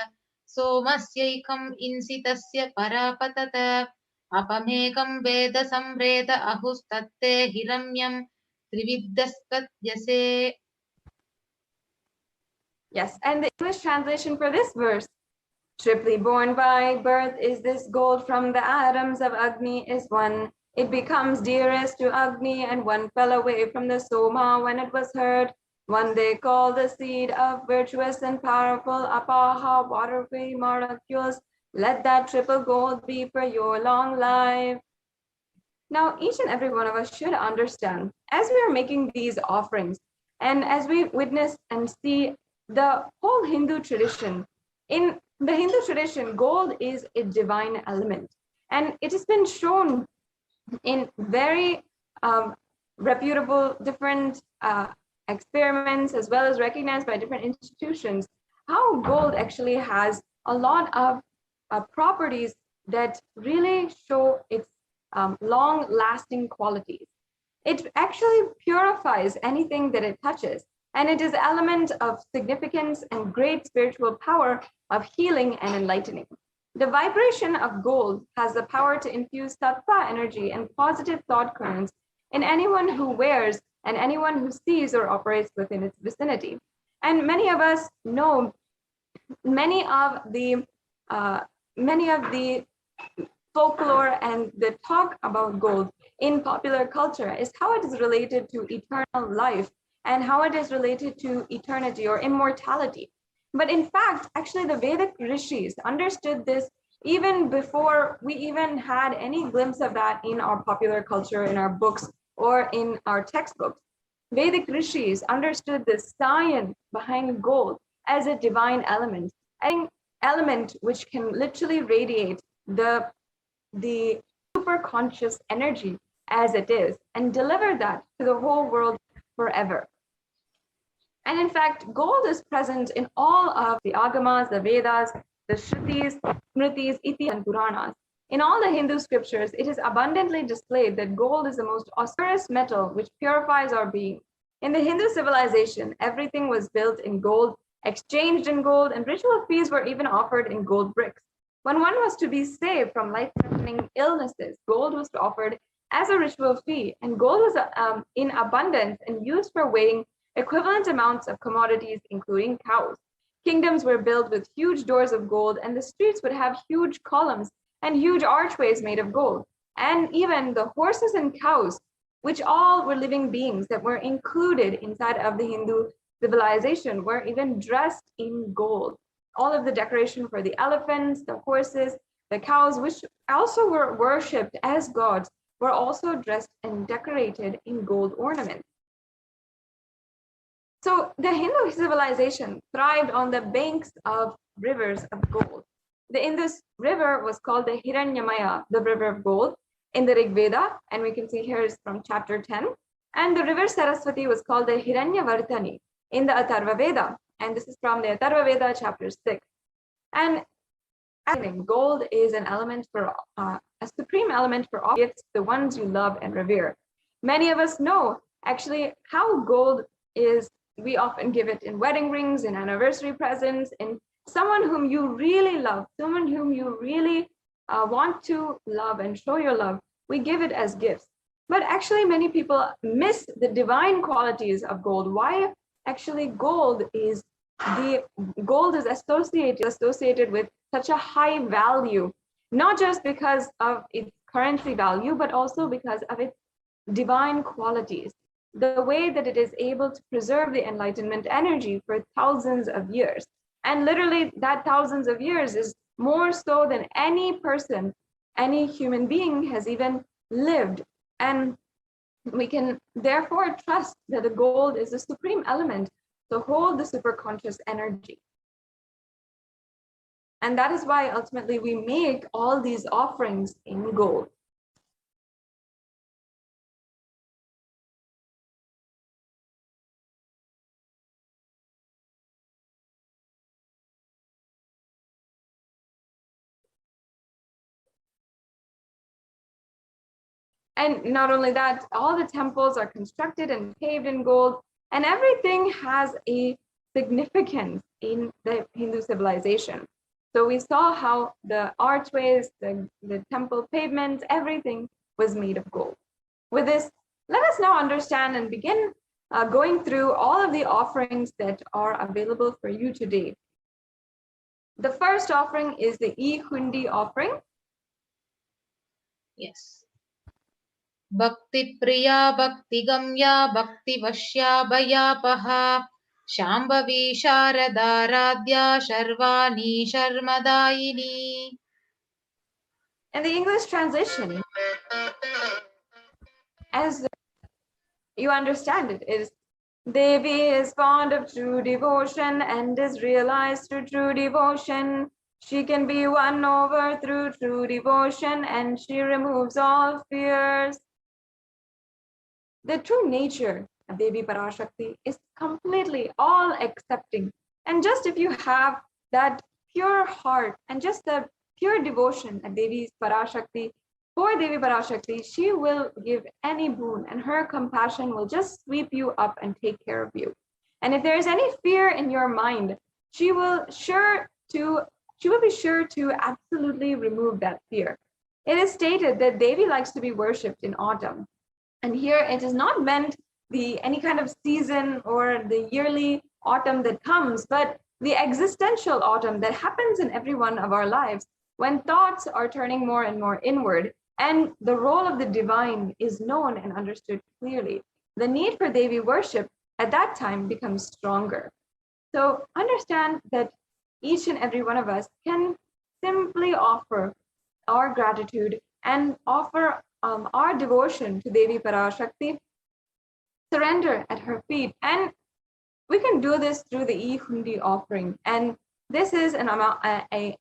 somasyaikam insitasya parapatata apamekam veda samreda ahustatte hiranyam trividdaskatyase. Yes, and the English translation for this verse, triply born by birth is this gold from the atoms of Agni is one. It becomes dearest to Agni, and one fell away from the Soma when it was heard. One they call the seed of virtuous and powerful Apaha waterway molecules. Let that triple gold be for your long life. Now, each and every one of us should understand, as we are making these offerings, and as we witness and see the whole Hindu tradition, in the Hindu tradition, gold is a divine element. And it has been shown in very reputable different experiments, as well as recognized by different institutions, how gold actually has a lot of properties that really show its long-lasting qualities. It actually purifies anything that it touches, and it is an element of significance and great spiritual power of healing and enlightening. The vibration of gold has the power to infuse sattva energy and positive thought currents in anyone who wears and anyone who sees or operates within its vicinity. And many of us know many of the folklore and the talk about gold in popular culture is how it is related to eternal life and how it is related to eternity or immortality. But in fact, actually the Vedic rishis understood this even before we even had any glimpse of that in our popular culture, in our books, or in our textbooks. Vedic rishis understood the science behind gold as a divine element, an element which can literally radiate the super conscious energy as it is and deliver that to the whole world forever. And in fact, gold is present in all of the agamas, the Vedas, the Shrutis, Smritis, Iti, and Puranas. In all the Hindu scriptures, it is abundantly displayed that gold is the most auspicious metal which purifies our being. In the Hindu civilization, everything was built in gold, exchanged in gold, and ritual feasts were even offered in gold bricks. When one was to be saved from life-threatening illnesses, gold was offered as a ritual fee, and gold was in abundance and used for weighing equivalent amounts of commodities, including cows. Kingdoms were built with huge doors of gold, and the streets would have huge columns and huge archways made of gold. And even the horses and cows, which all were living beings that were included inside of the Hindu civilization, were even dressed in gold. All of the decoration for the elephants, the horses, the cows, which also were worshipped as gods, were also dressed and decorated in gold ornaments. So the Hindu civilization thrived on the banks of rivers of gold. The Indus River was called the Hiranyamaya, the river of gold, in the Rig Veda, and we can see here is from chapter 10. And the river Saraswati was called the Hiranyavardhani in the Atharva Veda, and this is from the Atharva Veda, chapter 6. And gold is an element for a supreme element for all gifts, the ones you love and revere. Many of us know actually how gold is. We often give it in wedding rings, in anniversary presents, in someone whom you really love, someone whom you really want to love and show your love. We give it as gifts. But actually, many people miss the divine qualities of gold. Why? Actually, gold is associated with such a high value, not just because of its currency value, but also because of its divine qualities. The way that it is able to preserve the enlightenment energy for thousands of years. And literally that thousands of years is more so than any person, any human being has even lived. And we can therefore trust that the gold is the supreme element to hold the superconscious energy. And that is why ultimately we make all these offerings in gold. And not only that, all the temples are constructed and paved in gold, and everything has a significance in the Hindu civilization. So we saw how the archways, the temple pavements, everything was made of gold. With this, let us now understand and begin going through all of the offerings that are available for you today. The first offering is the E-Hundi offering. Yes. Bhakti Priya Bhakti Gamya Bhakti Vashya Bhayapaha Shambhavi Sharada Radhya Sharvani Sharmadayini. And the English translation, as you understand it, is Devi is fond of true devotion and is realized through true devotion. She can be won over through true devotion and she removes all fears. The true nature of Devi Parashakti is completely all accepting. And just if you have that pure heart and just the pure devotion at Devi Parashakti, for Devi Parashakti, she will give any boon and her compassion will just sweep you up and take care of you. And if there is any fear in your mind, she will be sure to absolutely remove that fear. It is stated that Devi likes to be worshipped in autumn. And here it is not meant any kind of season or the yearly autumn that comes, but the existential autumn that happens in every one of our lives when thoughts are turning more and more inward and the role of the divine is known and understood clearly. The need for Devi worship at that time becomes stronger. So understand that each and every one of us can simply offer our gratitude and offer our devotion to Devi Parashakti, surrender at her feet. And we can do this through the e-hundi offering. And this is an amount, a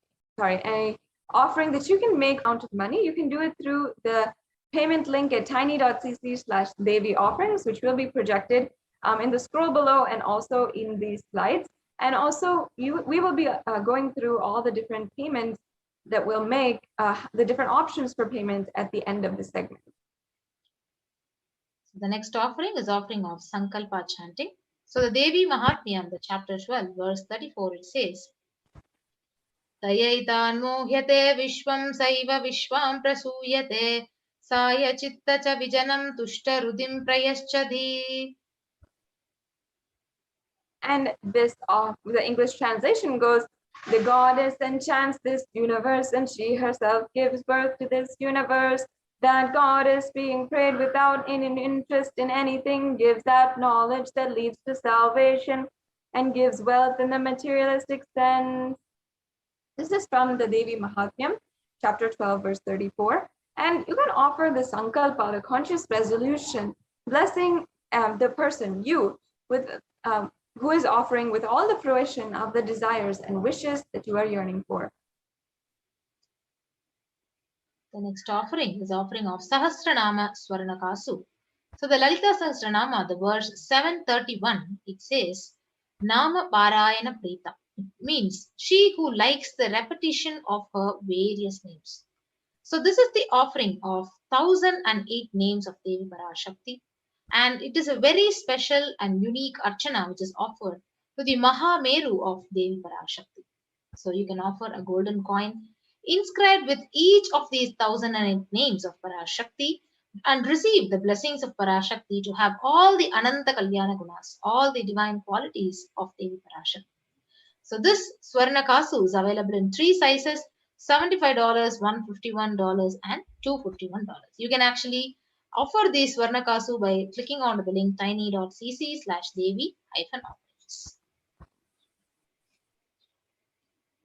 offering that you can make out of money. You can do it through the payment link at tiny.cc/Devi offerings, which will be projected in the scroll below and also in these slides. And also we will be going through all the different payments that will make the different options for payment at the end of the segment. So the next offering is offering of Sankalpa chanting. So the Devi Mahatmyam, the chapter 12, verse 34, it says, Tayaitan mohyate vishwam saiva vishwam prasuyate saya chitta cha vijanam tushta rudim prayaschadi. And this, the English translation goes, the goddess enchants this universe and she herself gives birth to this universe. That goddess being prayed without any interest in anything gives that knowledge that leads to salvation and gives wealth in the materialistic sense. This is from the Devi Mahatmyam, chapter 12, verse 34. And you can offer the Sankalpa, the conscious resolution, blessing the person, you, with who is offering with all the fruition of the desires and wishes that you are yearning for. The next offering is offering of Sahasranama Swarnakasu. So the Lalita Sahasranama, the verse 731, it says, Nama Parayana Prita. It means she who likes the repetition of her various names. So this is the offering of 1008 names of Devi Parashakti. And it is a very special and unique archana which is offered to the Mahameru of Devi Parashakti. So you can offer a golden coin inscribed with each of these 1008 names of Parashakti and receive the blessings of Parashakti to have all the Ananta Kalyana Gunas, all the divine qualities of Devi Parashakti. So this Swarnakasu is available in 3 sizes, $75, $151, and $251. You can actually offer the Swarnakasu by clicking on the link tiny.cc/Devi-offerings.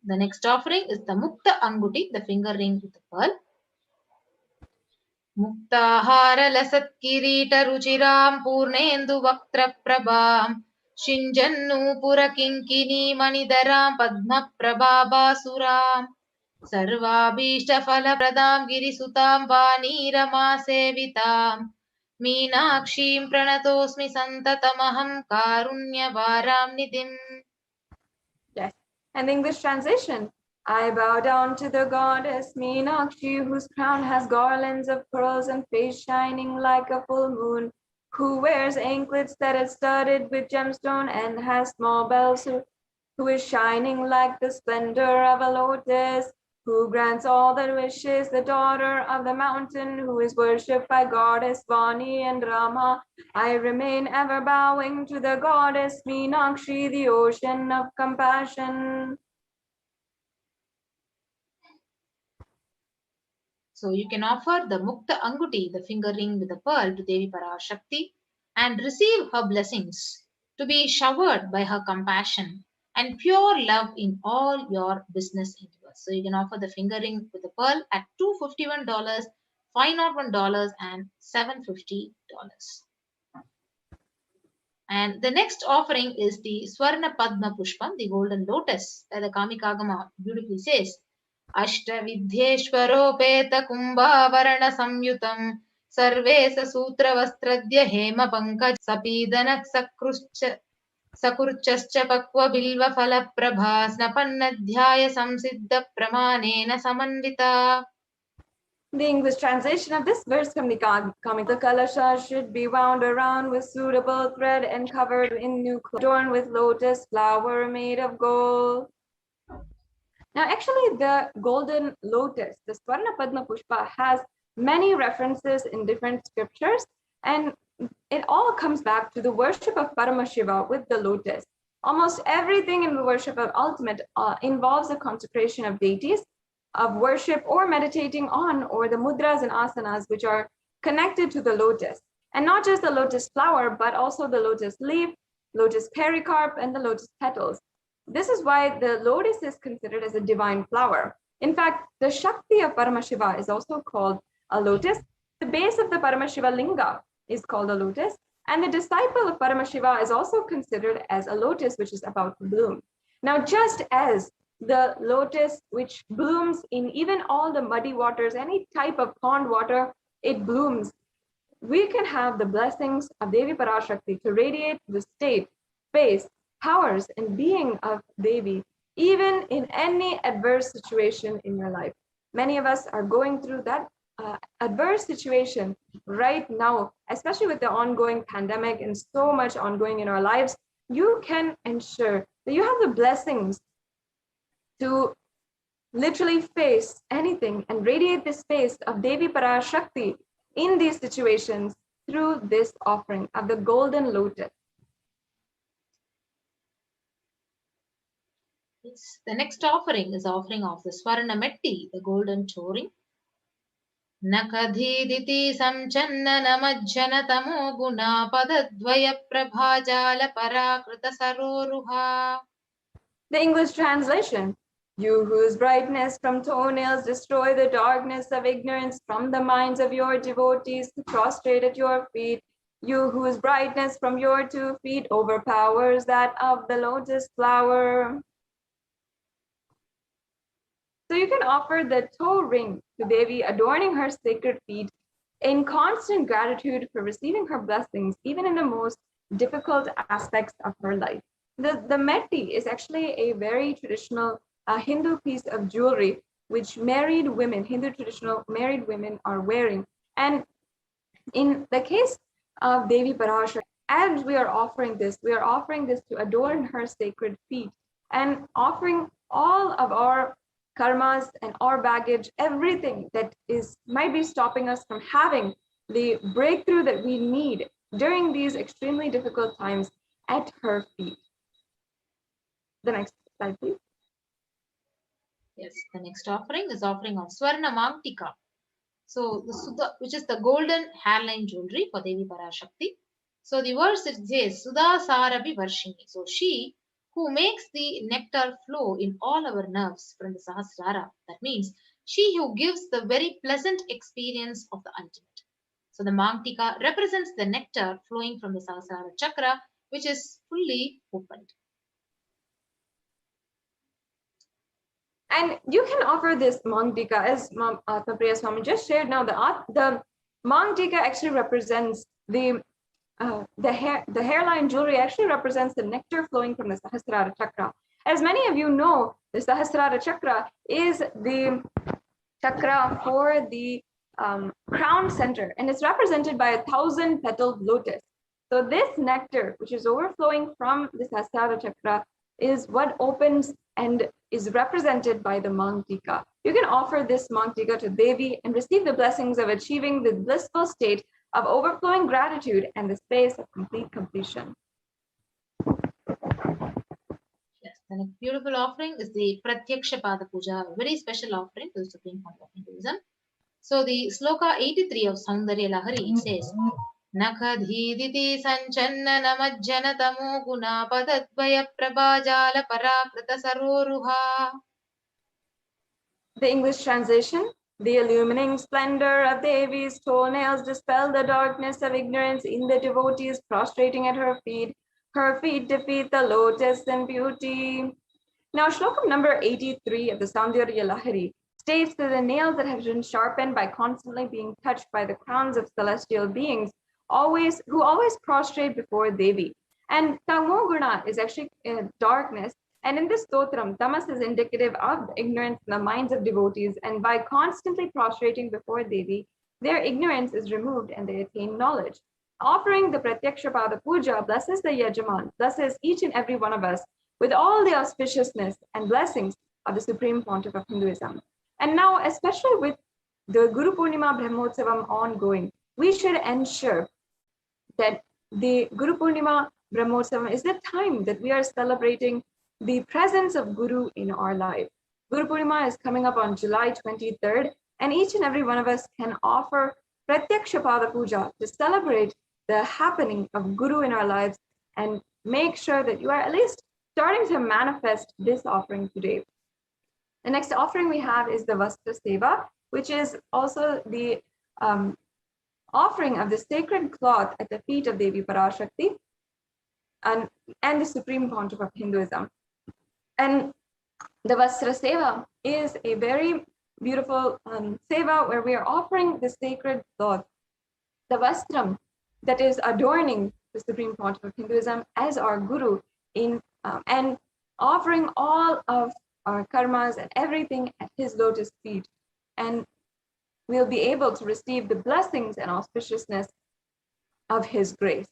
The next offering is the Mukta Anguti, the finger ring with the pearl. Muktahara lasat kirita ruchiram purnendu vaktra prabham Shinjannu pura kinkini manidaram padma prabhabasuram Sarvabhishta phala pradam girisutam vanirama sevitam Meenakshim pranatosmi santatamaham karunyavaram nidhim. Yes, and the English translation, I bow down to the goddess Meenakshi, whose crown has garlands of pearls and face shining like a full moon, who wears anklets that are studded with gemstone and has small bells, who is shining like the splendor of a lotus, who grants all the wishes, the daughter of the mountain, who is worshipped by goddess Vani and Rama. I remain ever bowing to the goddess Meenakshi, the ocean of compassion. So you can offer the Mukta Anguti, the finger ring with a pearl, to Devi Parashakti and receive her blessings, to be showered by her compassion and pure love in all your business endeavors. So you can offer the finger ring with a pearl at $251, $501, and $750. And the next offering is the Swarna Padma Pushpam, the golden lotus, where the Kamikagama beautifully says, Ashtavidhyeshwaropeta Kumbhavarana Samyutam Sarvesa Sutra Vastradya Hema Pankaj Sapidanak Sakurchascha Pakva Bilva Phala Prabha Snapannadhyaya Samsiddha Pramanena Samanvita. The English translation of this verse from the Kamika Kalasha should be wound around with suitable thread and covered in new cloth, adorned with lotus flower made of gold. Now, actually, the golden lotus, the Swarna Padma Pushpa, has many references in different scriptures, and it all comes back to the worship of Paramashiva with the lotus. Almost everything in the worship of ultimate involves a consecration of deities, of worship or meditating on, or the mudras and asanas which are connected to the lotus. And not just the lotus flower, but also the lotus leaf, lotus pericarp, and the lotus petals. This is why the lotus is considered as a divine flower. In fact, the Shakti of Paramashiva is also called a lotus. The base of the Paramashiva linga is called a lotus. And the disciple of Paramashiva is also considered as a lotus, which is about to bloom. Now, just as the lotus, which blooms in even all the muddy waters, any type of pond water, it blooms. We can have the blessings of Devi Parashakti to radiate the state, space, powers, and being of Devi, even in any adverse situation in your life. Many of us are going through that adverse situation right now, especially with the ongoing pandemic and so much ongoing in our lives. You can ensure that you have the blessings to literally face anything and radiate the space of Devi Parashakti in these situations through this offering of the golden lotus. Yes. The next offering is offering of the Swarna Metti, the golden touring. Nakadhiditi samchanna namajjana tamo guna padadvaya prabhajala parakrita saroruha. The English translation: you whose brightness from toenails destroy the darkness of ignorance from the minds of your devotees who prostrate at your feet, you whose brightness from your 2 feet overpowers that of the lotus flower. So you can offer the toe ring to Devi, adorning her sacred feet in constant gratitude for receiving her blessings, even in the most difficult aspects of her life. The metti is actually a very traditional Hindu piece of jewelry which married women, Hindu traditional married women, are wearing. And in the case of Devi Parashakti, as we are offering this to adorn her sacred feet and offering all of our karmas and our baggage, everything that might be stopping us from having the breakthrough that we need during these extremely difficult times at her feet. The next slide, please. Yes, the next offering is offering of Swarna Mangtika. So the Sudha, which is the golden hairline jewelry for Devi Parashakti. So the verse it says Sudha Sarabi Varshini. So she who makes the nectar flow in all our nerves from the Sahasrara. That means she who gives the very pleasant experience of the ultimate. So the Mangtika represents the nectar flowing from the Sahasrara chakra, which is fully opened. And you can offer this Mangtika, as Papriya Swami just shared now. The Mangtika actually represents the hairline jewelry actually represents the nectar flowing from the Sahasrara chakra. As many of you know, the Sahasrara chakra is the chakra for the crown center, and it's represented by 1,000-petaled lotus. So this nectar, which is overflowing from the Sahasrara chakra, is what opens and is represented by the Mangtika. You can offer this Mangtika to Devi and receive the blessings of achieving the blissful state of overflowing gratitude and the space of complete completion. Yes, the next beautiful offering is the Pratyaksha Pada Puja, a very special offering to the Supreme Founder of Hinduism. So the sloka 83 of Saundarya Lahari says, Nakhadhiditi sanchanna namajjana tamo guna padadvaya prabhajala parakrita saroruha. The English translation: the illumining splendor of Devi's toenails dispel the darkness of ignorance in the devotees prostrating at her feet. Her feet defeat the lotus in beauty. Now, Shlokam number 83 of the Saundarya Lahari states that the nails that have been sharpened by constantly being touched by the crowns of celestial beings who always prostrate before Devi. And Tamoguna is actually darkness. And in this stotram, tamas is indicative of ignorance in the minds of devotees. And by constantly prostrating before Devi, their ignorance is removed and they attain knowledge. Offering the Pratyakshapada Puja blesses the Yajaman, blesses each and every one of us with all the auspiciousness and blessings of the Supreme Pontiff of Hinduism. And now, especially with the Guru Purnima Brahmotsavam ongoing, we should ensure that the Guru Purnima Brahmotsavam is the time that we are celebrating the presence of Guru in our life. Guru Purnima is coming up on July 23rd, and each and every one of us can offer Pratyakshapada Puja to celebrate the happening of Guru in our lives and make sure that you are at least starting to manifest this offering today. The next offering we have is the Vastra Seva, which is also the offering of the sacred cloth at the feet of Devi Parashakti and the Supreme Pontiff of Hinduism. And the Vastra Seva is a very beautiful seva where we are offering the sacred cloth, the Vastram, that is adorning the Supreme Pontiff of Hinduism as our Guru and offering all of our karmas and everything at his lotus feet. And we'll be able to receive the blessings and auspiciousness of his grace.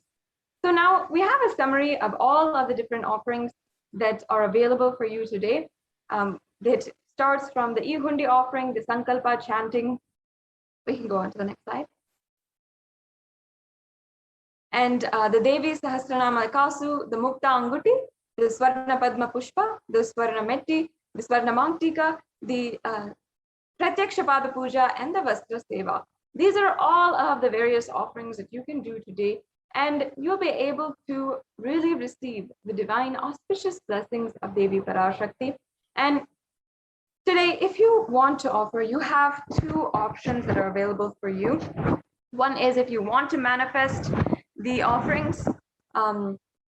So now we have a summary of all of the different offerings that are available for you today. That starts from the E-Hundi offering, the Sankalpa chanting. We can go on to the next slide. And the Devi Sahasranama Kasu, the Mukta Anguti, the Swarna Padma Pushpa, the Swarna Metti, the Swarna Mantika, the Pratyakshapada Puja, and the Vastra Seva. These are all of the various offerings that you can do today, and you'll be able to really receive the divine auspicious blessings of Devi Parashakti. And today, if you want to offer, you have two options that are available for you. One is if you want to manifest the offerings,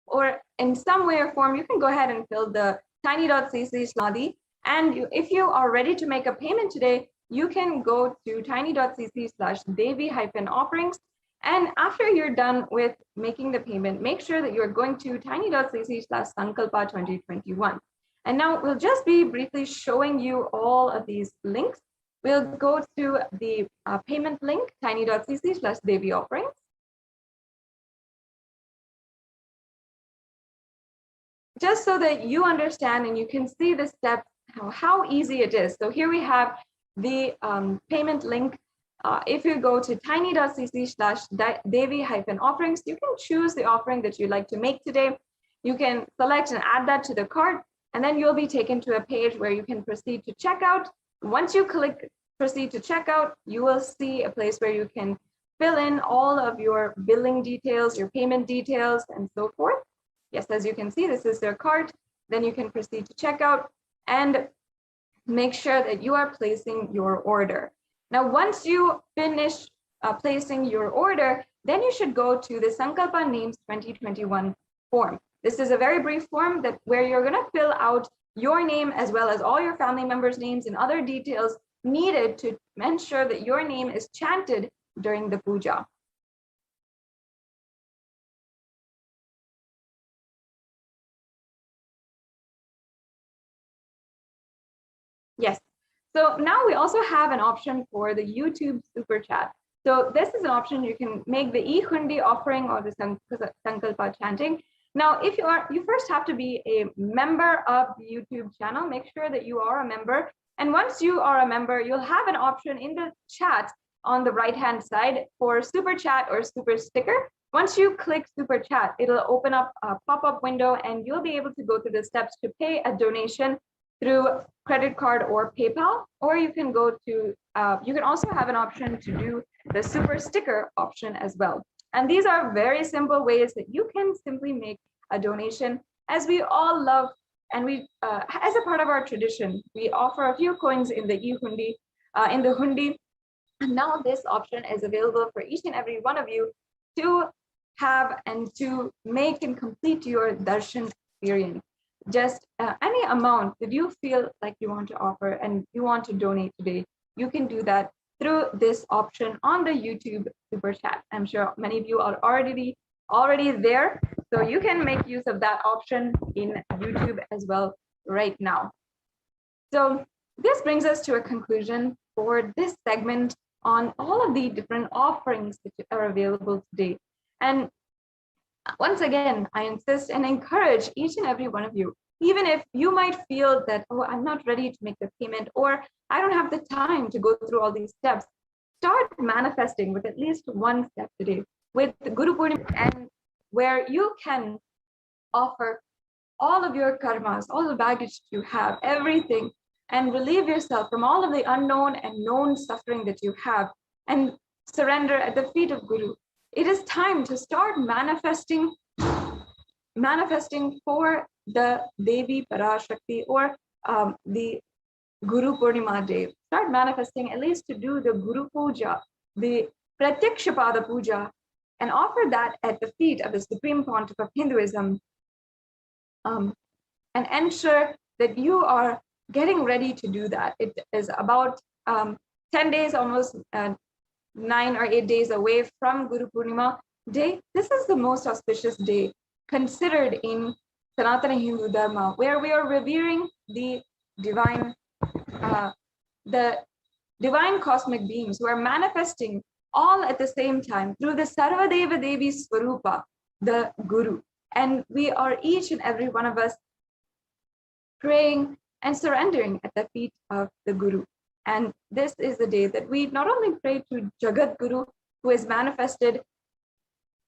or in some way or form, you can go ahead and fill the tiny.cc/nadi. And if you are ready to make a payment today, you can go to tiny.cc/devi-offerings. And after you're done with making the payment, make sure that you're going to tiny.cc/sankalpa 2021. And now we'll just be briefly showing you all of these links. We'll go to the payment link, tiny.cc/devi-offerings. Just so that you understand and you can see the steps, how easy it is. So here we have the payment link. If you go to tiny.cc/devi-offerings, you can choose the offering that you'd like to make today. You can select and add that to the cart, and then you'll be taken to a page where you can proceed to checkout. Once you click proceed to checkout, you will see a place where you can fill in all of your billing details, your payment details, and so forth. Yes, as you can see, this is their cart. Then you can proceed to checkout and make sure that you are placing your order. Now, once you finish placing your order, then you should go to the Sankalpa Names 2021 form. This is a very brief form where you're going to fill out your name as well as all your family members' names and other details needed to ensure that your name is chanted during the puja. Yes. So now we also have an option for the YouTube Super Chat. So this is an option you can make the E-Hundi offering or the Sankalpa chanting. Now, if you first have to be a member of the YouTube channel, make sure that you are a member. And once you are a member, you'll have an option in the chat on the right-hand side for Super Chat or Super Sticker. Once you click Super Chat, it'll open up a pop-up window and you'll be able to go through the steps to pay a donation through credit card or PayPal, or you can go to you can also have an option to do the super sticker option as well. And these are very simple ways that you can simply make a donation, as we all love, and we, as a part of our tradition, we offer a few coins in the hundi, and now this option is available for each and every one of you to have and to make and complete your darshan experience. Just any amount that you feel like you want to offer and you want to donate today, you can do that through this option on the YouTube super chat. I'm sure many of you are already there, so you can make use of that option in YouTube as well right now. So this brings us to a conclusion for this segment on all of the different offerings that are available today. And once again, I insist and encourage each and every one of you, even if you might feel that, oh, I'm not ready to make the payment, or I don't have the time to go through all these steps, start manifesting with at least one step today with Guru Purnima, and where you can offer all of your karmas, all the baggage you have, everything, and relieve yourself from all of the unknown and known suffering that you have, and surrender at the feet of Guru. It is time to start manifesting for the Devi Parashakti, or the Guru Purnima Day. Start manifesting at least to do the Guru Puja, the Pratyakshapada Puja, and offer that at the feet of the Supreme Pontiff of Hinduism, and ensure that you are getting ready to do that. It is about 10 days, almost 9 or 8 days away from Guru Purnima Day. This is the most auspicious day considered in Sanatana Hindu Dharma, where we are revering the divine cosmic beings who are manifesting all at the same time through the Sarvadeva Devi Swarupa, the Guru. And we are, each and every one of us, praying and surrendering at the feet of the Guru. And this is the day that we not only pray to Jagat Guru, who is manifested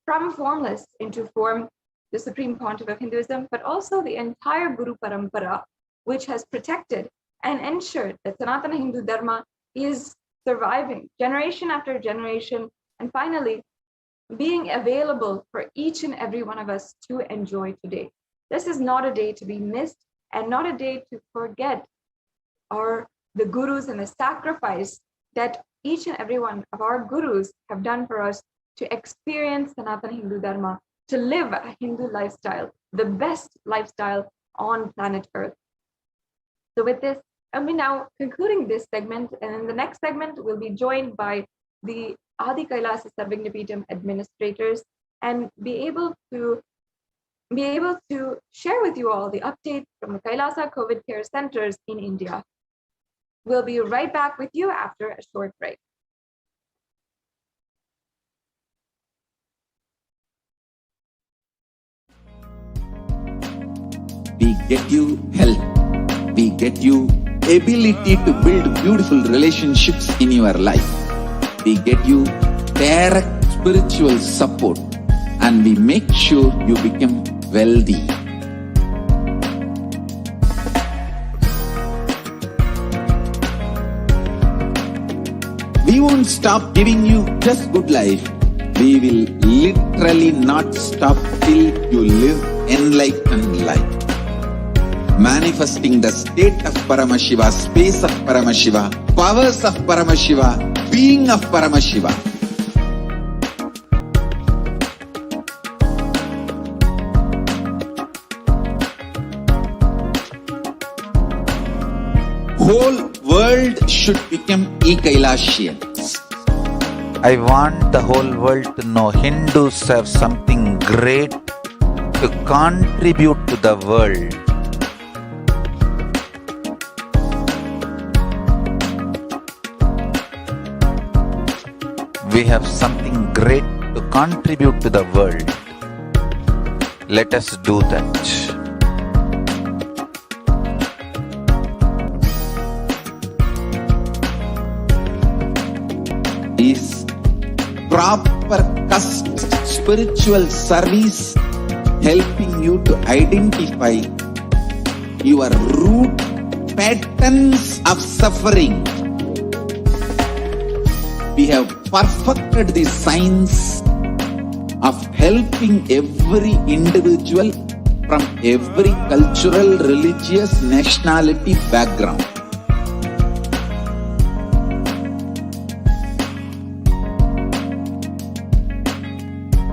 from formless into form, the Supreme Pontiff of Hinduism, but also the entire Guru Parampara, which has protected and ensured that Sanatana Hindu Dharma is surviving generation after generation, and finally being available for each and every one of us to enjoy today. This is not a day to be missed, and not a day to forget the gurus and the sacrifice that each and every one of our gurus have done for us to experience Sanatana Hindu Dharma, to live a Hindu lifestyle, the best lifestyle on planet Earth. So with this, I'll be now concluding this segment, and in the next segment, we'll be joined by the Adi Kailasa Sarvagnapeetham administrators and be able to share with you all the updates from the Kailasa COVID care centers in India. We'll be right back with you after a short break. We get you health. We get you ability to build beautiful relationships in your life. We get you direct spiritual support, and we make sure you become wealthy. We won't stop giving you just good life. We will literally not stop till you live enlightened life. Manifesting the state of Paramashiva, space of Paramashiva, powers of Paramashiva, being of Paramashiva. Whole world should become e-Kailasians. I want the whole world to know Hindus have something great to contribute to the world. We have something great to contribute to the world. Let us do that. Is proper spiritual service helping you to identify your root patterns of suffering We have perfected the science of helping every individual from every cultural, religious, nationality background.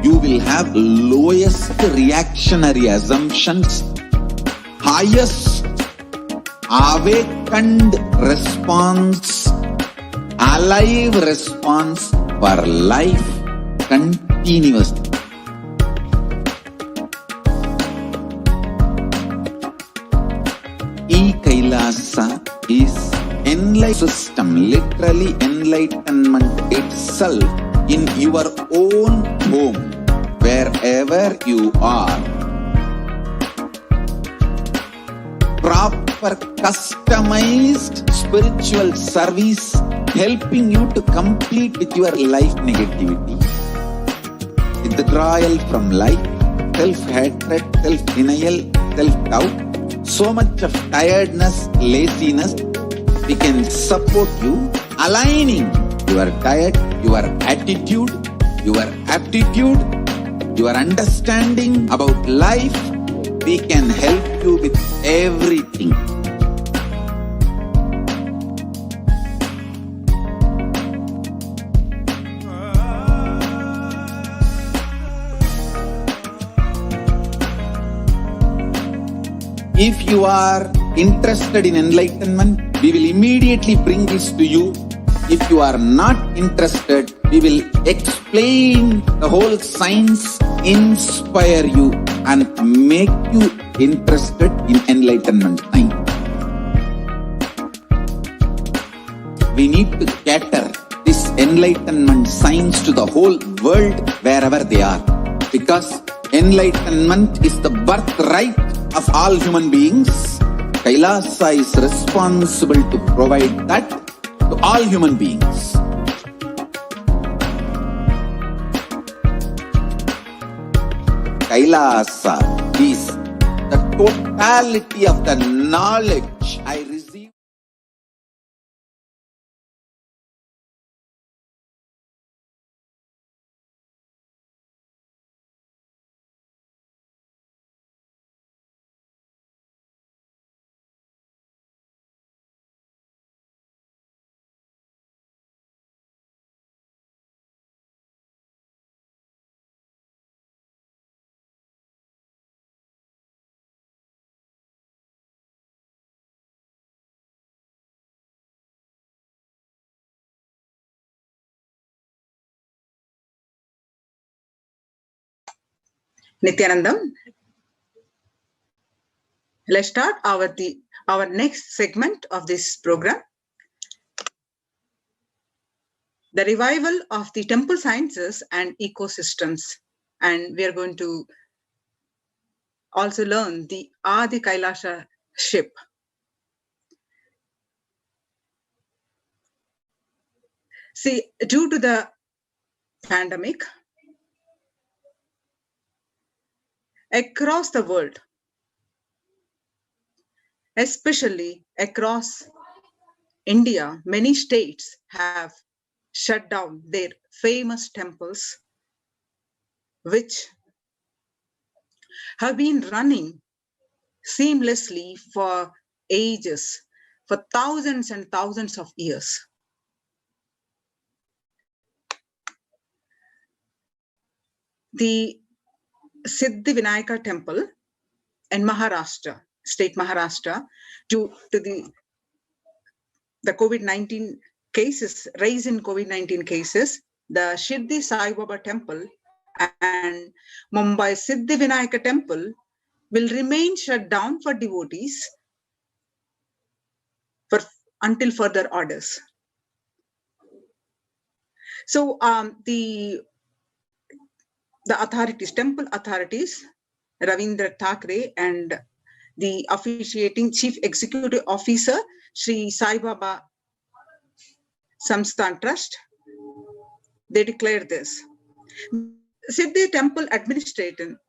You will have lowest reactionary assumptions, highest awakened response, alive response for life continuously. E-Kailasa is enlightenment system, literally enlightenment itself in your own home, wherever you are. Proper customized spiritual service helping you to complete with your life negativity, withdrawal from life, self-hatred, self-denial, self-doubt, so much of tiredness, laziness. We can support you aligning your diet, your attitude, your aptitude, your understanding about life. We can help you with everything. If you are interested in enlightenment, we will immediately bring this to you. If you are not interested, we will explain the whole science, inspire you and make you interested in enlightenment time. We need to cater this enlightenment science to the whole world wherever they are, because enlightenment is the birthright of all human beings. Kailasa is responsible to provide that to all human beings. Kailasa is the totality of the knowledge I receive. Nithyanandam, let's start our next segment of this program, the revival of the temple sciences and ecosystems. And we are going to also learn the Adi Kailasa ship. See, due to the pandemic, across the world, especially across India, many states have shut down their famous temples, which have been running seamlessly for ages, for thousands and thousands of years. The Siddhivinayaka temple in Maharashtra, state Maharashtra, due to the COVID-19 cases, rise in COVID-19 cases, the Shirdi Sai Baba temple and Mumbai Siddhivinayaka temple will remain shut down for devotees until further orders. So the authorities, temple authorities, Ravindra Thakre and the officiating chief executive officer, Sri Sai Baba Samsthan Trust, they declared this. Siddhi temple administrator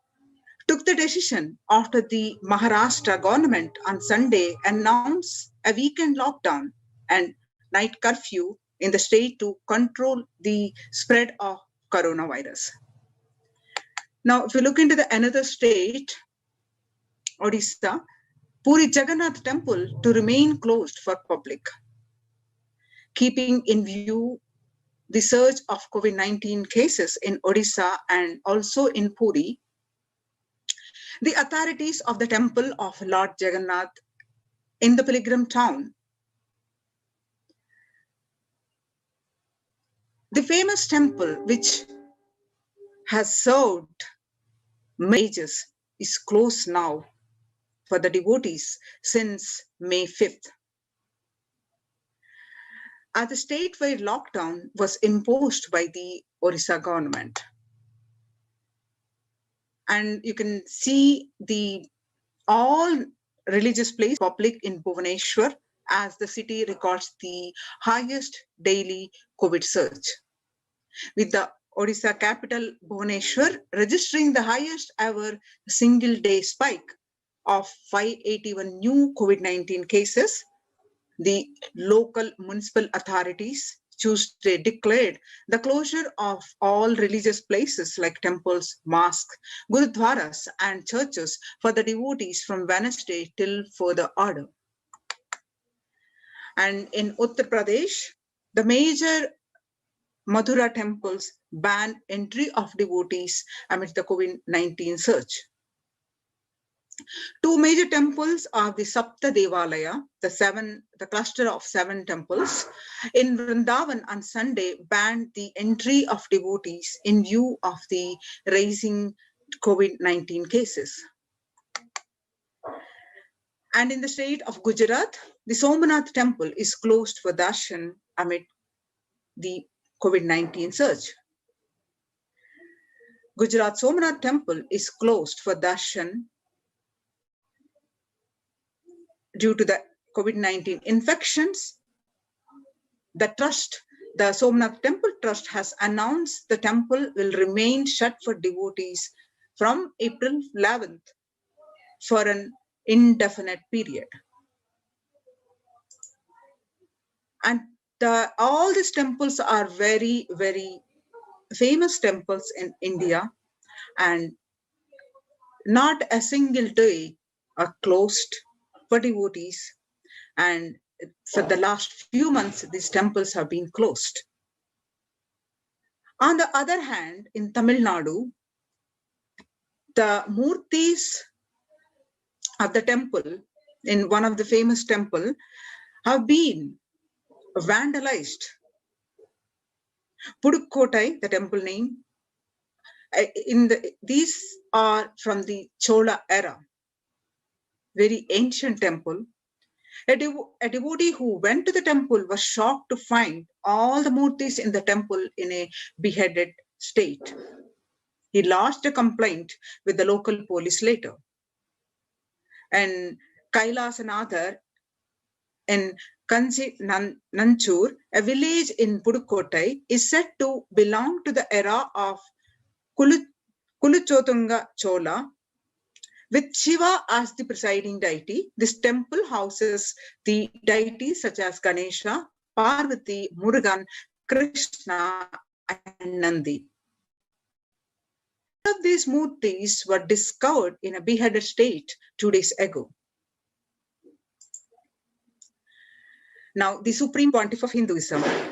took the decision after the Maharashtra government on Sunday announced a weekend lockdown and night curfew in the state to control the spread of coronavirus. Now, if you look into the another state, Odisha, Puri Jagannath temple to remain closed for public, keeping in view the surge of COVID-19 cases in Odisha and also in Puri. The authorities of the temple of Lord Jagannath in the pilgrim town, the famous temple which has served ages, is closed now for the devotees since May 5th. As the statewide lockdown was imposed by the Orissa government. And you can see all religious places public in Bhubaneswar as the city records the highest daily COVID surge, with the Odisha capital Bhubaneswar registering the highest ever single day spike of 581 new COVID-19 cases. The local municipal authorities Tuesday declared the closure of all religious places like temples, mosques, gurudwaras, and churches for the devotees from Wednesday till further order. And in Uttar Pradesh, the major Mathura temples banned entry of devotees amidst the COVID-19 surge. Two major temples are the Sapta Devalaya, the cluster of 7 temples in Vrindavan on Sunday banned the entry of devotees in view of the rising COVID-19 cases. And in the state of Gujarat, the Somnath temple is closed for darshan amid the COVID-19 surge. Gujarat Somnath temple is closed for darshan due to the COVID-19 infections. The Somnath Temple Trust has announced the temple will remain shut for devotees from April 11th for an indefinite period. And all these temples are very, very famous temples in India, and not a single day are closed for devotees, and for the last few months these temples have been closed. On the other hand, in Tamil Nadu, the murtis of the temple in one of the famous temple have been vandalized. Pudukottai, the temple name, these are from the Chola era. Very ancient temple. A devotee who went to the temple was shocked to find all the murtis in the temple in a beheaded state. He lodged a complaint with the local police later. And Kailasanathar in Kanchi Nanchur, a village in Pudukottai, is said to belong to the era of Kuluchotunga Chola. With Shiva as the presiding deity, this temple houses the deities such as Ganesha, Parvati, Murugan, Krishna, and Nandi. All of these murtis were discovered in a beheaded state 2 days ago. Now, the Supreme Pontiff of Hinduism,